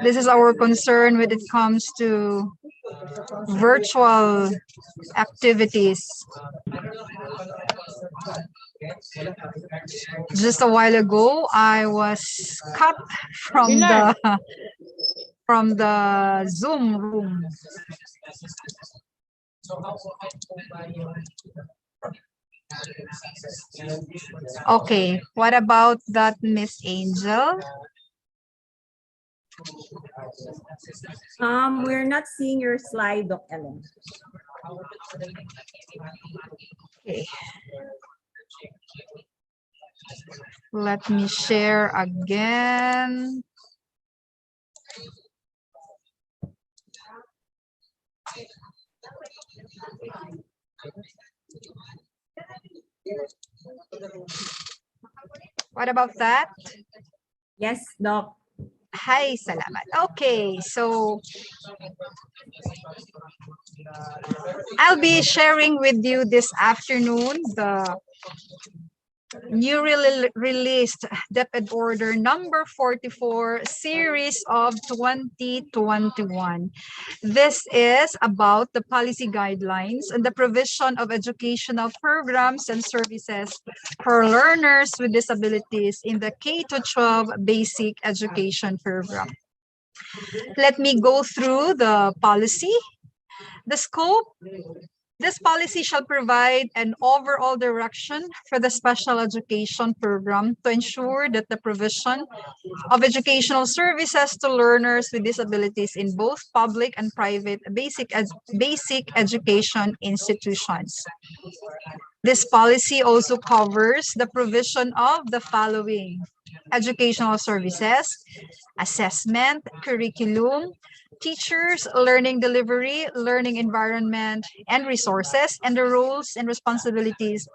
This is our concern when it comes to virtual activities. Just a while ago, I was cut from the Zoom room. Okay, what about that, Miss Angel? We're not seeing your slide, Dr. Ellen. Okay. Let me share again. What about that? Yes, Doc. Hi, salamat. Okay, so I'll be sharing with you this afternoon the newly released DepEd Order number 44, series of 2021. This is about the policy guidelines and the provision of educational programs and services for learners with disabilities in the K-12 basic education program. Let me go through the policy. The scope. This policy shall provide an overall direction for the special education program to ensure that the provision of educational services to learners with disabilities in both public and private basic education institutions. This policy also covers the provision of the following: educational services, assessment, curriculum, teachers, learning delivery, learning environment, and resources, and the roles and responsibilities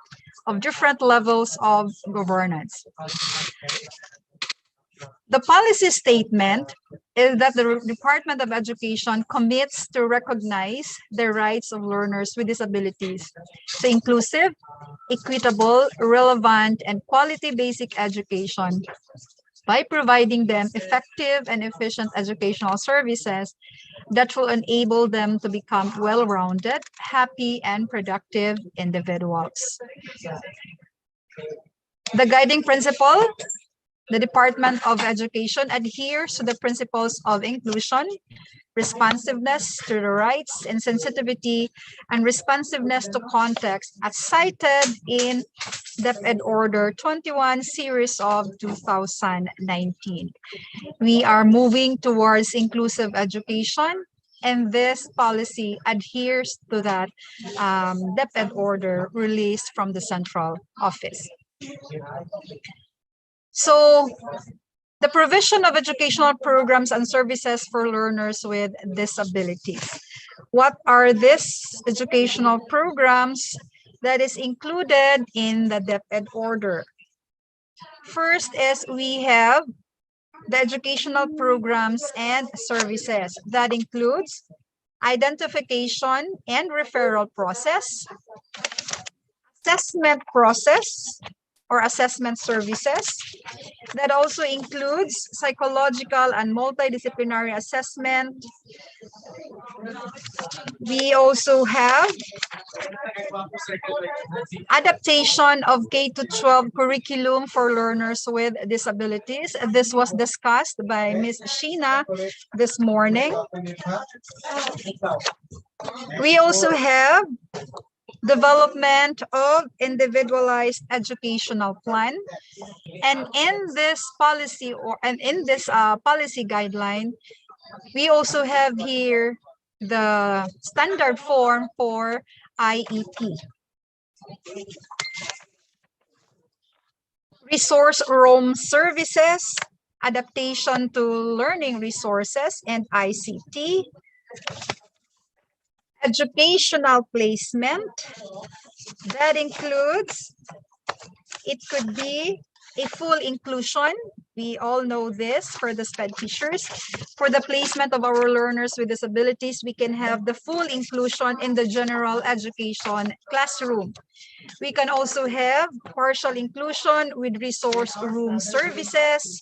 of different levels of governance. The policy statement is that the Department of Education commits to recognize the rights of learners with disabilities to inclusive, equitable, relevant, and quality basic education by providing them effective and efficient educational services that will enable them to become well-rounded, happy, and productive individuals. The guiding principle: the Department of Education adheres to the principles of inclusion, responsiveness to the rights, and sensitivity and responsiveness to context as cited in DepEd Order 21 series of 2019. We are moving towards inclusive education, and this policy adheres to that DepEd order released from the central office. So, the provision of educational programs and services for learners with disabilities. What are these educational programs that is included in the DepEd order? First is we have the educational programs and services. That includes identification and referral process, assessment process or assessment services. That also includes psychological and multidisciplinary assessment. We also have adaptation of K-12 curriculum for learners with disabilities. This was discussed by Ms. Sheena this morning. We also have development of individualized educational plan. And in this policy policy guideline, we also have here the standard form for IEP. Resource room services, adaptation to learning resources and ICT, educational placement. That includes, it could be a full inclusion. We all know this for the SPED teachers. For the placement of our learners with disabilities, we can have the full inclusion in the general education classroom. We can also have partial inclusion with resource room services.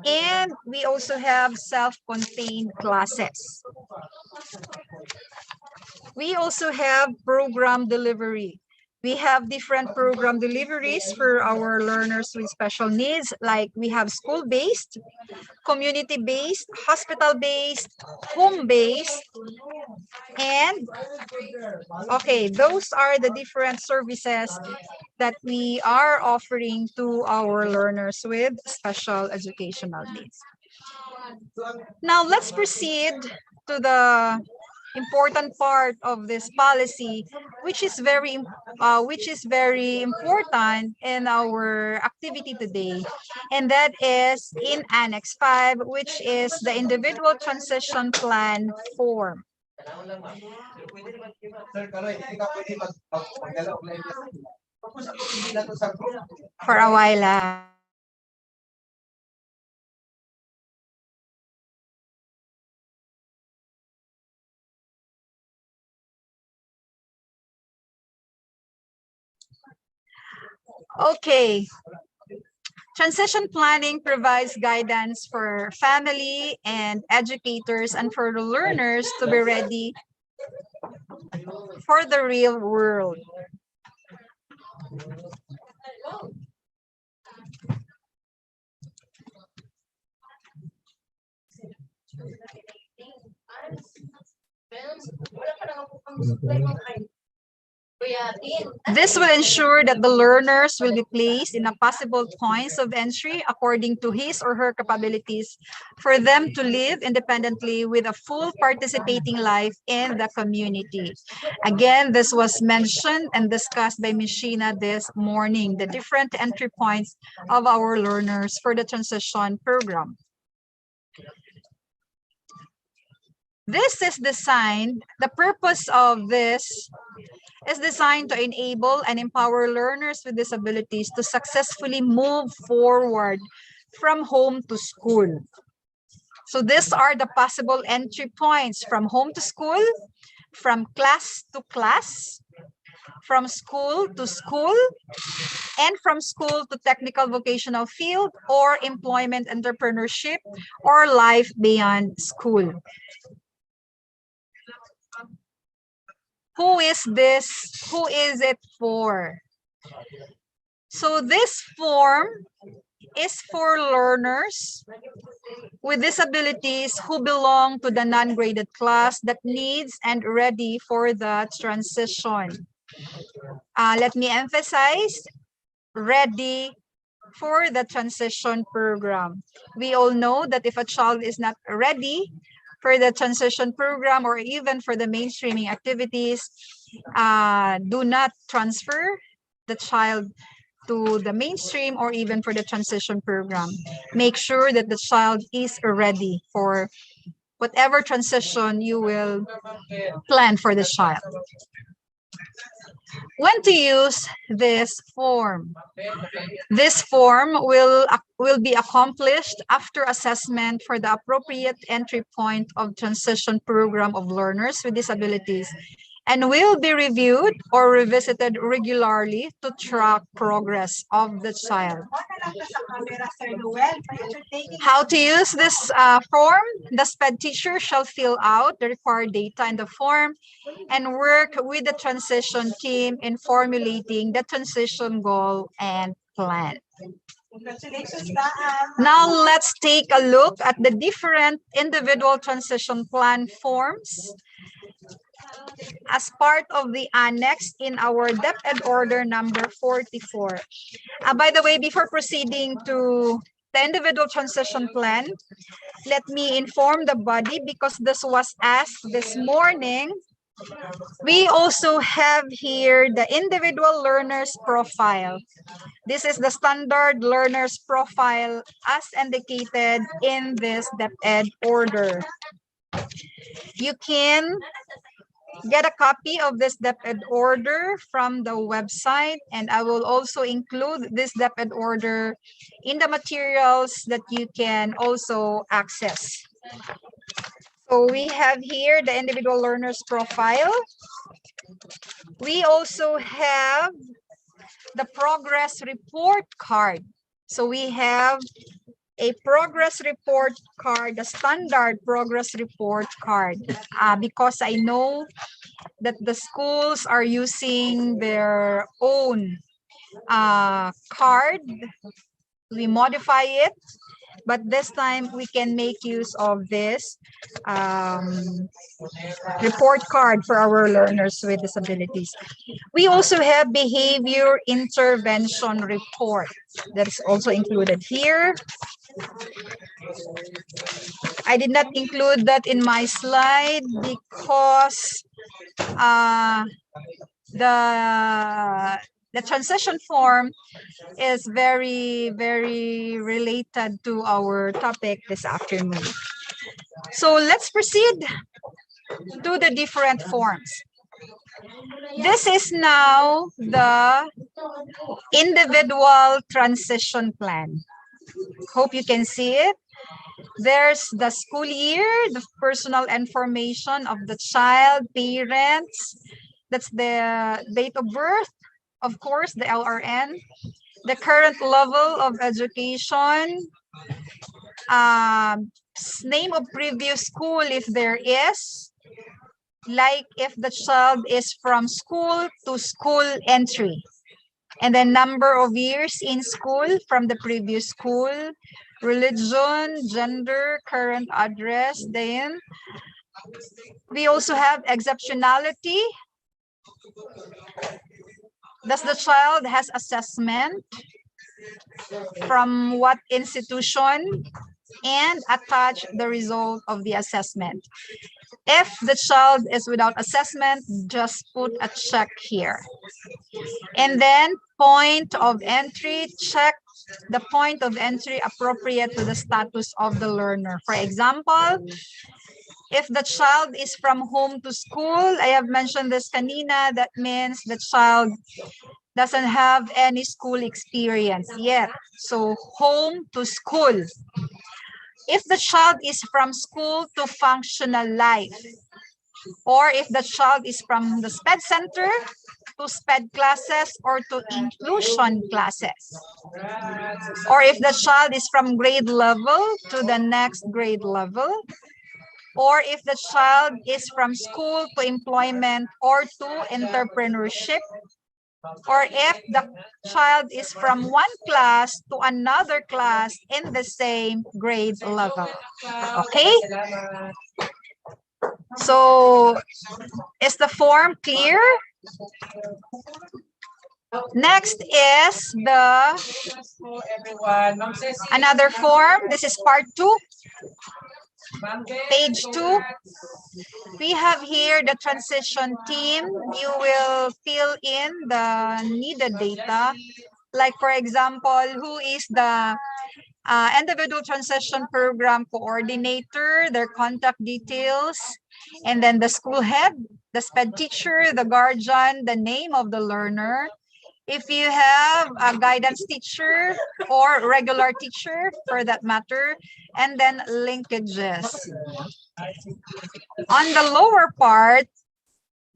And we also have self-contained classes. We also have program delivery. We have different program deliveries for our learners with special needs, like we have school-based, community-based, hospital-based, home-based, and okay, those are the different services that we are offering to our learners with special educational needs. Now let's proceed to the important part of this policy, which is very important in our activity today, and that is in Annex 5, which is the individual transition plan form. For a while. Okay. Transition planning provides guidance for family and educators and for the learners to be ready for the real world. This will ensure that the learners will be placed in a possible points of entry according to his or her capabilities for them to live independently with a full participating life in the community. Again, this was mentioned and discussed by Ms. Sheena this morning, the different entry points of our learners for the transition program. This is designed, the purpose of this is designed to enable and empower learners with disabilities to successfully move forward from home to school. So these are the possible entry points: from home to school, from class to class, from school to school, and from school to technical vocational field or employment entrepreneurship or life beyond school. Who is this? Who is it for? So this form is for learners with disabilities who belong to the non-graded class that needs and ready for the transition. Let me emphasize, ready for the transition program. We all know that if a child is not ready for the transition program or even for the mainstreaming activities, do not transfer the child to the mainstream or even for the transition program. Make sure that the child is ready for whatever transition you will plan for the child. When to use this form? This form will be accomplished after assessment for the appropriate entry point of transition program of learners with disabilities and will be reviewed or revisited regularly to track progress of the child. How to use this form? The SPED teacher shall fill out the required data in the form and work with the transition team in formulating the transition goal and plan. Now let's take a look at the different individual transition plan forms as part of the annex in our DepEd order number 44. By the way, before proceeding to the individual transition plan, let me inform the body, because this was asked this morning. We also have here the individual learner's profile. This is the standard learner's profile as indicated in this DepEd order. You can get a copy of this DepEd order from the website, and I will also include this DepEd order in the materials that you can also access. So we have here the individual learner's profile. We also have the progress report card. So we have a progress report card, the standard progress report card, because I know that the schools are using their own card. We modify it, but this time we can make use of this report card for our learners with disabilities. We also have behavior intervention report that is also included here. I did not include that in my slide because the transition form is very, very related to our topic this afternoon. So let's proceed. to the different forms. This is now the individual transition plan. Hope you can see it. There's the school year, the personal information of the child, parents, that's the date of birth, of course, the LRN, the current level of education, name of previous school if there is, like if the child is from school to school entry, and then number of years in school from the previous school, religion, gender, current address. Then we also have exceptionality. Does the child has assessment from what institution, and attach the result of the assessment. If the child is without assessment, just put a check here. And then point of entry, check the point of entry appropriate to the status of the learner. For example, if the child is from home to school, I have mentioned this kanina, that means the child doesn't have any school experience yet. So home to school. If the child is from school to functional life, or if the child is from the SPED center to SPED classes or to inclusion classes, or if the child is from grade level to the next grade level, or if the child is from school to employment or to entrepreneurship, or if the child is from one class to another class in the same grade level. Okay? So, is the form clear? Next is another form. This is part 2. Page 2. We have here the transition team. You will fill in the needed data. Like, for example, who is the individual transition program coordinator, their contact details, and then the school head, the SPED teacher, the guardian, the name of the learner. If you have a guidance teacher or regular teacher for that matter, and then linkages. On the lower part,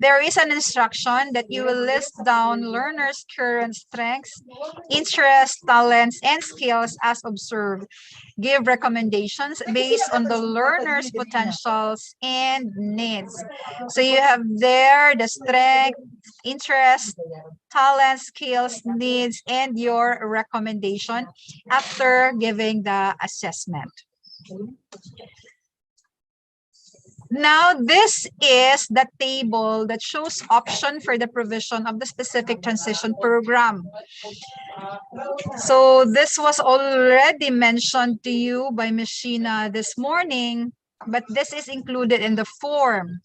there is an instruction that you will list down learners' current strengths, interests, talents, and skills as observed. Give recommendations based on the learner's potentials and needs. So you have there the strength, interest, talent, skills, needs, and your recommendation after giving the assessment. Now, this is the table that shows option for the provision of the specific transition program. So this was already mentioned to you by Ms. Sheena this morning, but this is included in the form.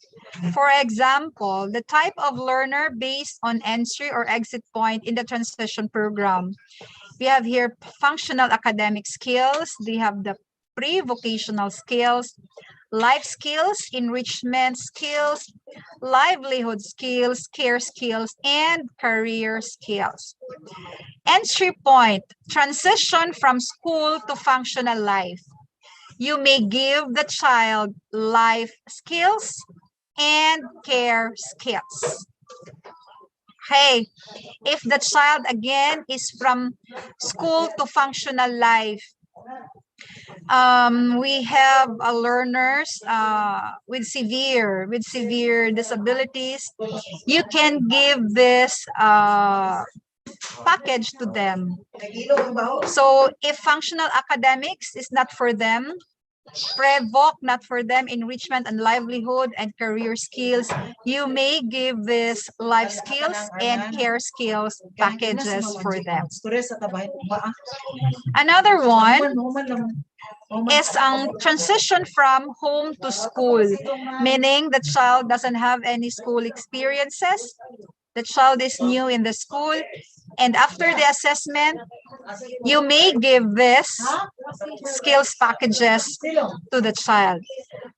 For example, the type of learner based on entry or exit point in the transition program. We have here functional academic skills. We have the pre-vocational skills, life skills, enrichment skills, livelihood skills, care skills, and career skills. Entry point, transition from school to functional life. You may give the child life skills and care skills. Okay, if the child again is from school to functional life, we have learners with severe disabilities. You can give this package to them. So if functional academics is not for them, pre-voc not for them, enrichment and livelihood and career skills, you may give this life skills and care skills packages for them. Another one is transition from home to school, meaning the child doesn't have any school experiences. The child is new in the school, and after the assessment, you may give this skills packages to the child.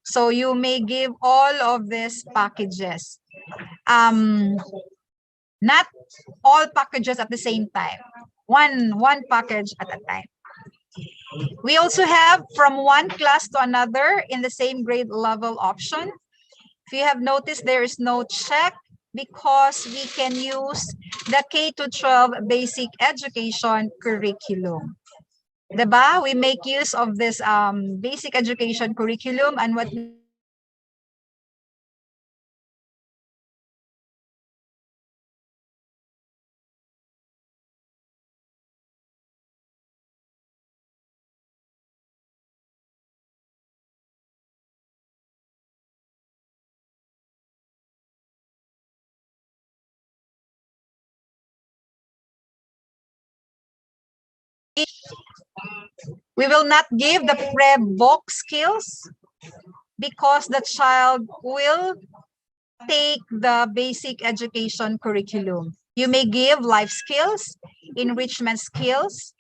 So you may give all of these packages. Not all packages at the same time. One package at a time. We also have from one class to another in the same grade level option. If you have noticed, there is no check because we can use the K-12 basic education curriculum. Diba? We make use of this basic education curriculum, and what we will not give the pre-book skills because the child will take the basic education curriculum. You may give life skills, enrichment skills,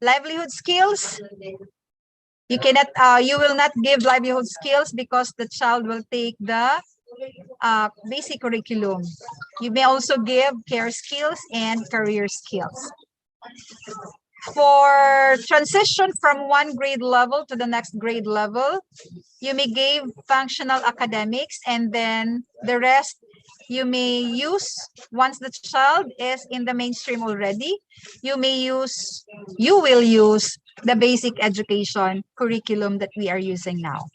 livelihood skills. You cannot, you will not give livelihood skills because the child will take the basic curriculum. You may also give care skills and career skills. For transition from one grade level to the next grade level, you may give functional academics, and then the rest you may use once the child is in the mainstream already. You will use the basic education curriculum that we are using now.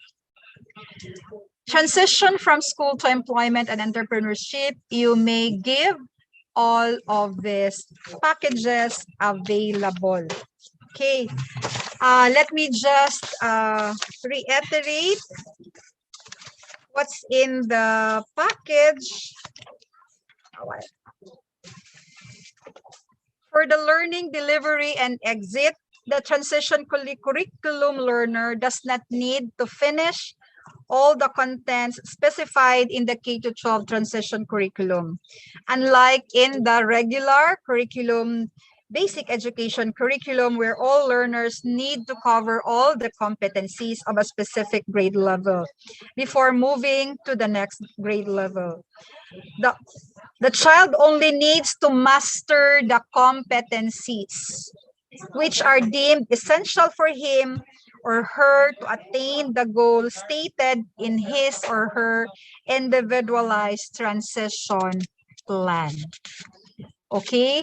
Transition from school to employment and entrepreneurship, you may give all of these packages available. Okay, let me just reiterate what's in the package. For the learning, delivery, and exit, the transition curriculum learner does not need to finish all the contents specified in the K-12 transition curriculum. Unlike in the regular curriculum, basic education curriculum, where all learners need to cover all the competencies of a specific grade level before moving to the next grade level. The child only needs to master the competencies which are deemed essential for him or her to attain the goal stated in his or her individualized transition plan. Okay,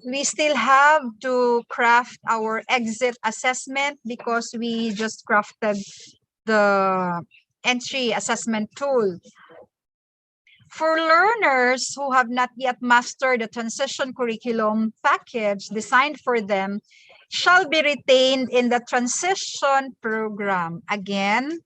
we still have to craft our exit assessment because we just crafted the entry assessment tool. For learners who have not yet mastered the transition curriculum package designed for them, shall be retained in the transition program. Again,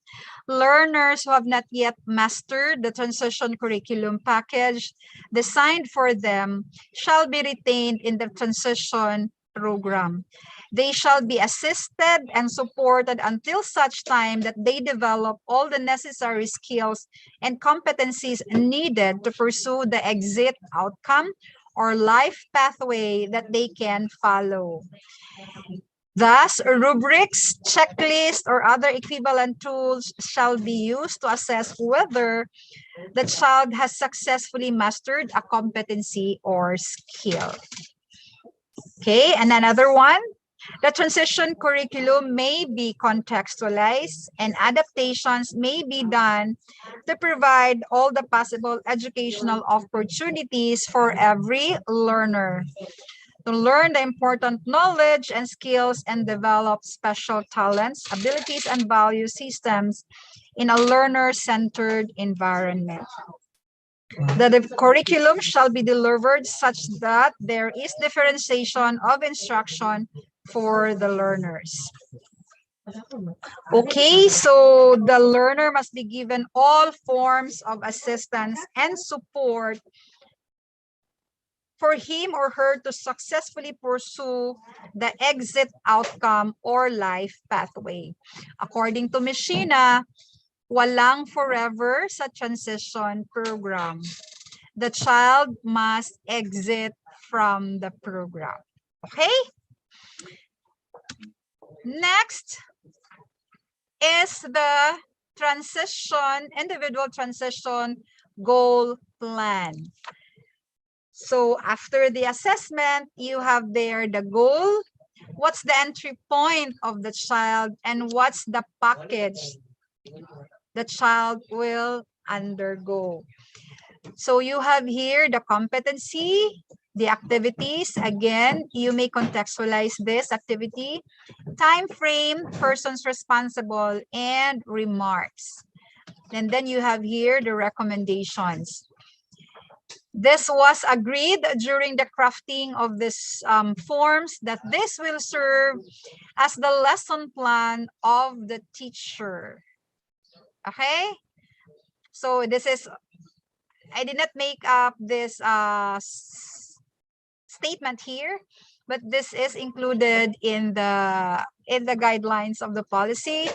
learners who have not yet mastered the transition curriculum package designed for them shall be retained in the transition program. They shall be assisted and supported until such time that they develop all the necessary skills and competencies needed to pursue the exit outcome or life pathway that they can follow. Thus, rubrics, checklists, or other equivalent tools shall be used to assess whether the child has successfully mastered a competency or skill. Okay, and another one. The transition curriculum may be contextualized and adaptations may be done to provide all the possible educational opportunities for every learner to learn the important knowledge and skills and develop special talents, abilities, and value systems in a learner-centered environment. The curriculum shall be delivered such that there is differentiation of instruction for the learners. Okay, so the learner must be given all forms of assistance and support for him or her to successfully pursue the exit outcome or life pathway. According to Ms. Sheena, walang forever sa transition program. The child must exit from the program. Okay? Next is the individual transition goal plan. So after the assessment, you have there the goal, what's the entry point of the child, and what's the package the child will undergo. So you have here the competency, the activities. Again, you may contextualize this activity, time frame, persons responsible, and remarks. And then you have here the recommendations. This was agreed during the crafting of this forms that this will serve as the lesson plan of the teacher. Okay? So this is, I did not make up this statement here, but this is included in the guidelines of the policy,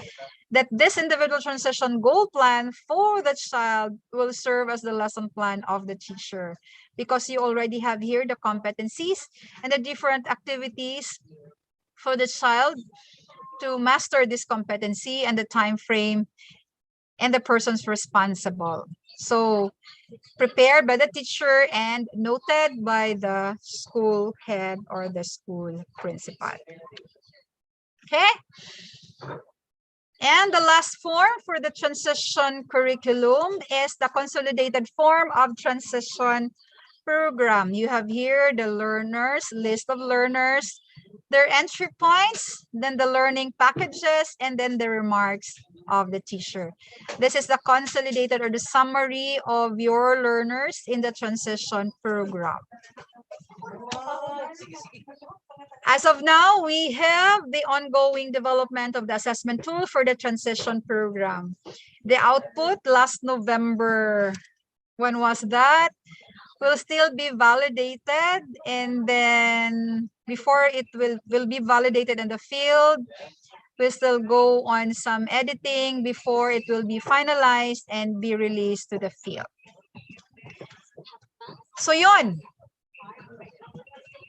that this individual transition goal plan for the child will serve as the lesson plan of the teacher, because you already have here the competencies and the different activities for the child to master this competency, and the time frame and the persons responsible. So prepared by the teacher and noted by the school head or the school principal. Okay? And the last form for the transition curriculum is the consolidated form of transition program. You have here the learners, list of learners, their entry points, then the learning packages, and then the remarks of the teacher. This is the consolidated or the summary of your learners in the transition program. As of now, we have the ongoing development of the assessment tool for the transition program. The output last November, when was that? Will still be validated, and then before it will be validated in the field, we still go on some editing before it will be finalized and be released to the field. So yun.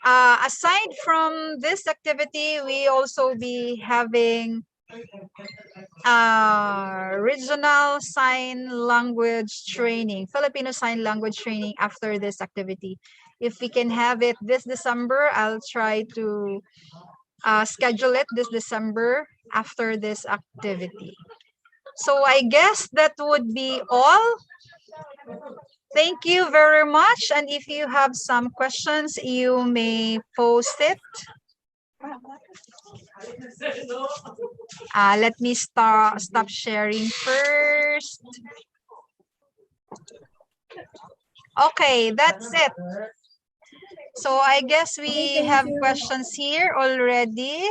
Aside from this activity, we also be having regional sign language training, Filipino sign language training after this activity. If we can have it this December, I'll try to schedule it this December after this activity. So I guess that would be all. Thank you very much. And if you have some questions, you may post it. Let me stop sharing first. Okay, that's it. So I guess we have questions here already.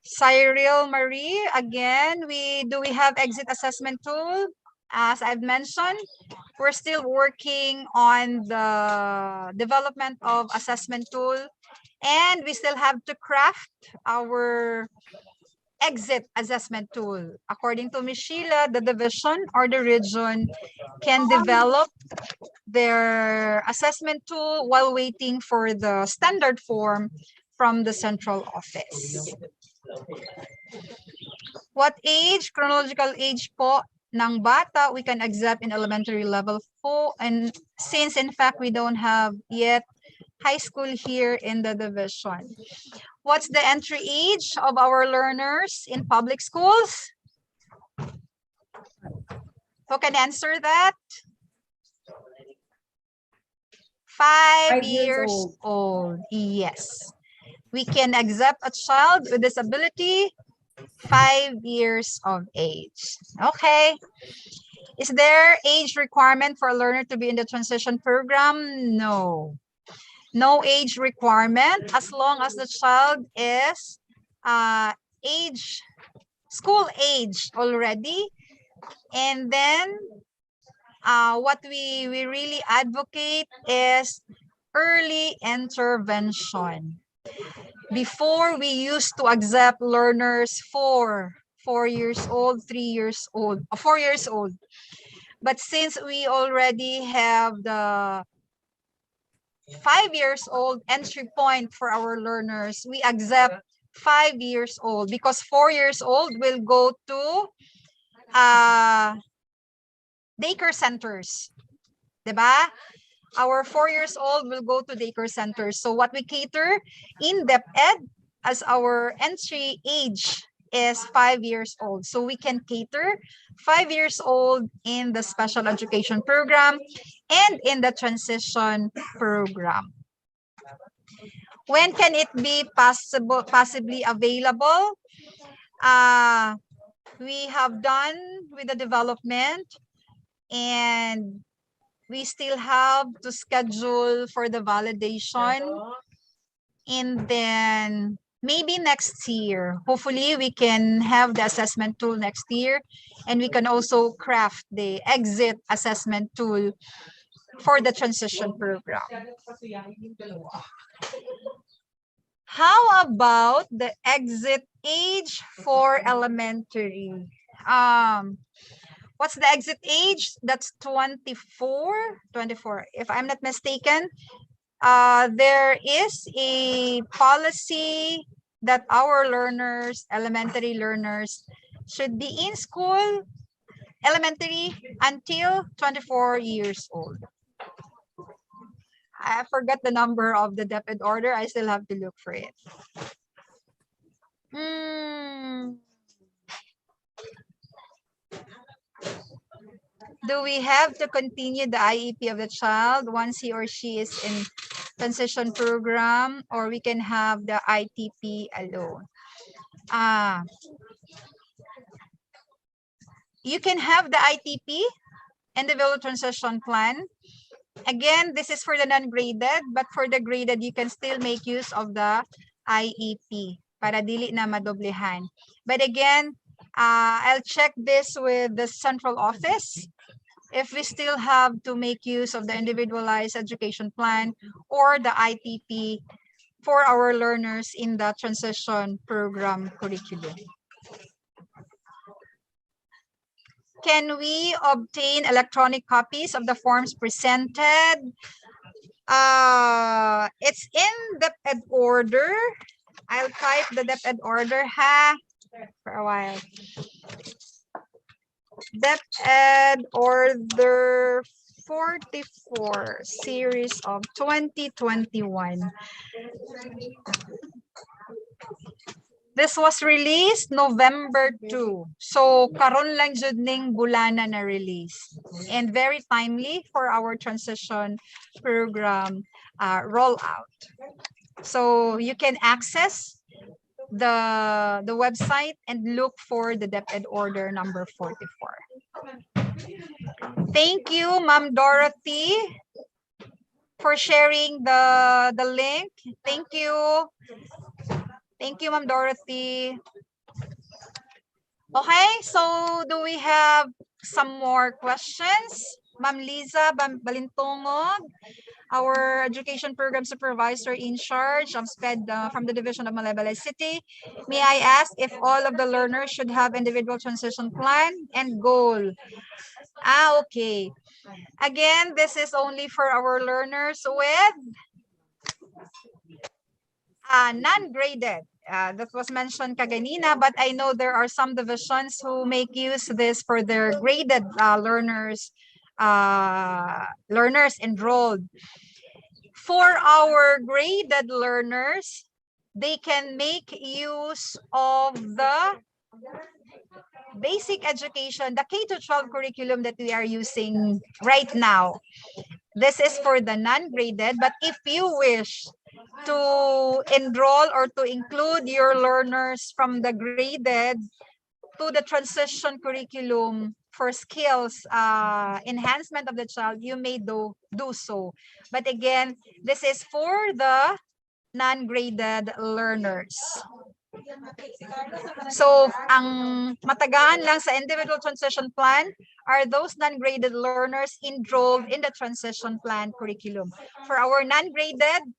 Cyril Marie, again, do we have exit assessment tool? As I've mentioned, we're still working on the development of assessment tool, and we still have to craft our exit assessment tool. According to Ms. Sheila, the division or the region can develop their assessment tool while waiting for the standard form from the central office. What age, chronological age po ng bata we can accept in elementary level 4, and since in fact we don't have yet high school here in the division. What's the entry age of our learners in public schools? Who can answer that? 5 years old. Yes. We can accept a child with disability 5 years of age. Okay. Is there age requirement for a learner to be in the transition program? No. No age requirement as long as the child is school age already. And then what we really advocate is early intervention. Before, we used to accept learners 4 years old, 3 years old, 4 years old. But since we already have the 5 years old entry point for our learners, we accept 5 years old, because 4 years old will go to daycare centers. Diba? Our 4 years old will go to daycare centers. So what we cater in DepEd as our entry age is 5 years old. So we can cater 5 years old in the special education program and in the transition program. When can it be possibly available? We have done with the development, and we still have to schedule for the validation, and then maybe next year, hopefully we can have the assessment tool next year, and we can also craft the exit assessment tool for the transition program. How about the exit age for elementary? What's the exit age? That's 24, if I'm not mistaken. There is a policy that our learners, elementary learners, should be in school, elementary, until 24 years old. I forgot the number of the DepEd order. I still have to look for it. Do we have to continue the IEP of the child once he or she is in transition program, or we can have the ITP alone? You can have the ITP, individual transition plan. Again, this is for the non-graded, but for the graded, you can still make use of the IEP para dili na madoblehan. But again, I'll check this with the central office if we still have to make use of the individualized education plan or the ITP for our learners in the transition program curriculum. Can we obtain electronic copies of the forms presented? It's in DepEd order. I'll type the DepEd order for a while. DepEd order 44 series of 2021. This was released November 2. So karon lang jud ning bulana na release, and very timely for our transition program rollout. So you can access the website and look for the DepEd order number 44. Thank you, Ma'am Dorothy, for sharing the link. Thank you. Thank you, Ma'am Dorothy. Okay, so do we have some more questions? Ma'am Liza Balintongog, our education program supervisor in charge of SPED from the division of Malaybalay City. May I ask if all of the learners should have individual transition plan and goal? Okay. Again, this is only for our learners with non-graded. That was mentioned kaganina, but I know there are some divisions who make use this for their graded learners enrolled. For our graded learners, they can make use of the basic education, the K-12 curriculum that we are using right now. This is for the non-graded, but if you wish to enroll or to include your learners from the graded to the transition curriculum for skills enhancement of the child, you may do so. But again, this is for the non-graded learners. So, ang matagaan lang sa individual transition plan are those non-graded learners enrolled in the transition plan curriculum. For our non-graded,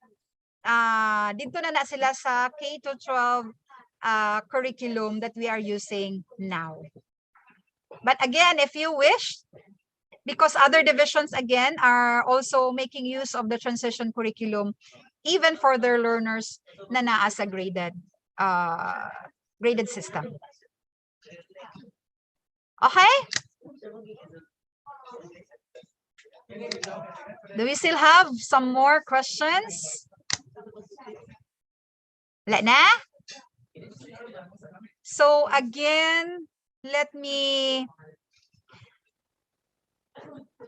dito na sila sa K-12 curriculum that we are using now. But again, if you wish, because other divisions again are also making use of the transition curriculum, even for their learners na naa sa graded graded system. Okay? Do we still have some more questions? Wala na? So again, let me,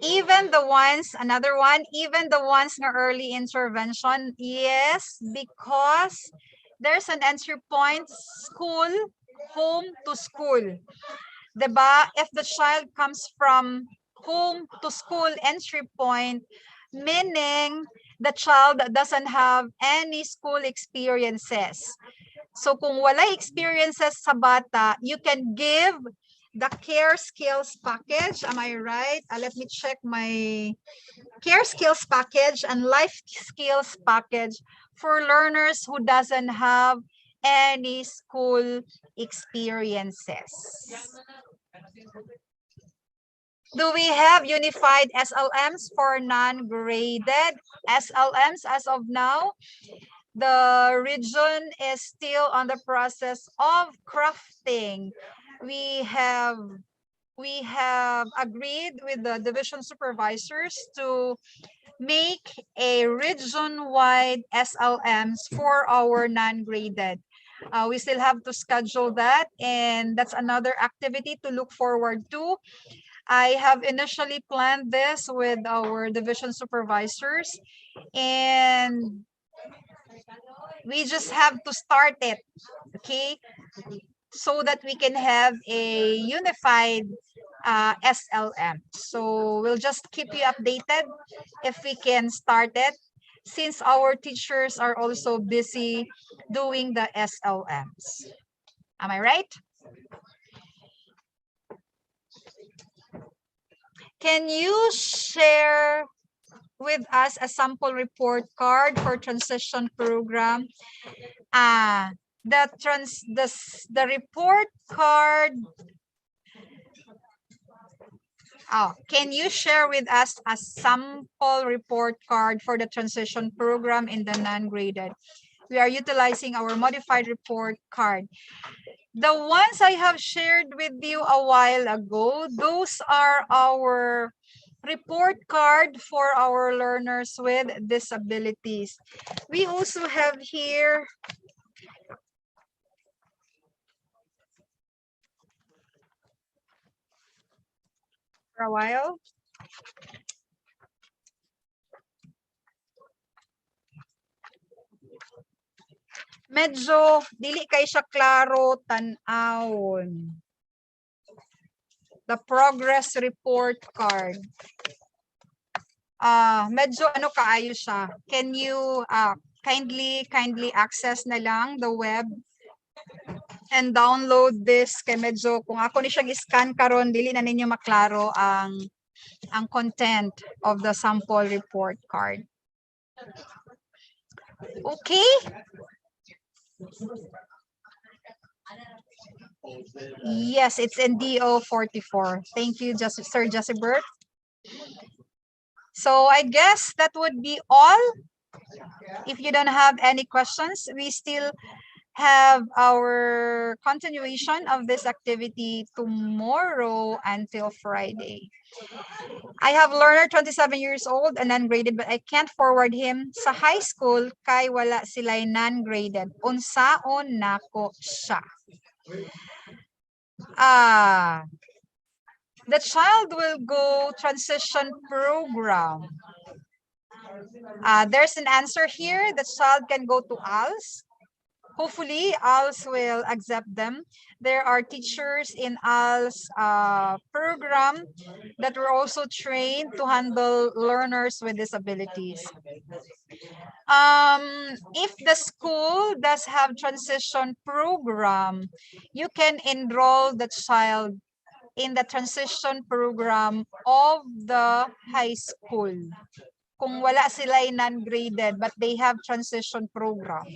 even the ones, another one, even the ones na early intervention, yes, because there's an entry point, school, home to school. Diba? If the child comes from home to school entry point, meaning the child doesn't have any school experiences. So kung wala experiences sa bata, you can give the care skills package. Am I right? Let me check my care skills package and life skills package for learners who doesn't have any school experiences. Do we have unified SLMs for non-graded SLMs as of now? The region is still on the process of crafting. We have agreed with the division supervisors to make a region-wide SLMs for our non-graded. We still have to schedule that, and that's another activity to look forward to. I have initially planned this with our division supervisors, and we just have to start it, okay? So that we can have a unified SLM. So we'll just keep you updated if we can start it, since our teachers are also busy doing the SLMs. Am I right? Can you share with us a sample report card for transition program? The report card. Can you share with us a sample report card for the transition program in the non-graded? We are utilizing our modified report card. The ones I have shared with you a while ago, those are our report card for our learners with disabilities. We also have here for a while. Medyo dili kay siya klaro tan-awon. The progress report card. Medyo ano kaayo siya. Can you kindly access na lang the web and download this, kay medyo kung ako ni siya gi-scan karon dili na ninyo maklaro ang content of the sample report card. Okay? Yes, it's in DO 44. Thank you, Sir Jessibert. So I guess that would be all. If you don't have any questions, we still have our continuation of this activity tomorrow until Friday. I have learner 27 years old and non-graded, but I can't forward him sa high school kay wala sila'y non-graded. Unsaon nako siya. The child will go transition program. There's an answer here. The child can go to ALS. Hopefully, ALS will accept them. There are teachers in ALS program that were also trained to handle learners with disabilities. If the school does have transition program, you can enroll the child in the transition program of the high school. Kung wala sila non-graded, but they have transition program.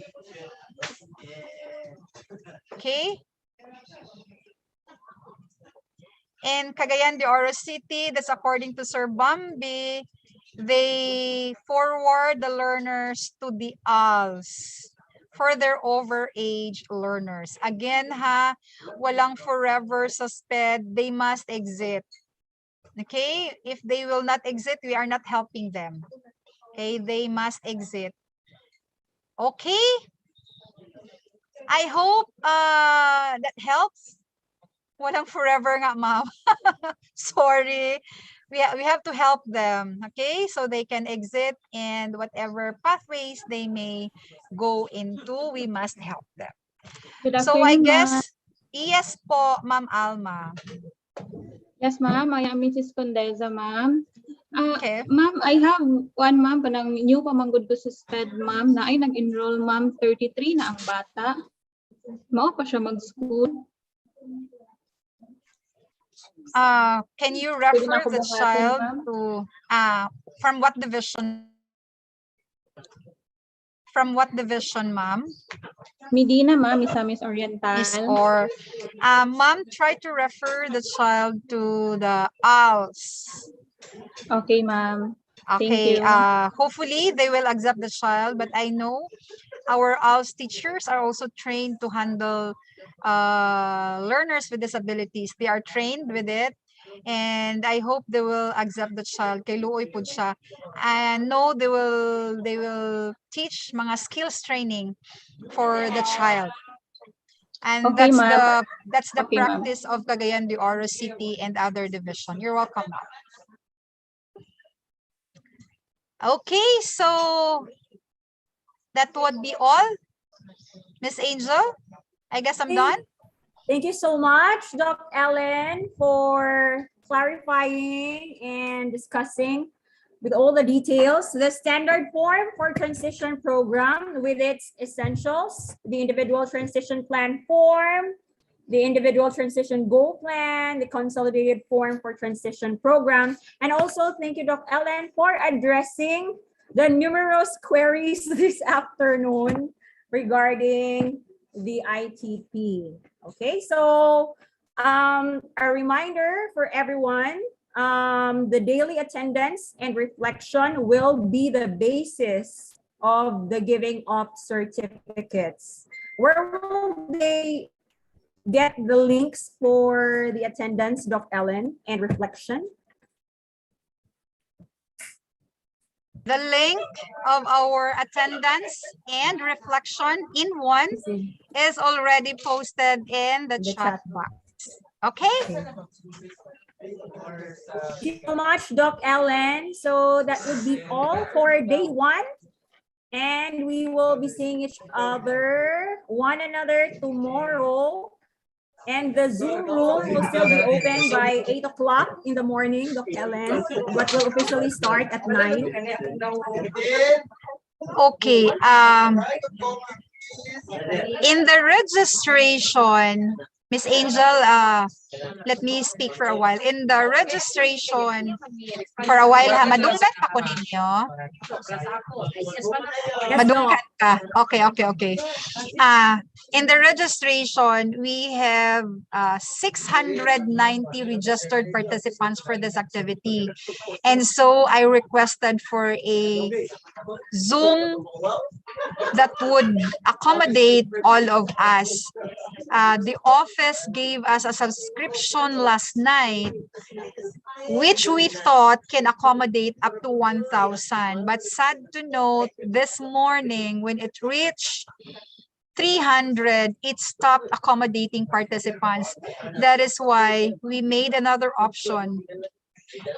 Okay? In Cagayan de Oro City, that's according to Sir Bambi, they forward the learners to the ALS for their overage learners. Again ha, walang forever sa SPED, they must exit. Okay, if they will not exit, we are not helping them. Okay, they must exit. Okay, I hope that helps. Walang forever nga, ma'am. Sorry. We have to help them, okay? So they can exit, and whatever pathways they may go into, we must help them. Good So I afternoon, guess, ma'am. yes po, Ma'am Alma. Yes, ma'am. I am Mrs. Condesa, ma'am. Okay. Ma'am, I have one, ma'am, panang new pamanggod ko sa SPED, ma'am, na ay nag-enroll, ma'am, 33 na ang bata. Mao pa siya mag-school. Can you refer the buhaton, child ma'am? to, from what division? From what division, ma'am? Medina, ma'am, Misamis Oriental. Or, ma'am, try to refer the child to the ALS. Okay, ma'am. Okay, Thank you. hopefully they will accept the child, but I know our ALS teachers are also trained to handle learners with disabilities. They are trained with it, and I hope they will accept the child. Kay luoy pud siya. And no, they will teach mga skills training for the child. And Okay, that's the Okay, ma'am. practice of Cagayan de Oro City and other division. You're welcome, ma'am. Okay, so that would be all. Miss Angel, I guess I'm done. Thank you so much, Dr. Ellen, for clarifying and discussing with all the details the standard form for transition program with its essentials, the individual transition plan form, the individual transition goal plan, the consolidated form for transition program. And also thank you, Dr. Ellen, for addressing the numerous queries this afternoon regarding the ITP. Okay, so a reminder for everyone, the daily attendance and reflection will be the basis of the giving of certificates. Where will they get the links for the attendance, Dr. Ellen, and reflection? The link of our attendance and reflection in one is already posted in the chat box. Okay? Thank you so much, Dr. Ellen. So that would be all for day one. And we will be seeing one another tomorrow. And the Zoom room will still be open by 8 o'clock in the morning, Dr. Ellen, but will officially start at 9. Okay. In the registration, Miss Angel, let me speak for a while. In the registration, for a while, madunggan pa ko ninyo? Madunggan ka. Okay. In the registration, we have 690 registered participants for this activity. And so I requested for a Zoom that would accommodate all of us. The office gave us a subscription last night, which we thought can accommodate up to 1,000. But sad to note, this morning, when it reached 300, it stopped accommodating participants. That is why we made another option.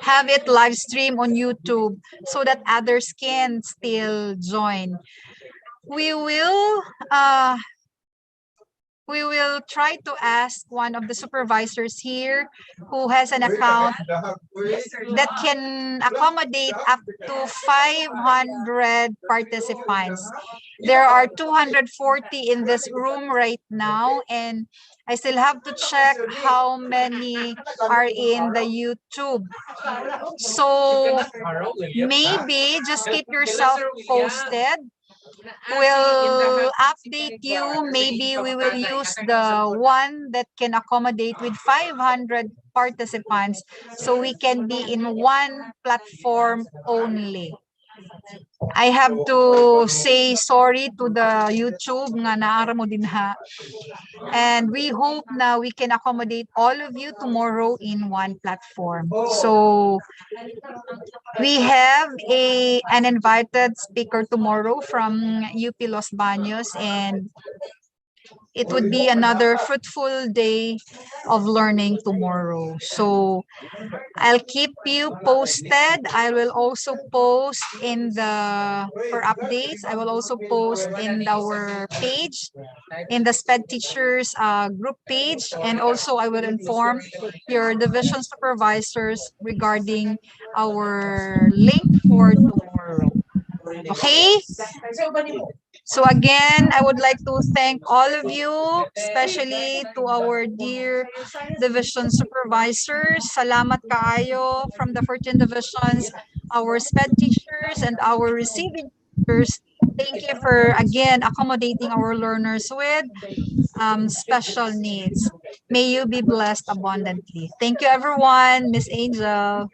Have it live stream on YouTube so that others can still join. We will try to ask one of the supervisors here who has an account that can accommodate up to 500 participants. There are 240 in this room right now, and I still have to check how many are in the YouTube. So maybe just keep yourself posted. We'll update you. Maybe we will use the one that can accommodate with 500 participants so we can be in one platform only. I have to say sorry to the YouTube nga naara mo din ha. And we hope na we can accommodate all of you tomorrow in one platform. So we have an invited speaker tomorrow from UP Los Baños, and it would be another fruitful day of learning tomorrow. So I'll keep you posted. I will also post for updates. I will also post in our page, in the SPED teachers group page. And also I will inform your division supervisors regarding our link for tomorrow. Okay? So again, I would like to thank all of you, especially to our dear division supervisors. Salamat kaayo from the 14 divisions, our SPED teachers and our receiving teachers. Thank you for, again, accommodating our learners with special needs. May you be blessed abundantly. Thank you, everyone. Miss Angel.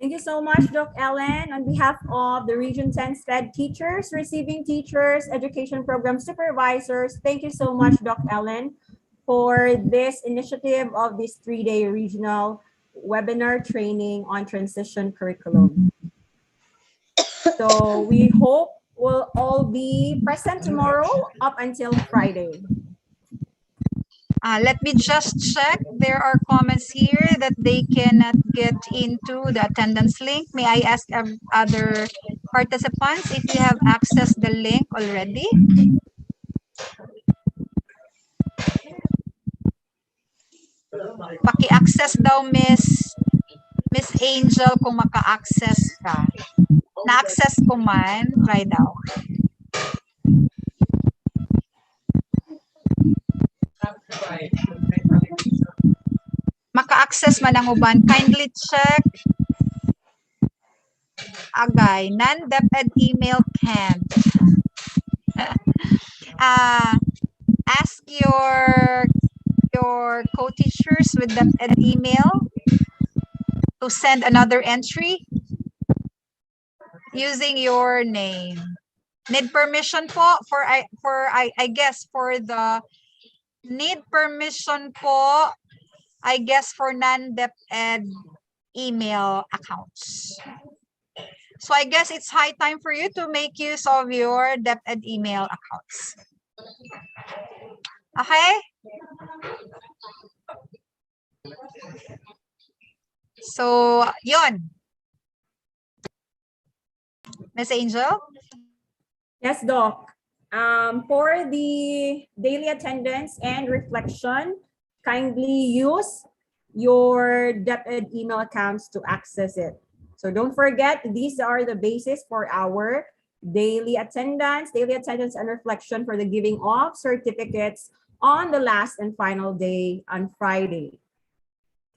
Thank you so much, Doc Ellen. On behalf of the Region 10 SPED teachers, receiving teachers, education program supervisors, thank you so much, Doc Ellen, for this initiative of this 3-day regional webinar training on transition curriculum. So we hope we'll all be present tomorrow up until Friday. Let me just check. There are comments here that they cannot get into the attendance link. May I ask other participants if you have accessed the link already? Paki-access daw, Miss Angel, kung maka-access ka. Na-access ko man, try daw. Maka-access man ang uban, kindly check. Agay, non-DepEd email can't. Ask your co-teachers with DepEd email to send another entry using your name. Need permission po I guess for the need permission po, I guess, for non-DepEd email accounts. So I guess it's high time for you to make use of your DepEd email accounts. Okay? So, yon. Miss Angel? Yes, Doc. For the daily attendance and reflection, kindly use your DepEd email accounts to access it. So don't forget, these are the basis for our daily attendance and reflection for the giving of certificates on the last and final day on Friday.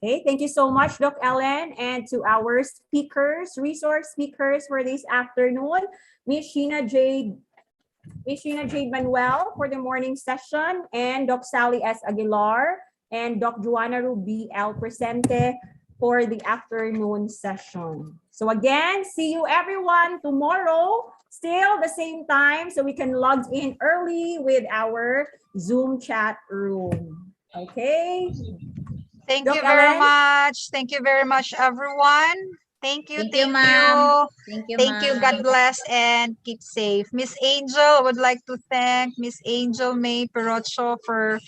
Okay, thank you so much, Doc Ellen, and to our speakers, resource speakers for this afternoon, Miss Sheena Jade Manuel for the morning session, and Doc Sally S. Aguilar, and Doc Joanna Ruby L. Presente for the afternoon session. So again, see you everyone tomorrow, still the same time, so we can log in early with our Zoom chat room. Okay? Thank you very much. Thank you very much, everyone. Thank you, ma'am. Thank you. God bless and keep safe. Miss Angel, I would like to thank Miss Angel May Perocho for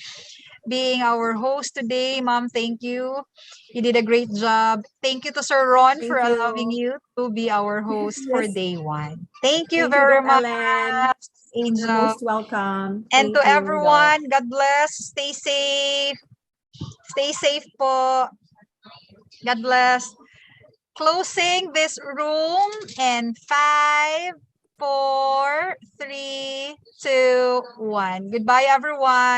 being our host today. Ma'am, thank you. You did a great job. Thank you to Sir Ron for allowing you to be our host for day one. Thank you very much, Angel. You're most welcome. And Thank to you, everyone, Doc. God bless. Stay safe. Stay safe po. God bless. Closing this room in 5, 4, 3, 2, 1. Goodbye, everyone.